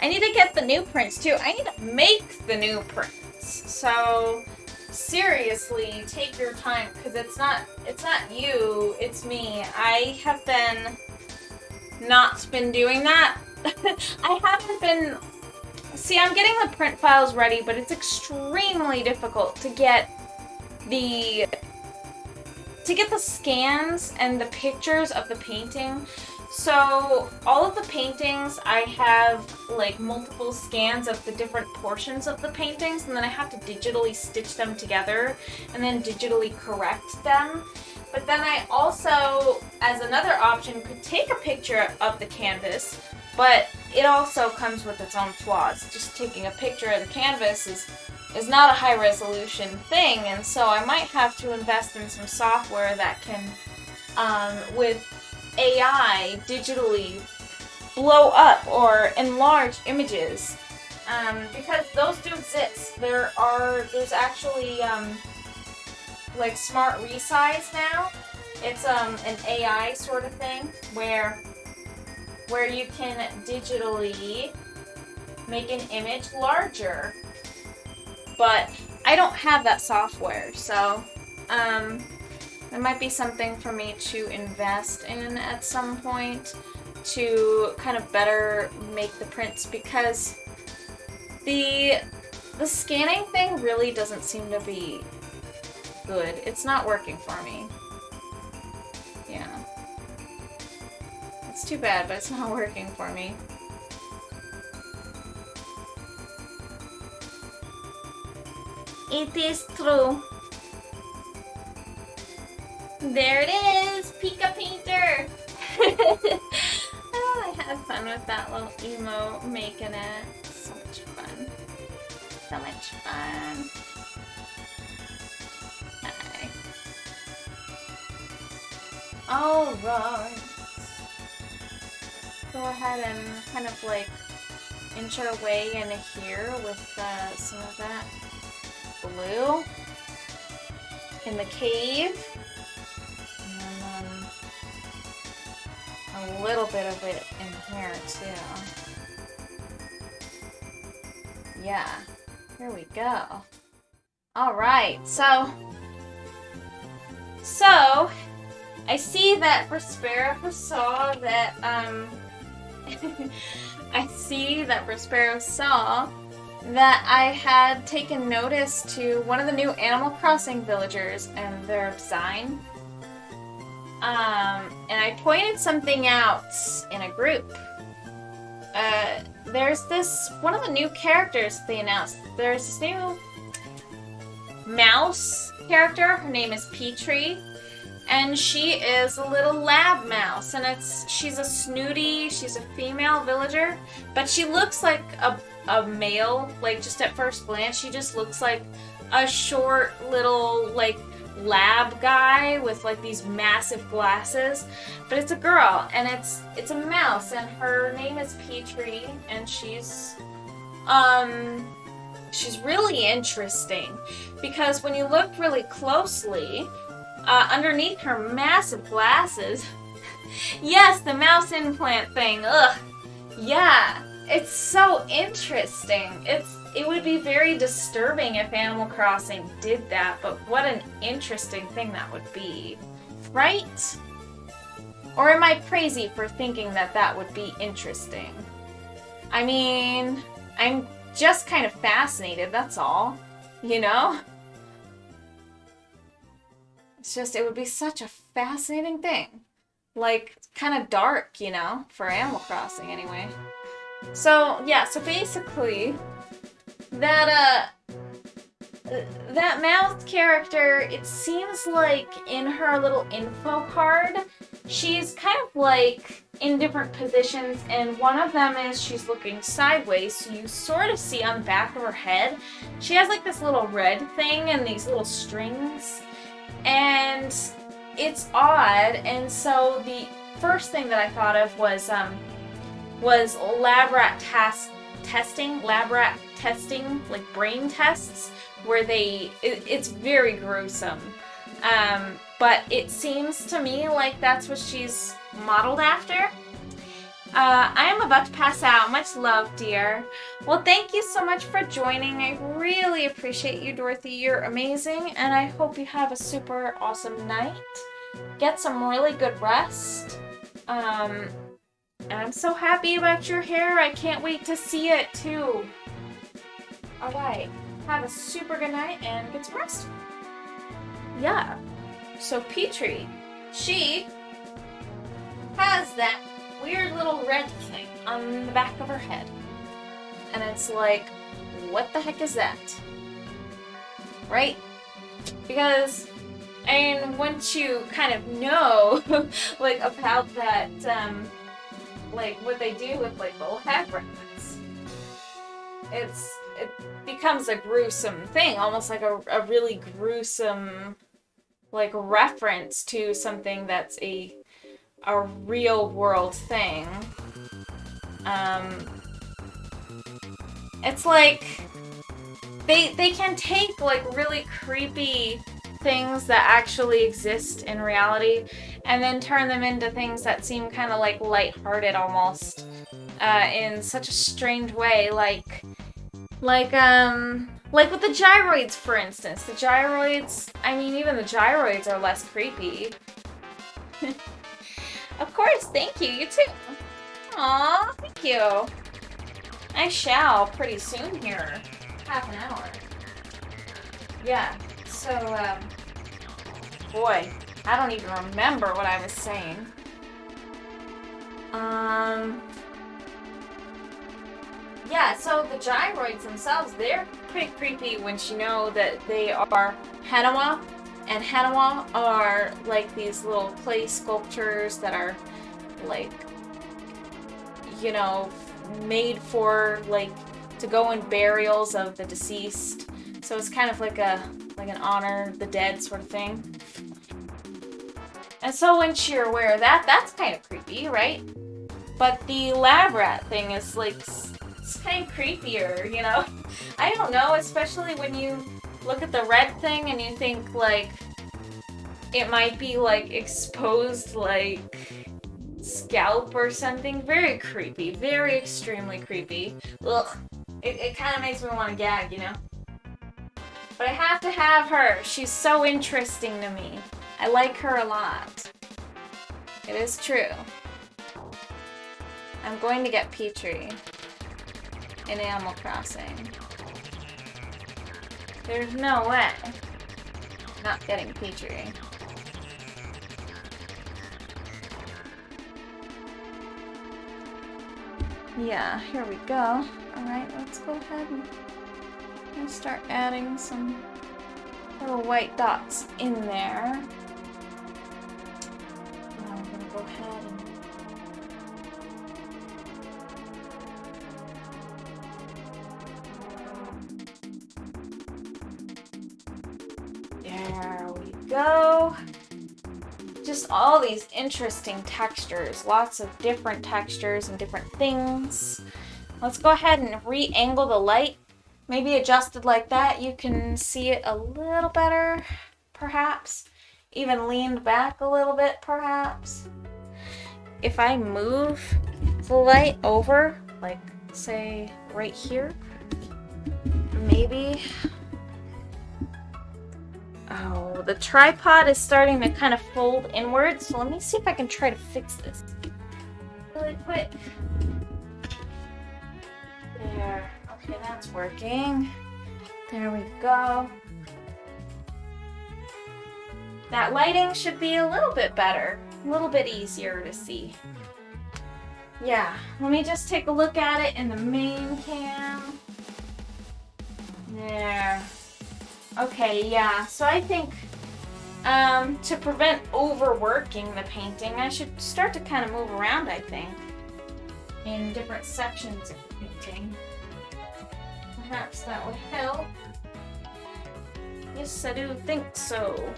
I need to get the new prints too. I need to make the new prints. So seriously, take your time, because it's not you, it's me. I have not been doing that. I haven't been. See, I'm getting the print files ready, but it's extremely difficult to get the scans and the pictures of the painting. So all of the paintings, I have like multiple scans of the different portions of the paintings, and then I have to digitally stitch them together and then digitally correct them. But then I also, as another option, could take a picture of the canvas, but it also comes with its own flaws. Just taking a picture of the canvas is not a high resolution thing, and so I might have to invest in some software that can, with AI, digitally blow up or enlarge images, because those do exist. There's actually like smart resize now. It's an AI sort of thing where you can digitally make an image larger. But I don't have that software, so it might be something for me to invest in at some point to kind of better make the prints, because the scanning thing really doesn't seem to be good. It's not working for me. Yeah. It's too bad, but it's not working for me. It is true. There it is! Pika Painter! Oh, I had fun with that little emo making it. So much fun. So much fun. Hi. Alright. Go ahead and kind of like inch our way in here with some of that blue in the cave. And then a little bit of it in here too. Yeah, here we go. Alright, so I see that Prospero saw that, I see that Prospero saw that I had taken notice to one of the new Animal Crossing villagers and their design. And I pointed something out in a group. There's this, one of the new characters they announced. There's this new mouse character. Her name is Petrie. And she is a little lab mouse, and she's a snooty, she's a female villager, but she looks like a male, like just at first glance, she just looks like a short little, like, lab guy with like these massive glasses, but it's a girl, and it's a mouse, and her name is Petrie, and she's really interesting, because when you look really closely, underneath her massive glasses, yes, the mouse implant thing, ugh, yeah, it's so interesting. It would be very disturbing if Animal Crossing did that, but what an interesting thing that would be, right? Or am I crazy for thinking that that would be interesting? I mean, I'm just kind of fascinated, that's all, you know? It's just, it would be such a fascinating thing. Like, kind of dark, you know, for Animal Crossing anyway. So, yeah, so basically, that mouse character, it seems like in her little info card, she's kind of like in different positions, and one of them is she's looking sideways, so you sort of see on the back of her head, she has like this little red thing and these little strings, and it's odd. And so the first thing that I thought of was lab rat testing, like brain tests, where it's very gruesome. But it seems to me like that's what she's modeled after. I am about to pass out. Much love, dear. Well, thank you so much for joining. I really appreciate you, Dorothy. You're amazing, and I hope you have a super awesome night. Get some really good rest. And I'm so happy about your hair. I can't wait to see it, too. Alright. Have a super good night and get some rest. Yeah. So Petrie, she has that weird little red thing on the back of her head. And it's like, what the heck is that? Right? Because, and once you kind of know, like, about that, like, what they do with, like, little head reference, it becomes a gruesome thing, almost like a really gruesome, like, reference to something that's a real world thing. It's like they can take like really creepy things that actually exist in reality and then turn them into things that seem kind of like lighthearted almost, in such a strange way, like with the gyroids, for instance. The gyroids, I mean, even the gyroids are less creepy. Of course, thank you. You too. Aw, thank you. I shall pretty soon here. Half an hour. Yeah, so, boy, I don't even remember what I was saying. Yeah, so the gyroids themselves, they're pretty creepy once you know that they are Hanawa. And Hanawa are like these little clay sculptures that are like, you know, made for like to go in burials of the deceased. So it's kind of like an honor the dead sort of thing. And so once you're aware of that, that's kind of creepy, right? But the lab rat thing is like, it's kind of creepier, you know? I don't know, especially when you look at the red thing and you think like it might be like exposed like scalp or something. Very creepy, very extremely creepy. Ugh, it kind of makes me want to gag, you know? But I have to have her. She's so interesting to me. I like her a lot. It is true. I'm going to get Petrie in Animal Crossing. There's no way I'm not getting Petrie. Yeah, here we go. Alright, let's go ahead and start adding some little white dots in there. Now I'm gonna go ahead and there we go. Just all these interesting textures, lots of different textures and different things. Let's go ahead and re-angle the light. Maybe adjusted like that, you can see it a little better, perhaps. Even leaned back a little bit, perhaps. If I move the light over, like say right here, maybe. Oh, the tripod is starting to kind of fold inwards, so let me see if I can try to fix this really quick. There. Okay, that's working. There we go. That lighting should be a little bit better, a little bit easier to see. Yeah, let me just take a look at it in the main cam. There. Okay, yeah, so I think To prevent overworking the painting, I should start to kind of move around, I think, in different sections of the painting. Perhaps that would help. Yes, I do think so.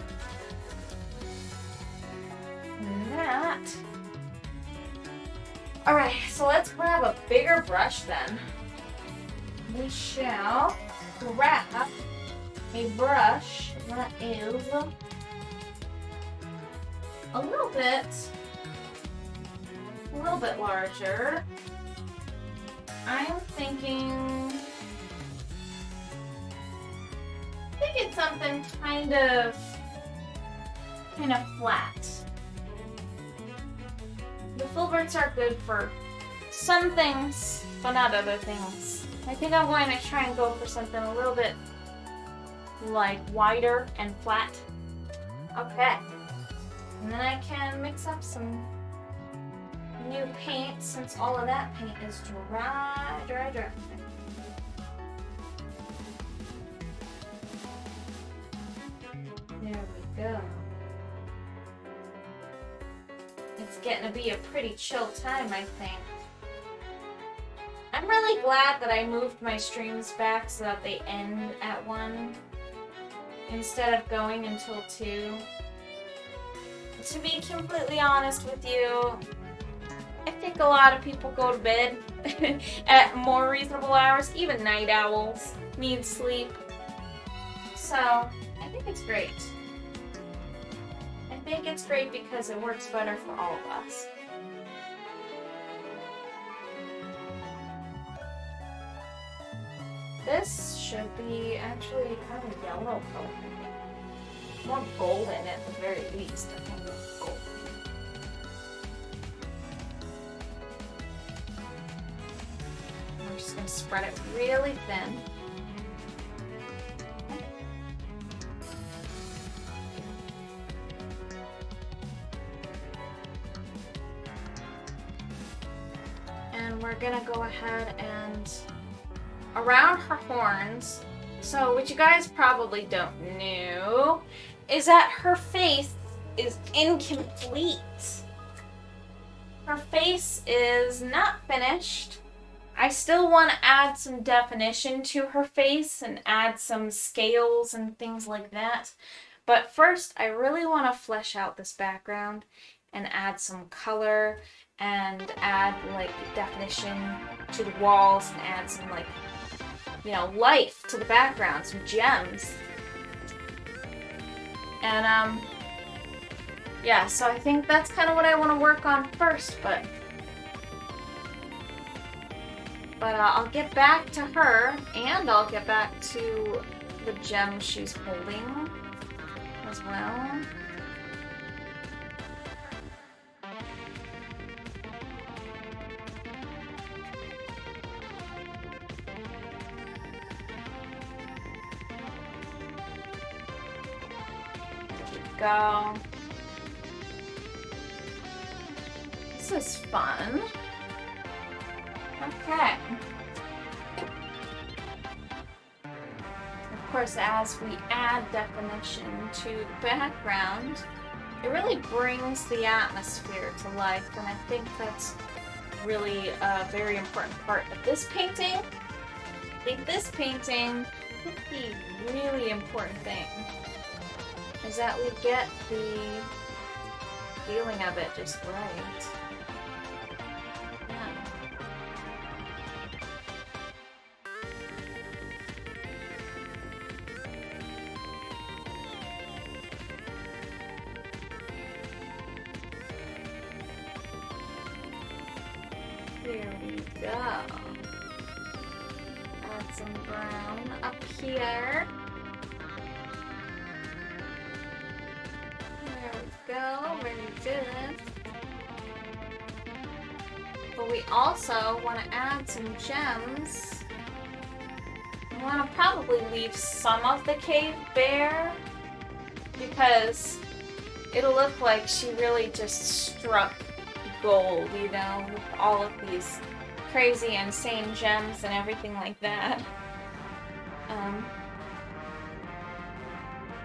And that. Alright, so let's grab a bigger brush then. We shall grab a brush that is a little bit larger. I'm thinking something kind of flat. The filberts are good for some things, but not other things. I think I'm going to try and go for something a little bit like wider and flat. Okay. And then I can mix up some new paint since all of that paint is dry. There we go. It's getting to be a pretty chill time, I think. I'm really glad that I moved my streams back so that they end at 1 instead of going until 2. To be completely honest with you, I think a lot of people go to bed at more reasonable hours. Even night owls need sleep. So, I think it's great. I think it's great because it works better for all of us. This should be actually kind of yellow color. More golden at the very least. I think it's gold. We're just going to spread it really thin. And we're going to go ahead and around her horns. So what you guys probably don't know is that her face is incomplete. Her face is not finished. I still want to add some definition to her face and add some scales and things like that. But first, I really want to flesh out this background and add some color and add like definition to the walls and add some like, you know, life to the background, some gems. And yeah, so I think that's kind of what I want to work on first, but I'll get back to her, and I'll get back to the gem she's holding as well. Go. This is fun. Okay. Of course, as we add definition to the background, it really brings the atmosphere to life, and I think that's really a very important part of this painting. I think this painting could be a really important thing. Is that we get the feeling of it just right. Yeah. Here we go. Add some brown up here. Go, very good. But we also want to add some gems. We want to probably leave some of the cave bare because it'll look like she really just struck gold, you know, with all of these crazy, insane gems and everything like that.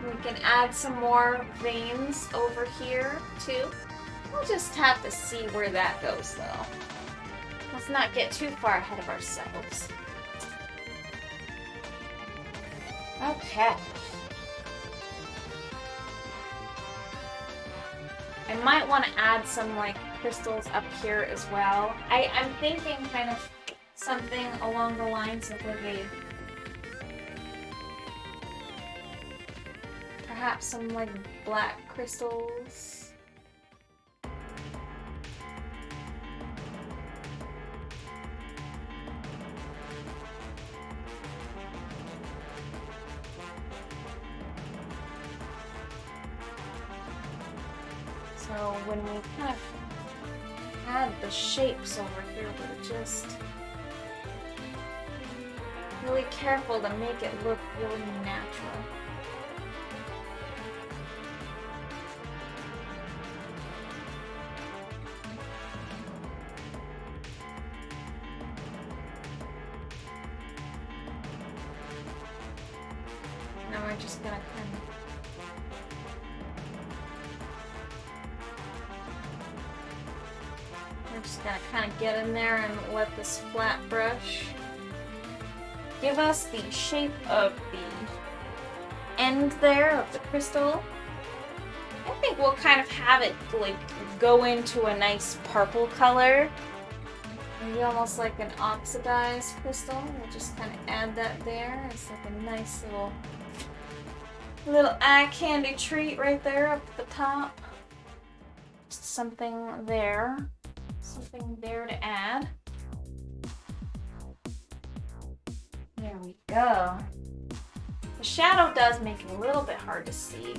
We can add some more veins over here too. We'll just have to see where that goes though. Let's not get too far ahead of ourselves. Okay. I might want to add some like crystals up here as well. I'm thinking kind of something along the lines of like perhaps some like black crystals. So when we kind of add the shapes over here, we're just really careful to make it look really natural. Now we're just gonna kind of get in there and let this flat brush give us the shape of the end there of the crystal. I think we'll kind of have it like go into a nice purple color. Maybe almost like an oxidized crystal. We'll just kind of add that there. It's like a nice little eye candy treat right there up at the top. Just something there. Something there to add. There we go. The shadow does make it a little bit hard to see.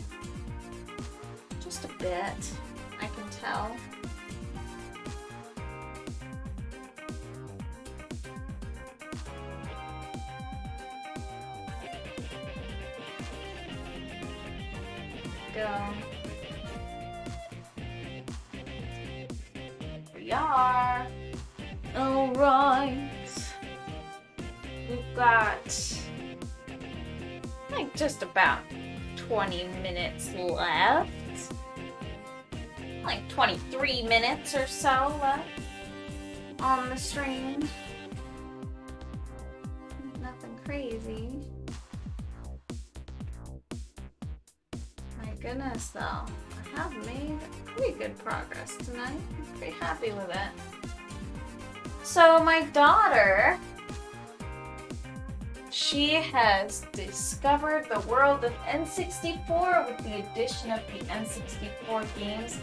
Just a bit, I can tell. Go. We are. All right. We've got like just about 20 minutes left. Like 23 minutes or so left on the stream. Nothing crazy. My goodness though, I have made pretty good progress tonight. I'm pretty happy with it. So my daughter, she has discovered the world of N64 with the addition of the N64 games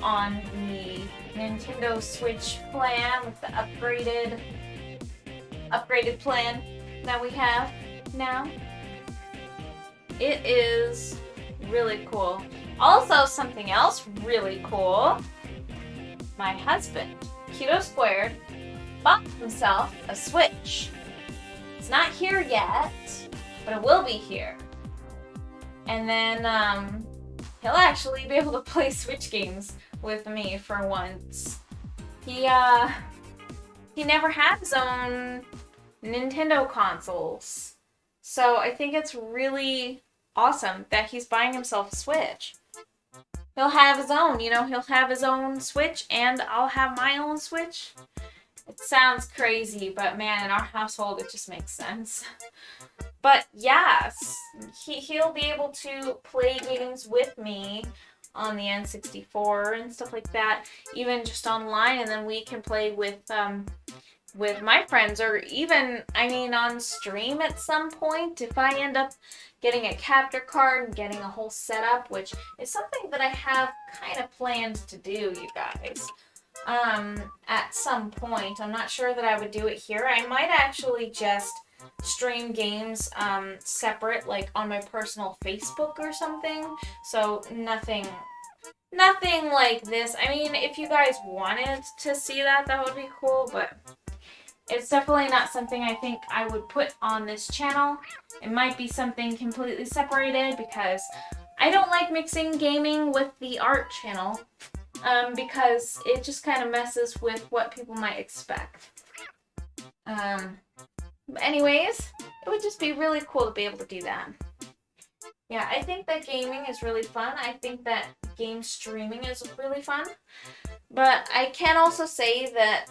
on the Nintendo Switch plan with the upgraded plan that we have now. It is really cool. Also, something else really cool. My husband, Keto Squared, bought himself a Switch. It's not here yet, but it will be here. And then he'll actually be able to play Switch games with me for once. He never had his own Nintendo consoles. So I think it's really awesome that he's buying himself a Switch. He'll have his own, he'll have his own Switch and I'll have my own Switch. It sounds crazy, but man, in our household, it just makes sense. But yes, he'll be able to play games with me on the N64 and stuff like that, even just online, and then we can play with my friends, or even, on stream at some point, if I end up getting a capture card and getting a whole setup, which is something that I have kind of planned to do, you guys. At some point. I'm not sure that I would do it here. I might actually just stream games separate, like on my personal Facebook or something. So nothing like this. If you guys wanted to see that, that would be cool, but it's definitely not something I think I would put on this channel. It might be something completely separated because I don't like mixing gaming with the art channel. Because it just kind of messes with what people might expect. But anyways, it would just be really cool to be able to do that. Yeah, I think that gaming is really fun. I think that game streaming is really fun. But I can also say that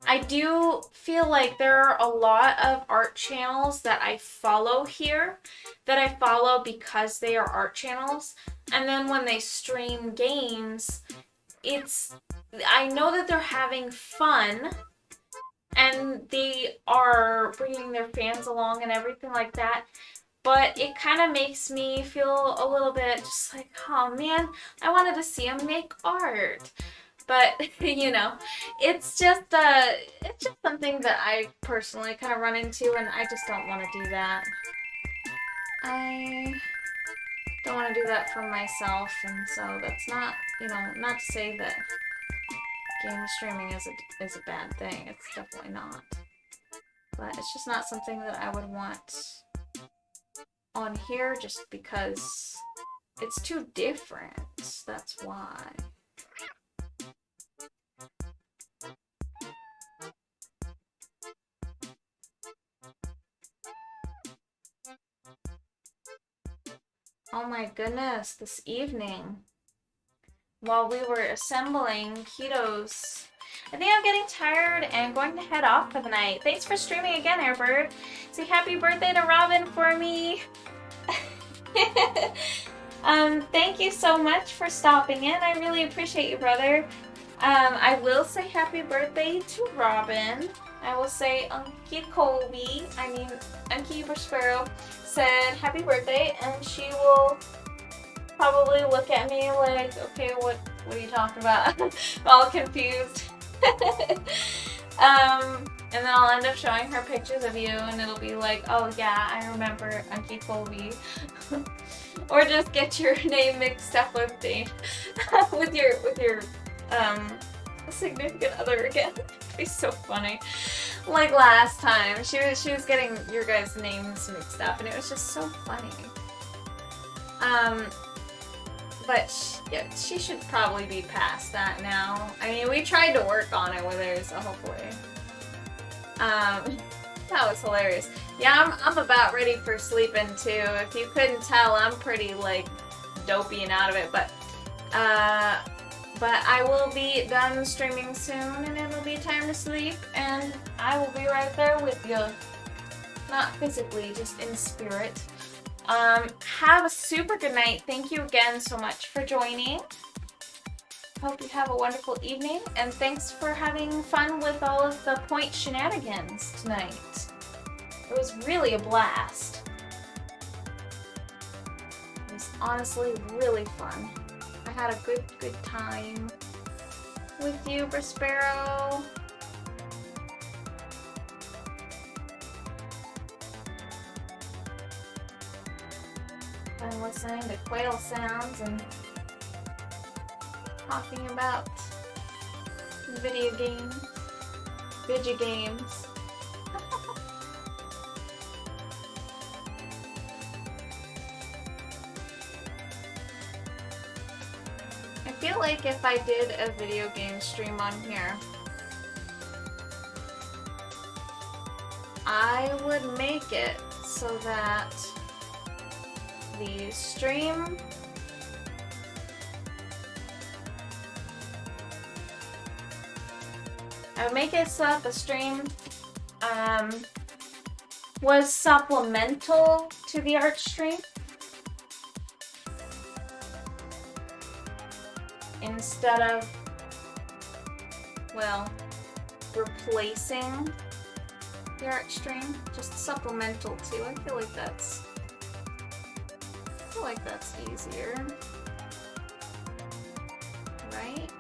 I do feel like there are a lot of art channels that I follow here that I follow because they are art channels. And then when they stream games, I know that they're having fun and they are bringing their fans along and everything like that. But it kind of makes me feel a little bit just like, oh man, I wanted to see them make art. But you know, it's just something that I personally kind of run into, and I just don't want to do that. I don't want to do that for myself, and so that's not, not to say that game streaming is a bad thing. It's definitely not. But it's just not something that I would want on here just because it's too different. That's why. Oh my goodness, this evening, while we were assembling Keto's, I think I'm getting tired and going to head off for the night. Thanks for streaming again, Airbird. Say happy birthday to Robin for me. Thank you so much for stopping in. I really appreciate you, brother. I will say happy birthday to Robin. I will say Unky Sparrow said happy birthday, and she will probably look at me like, okay, what are you talking about? All confused. And then I'll end up showing her pictures of you, and it'll be like, oh yeah, I remember Unky Colby. Or just get your name mixed up with with your significant other again. It'd be so funny. Like last time, she was getting your guys' names mixed up, and it was just so funny. But yeah, she should probably be past that now. I mean, we tried to work on it with her, so hopefully. That was hilarious. Yeah, I'm about ready for sleeping too. If you couldn't tell, I'm pretty like dopey and out of it, but I will be done streaming soon, and it'll be time to sleep, and I will be right there with you. Not physically, just in spirit. Have a super good night. Thank you again so much for joining. Hope you have a wonderful evening, and thanks for having fun with all of the point shenanigans tonight. It was really a blast. It was honestly really fun. I had a good time with you, Prospero. I'm listening to quail sounds and talking about video games. I feel like if I did a video game stream on here, I would make it so that the stream was supplemental to the art stream instead of, well, replacing the art stream. Just supplemental too. I feel like that's easier, right?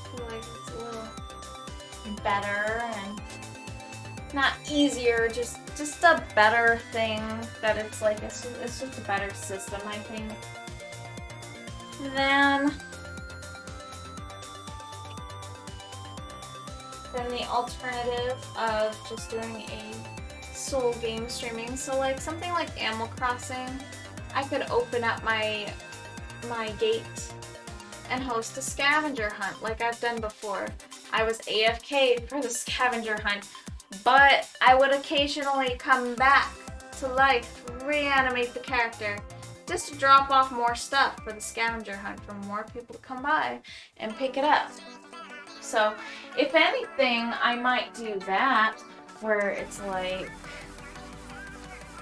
I feel like it's a little better and not easier, just a better thing. That it's like it's just a better system, I think, than the alternative of just doing a console game streaming. So like something like Animal Crossing, I could open up my gate and host a scavenger hunt like I've done before. I was AFK for the scavenger hunt, but I would occasionally come back to life, reanimate the character, just to drop off more stuff for the scavenger hunt for more people to come by and pick it up. So, if anything, I might do that, where it's like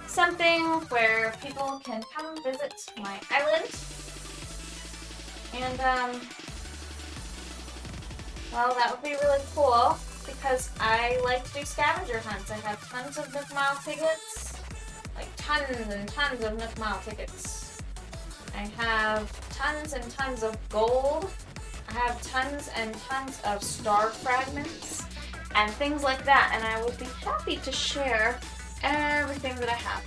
something where people can come visit my island. And, well, that would be really cool, because I like to do scavenger hunts. I have tons of Nook Mile tickets, like tons and tons of Nook Mile tickets. I have tons and tons of gold. I have tons and tons of star fragments and things like that, and I would be happy to share everything that I have,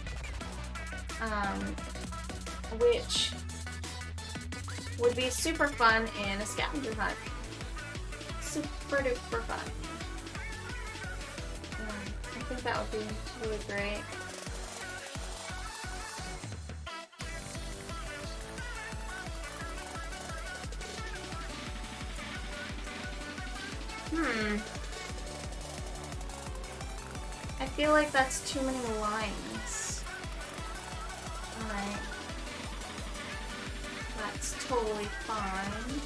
which would be super fun in a scavenger hunt. Super duper fun. I think that would be really great. I feel like that's too many lines. Alright. That's totally fine.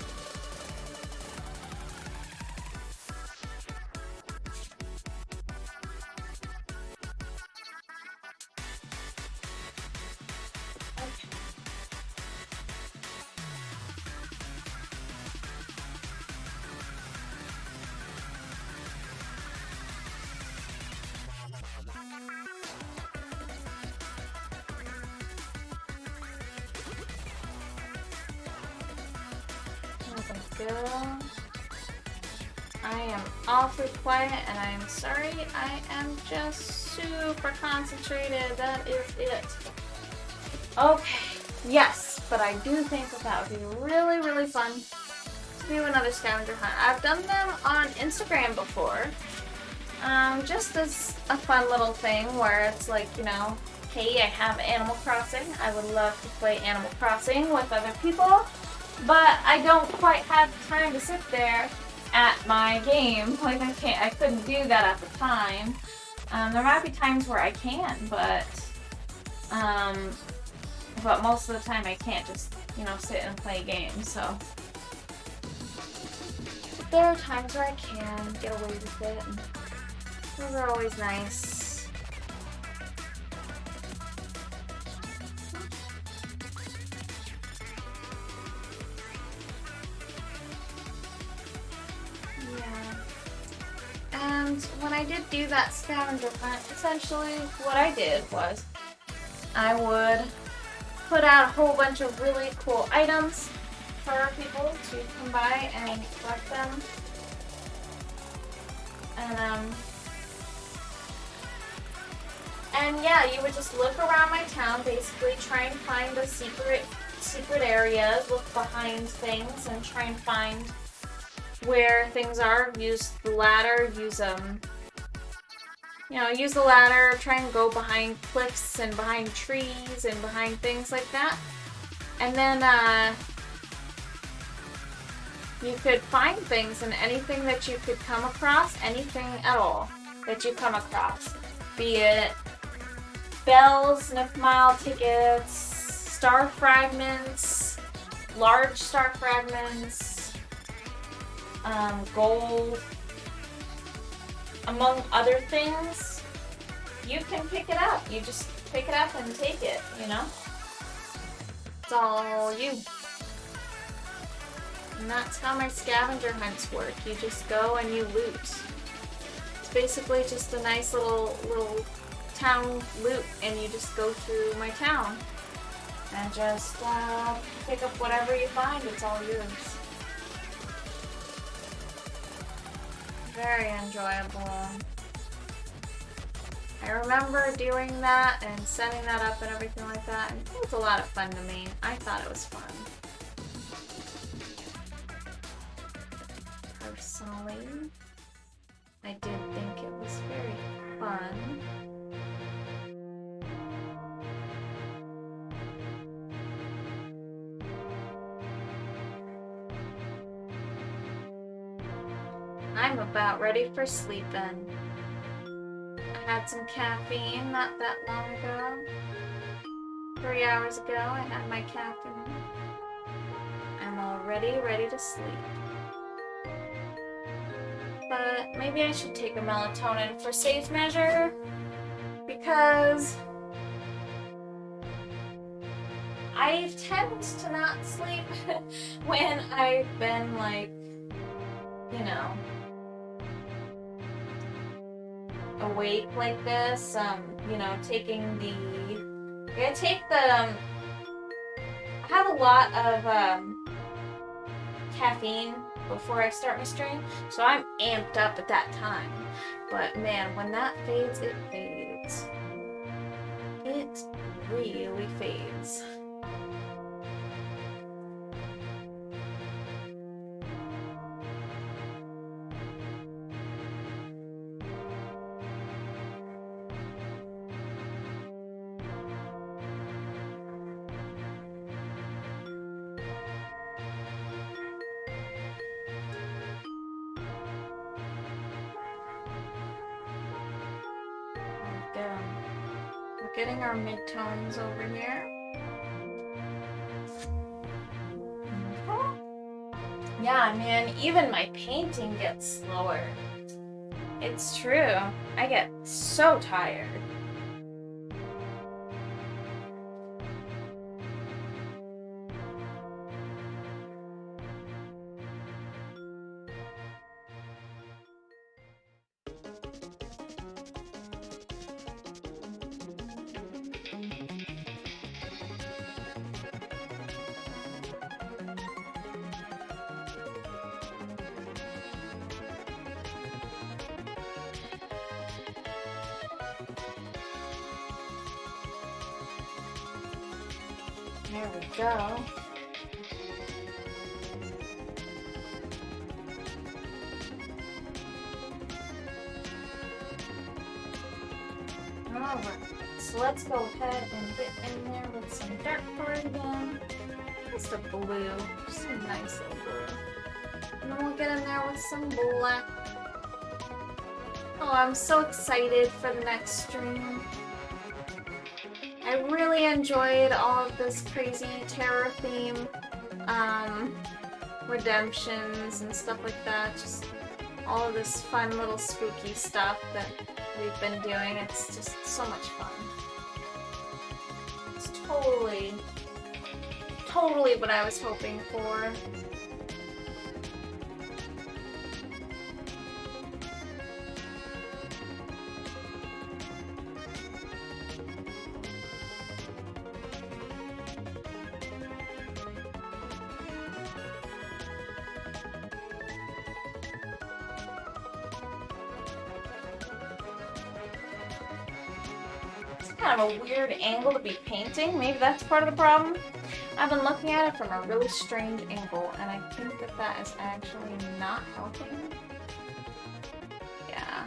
Okay. There we go. I am awfully quiet and I'm sorry. I am just super concentrated. That is it. Okay. Yes, but I do think that would be really, really fun to do another scavenger hunt. I've done them on Instagram before. Just as a fun little thing where it's like, you know, hey, I have Animal Crossing. I would love to play Animal Crossing with other people, but I don't quite have time to sit there at my game. Like I couldn't do that at the time. There might be times where I can, but most of the time I can't just, you know, sit and play games, so. But there are times where I can get away with it, and those are always nice. Yeah. And when I did do that scavenger hunt, essentially what I did was I would put out a whole bunch of really cool items for people to come by and collect them. And yeah, you would just look around my town, basically try and find the secret areas, look behind things, and try and find where things are. Use the ladder, use the ladder, try and go behind cliffs and behind trees and behind things like that. And then you could find things, and anything that you could come across, anything at all that you come across, be it bells, Nook Mile tickets, star fragments, large star fragments, gold, among other things, you can pick it up. You just pick it up and take it, you know? It's all you. And that's how my scavenger hunts work. You just go and you loot. It's basically just a nice little town loot, and you just go through my town and just pick up whatever you find. It's all yours. Very enjoyable. I remember doing that and setting that up and everything like that, and it was a lot of fun to me. I thought it was fun. Personally, I did think it was very fun. I'm about ready for sleeping. I had some caffeine not that long ago. 3 hours ago, I had my caffeine. I'm already ready to sleep. But maybe I should take a melatonin for safe measure, because I tend to not sleep when I've been like, you know, awake like this. You know, taking the, I take the, I have a lot of caffeine before I start my stream, so I'm amped up at that time. But man, when that fades, it fades. It really fades. We're getting our midtones over here. Yeah, man, even my painting gets slower. It's true. I get so tired. There we go. Alright, so let's go ahead and get in there with some dark color again. Just a blue, just a nice little blue. And then we'll get in there with some black. Oh, I'm so excited for the next stream. I really enjoyed all of this crazy terror theme, redemptions and stuff like that. Just all of this fun little spooky stuff that we've been doing. It's just so much fun. It's totally what I was hoping for. Kind of a weird angle to be painting. Maybe that's part of the problem. I've been looking at it from a really strange angle, and I think that that is actually not helping. Yeah.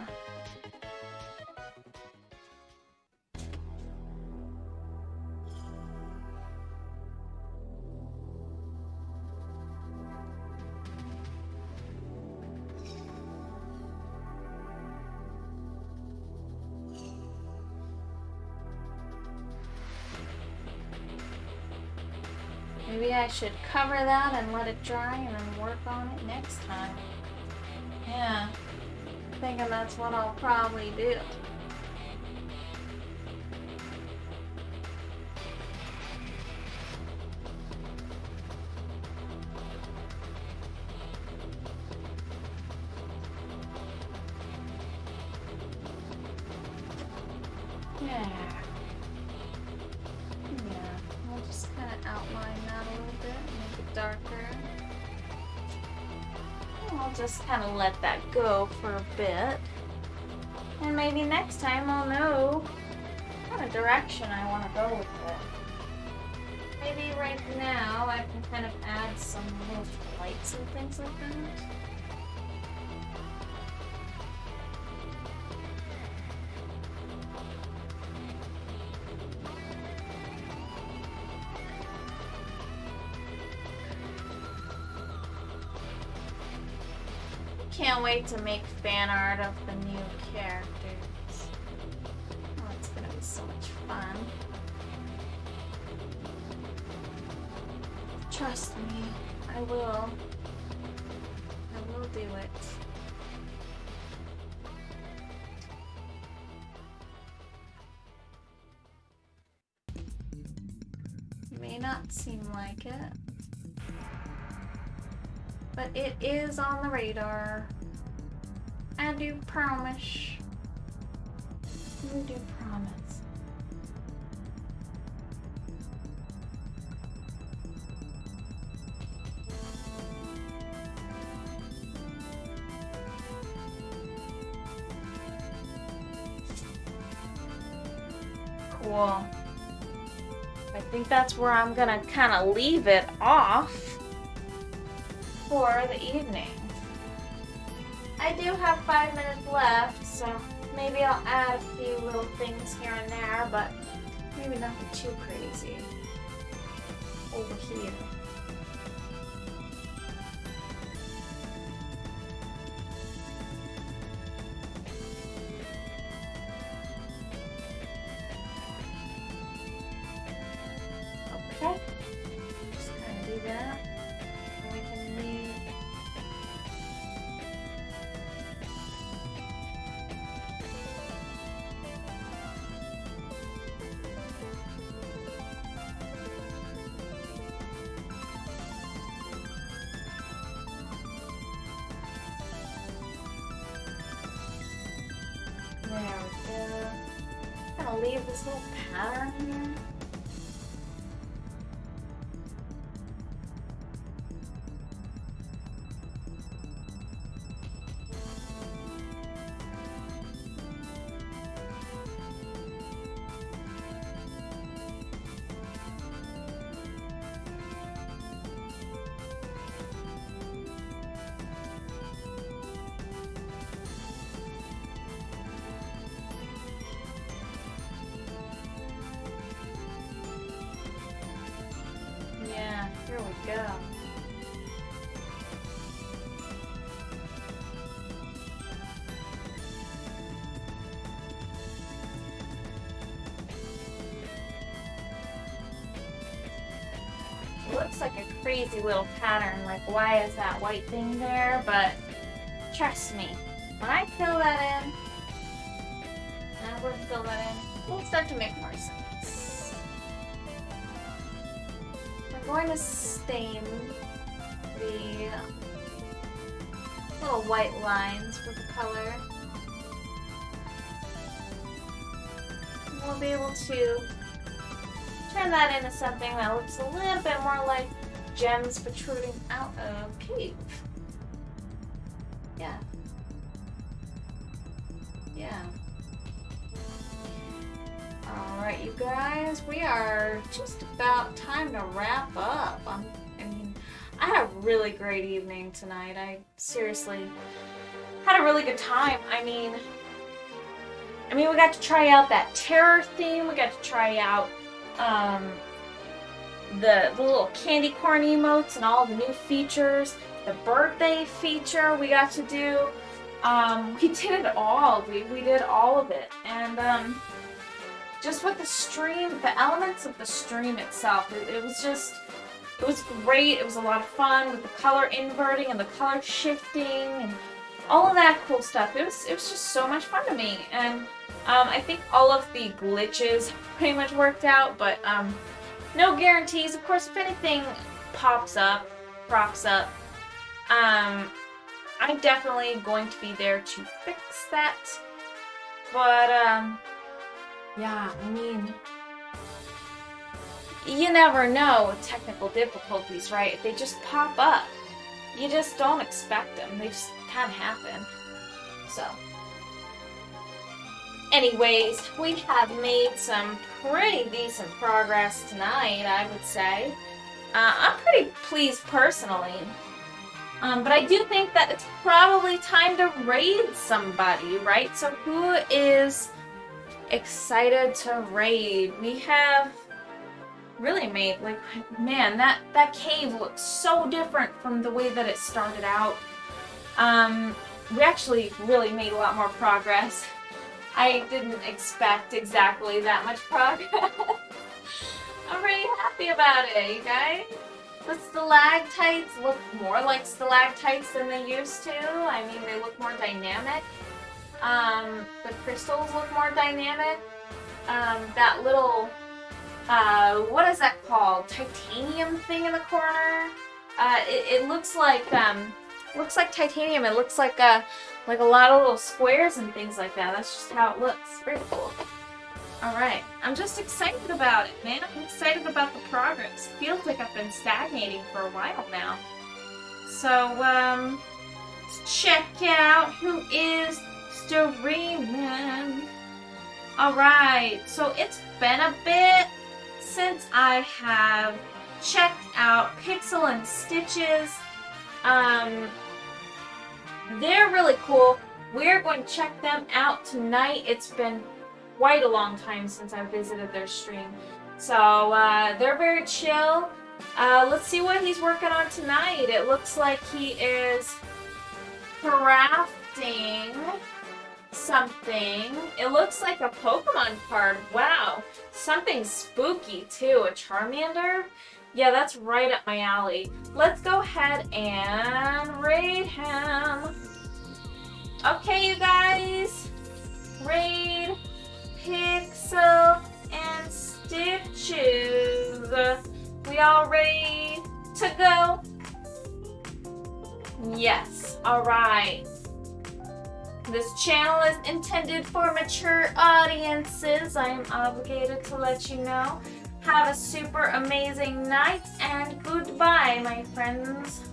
Maybe I should cover that and let it dry and then work on it next time. Yeah, thinking that's what I'll probably do. Yeah. We'll just kind of outline that a little bit, make it darker. And I'll just kind of let that go for a bit. And maybe next time I'll know what kind of direction I want to go with it. Maybe right now I can kind of add some little lights and things like that. can't wait to make fan art of the new characters. Oh, it's gonna be so much fun. Trust me, I will. I will do it. May not seem like it, but it is on the radar. I do promise. I do promise. Cool. I think that's where I'm gonna kind of leave it off for the evening. I do have 5 minutes left, so maybe I'll add a few little things here and there, but maybe nothing too crazy over here. Okay, just kind of do that. And we can leave. There we go. I'm gonna leave this little pattern here. Yeah, here we go. It looks like a crazy little pattern, like why is that white thing there? But trust me, when I fill that in, and I'm going to fill that in, it'll start to make more sense. We're going to stain the little white lines with the color. And we'll be able to turn that into something that looks a little bit more like gems protruding out of cave. Yeah. Yeah. Alright, you guys, we are just about time to wrap up. I had a really great evening tonight. I seriously had a really good time. I mean, we got to try out that terror theme. We got to try out the little candy corn emotes and all the new features. The birthday feature we got to do. We did it all. We did all of it. And just with the stream, the elements of the stream itself, it was great. It was a lot of fun with the color inverting and the color shifting and all of that cool stuff. It was just so much fun to me. And I think all of the glitches pretty much worked out, but no guarantees. Of course, if anything crops up, I'm definitely going to be there to fix that. But yeah, you never know with technical difficulties, right? If they just pop up, you just don't expect them. They just kind of happen. So, anyways, we have made some pretty decent progress tonight, I would say. I'm pretty pleased personally. But I do think that it's probably time to raid somebody, right? So who is excited to raid? We have really made, like, man, that cave looks so different from the way that it started out. We actually really made a lot more progress. I didn't expect exactly that much progress. I'm pretty happy about it, you guys. The stalactites look more like stalactites than they used to. I mean, they look more dynamic. The crystals look more dynamic. That little, what is that called? Titanium thing in the corner? It looks like titanium. It looks like a lot of little squares and things like that. That's just how it looks. Very cool. Alright, I'm just excited about it, man. I'm excited about the progress. Feels like I've been stagnating for a while now. So, let's check out who is streaming. Alright, so it's been a bit since I have checked out Pixel and Stitches. They're really cool. We're going to check them out tonight. It's been quite a long time since I visited their stream. So, they're very chill. Let's see what he's working on tonight. It looks like he is crafting something. It looks like a Pokemon card. Wow. Something spooky, too. A Charmander? Yeah, that's right up my alley. Let's go ahead and raid him. Okay, you guys. Raid Pixel and Stitches. We all ready to go? Yes. Alright. This channel is intended for mature audiences. I am obligated to let you know. Have a super amazing night and goodbye, my friends.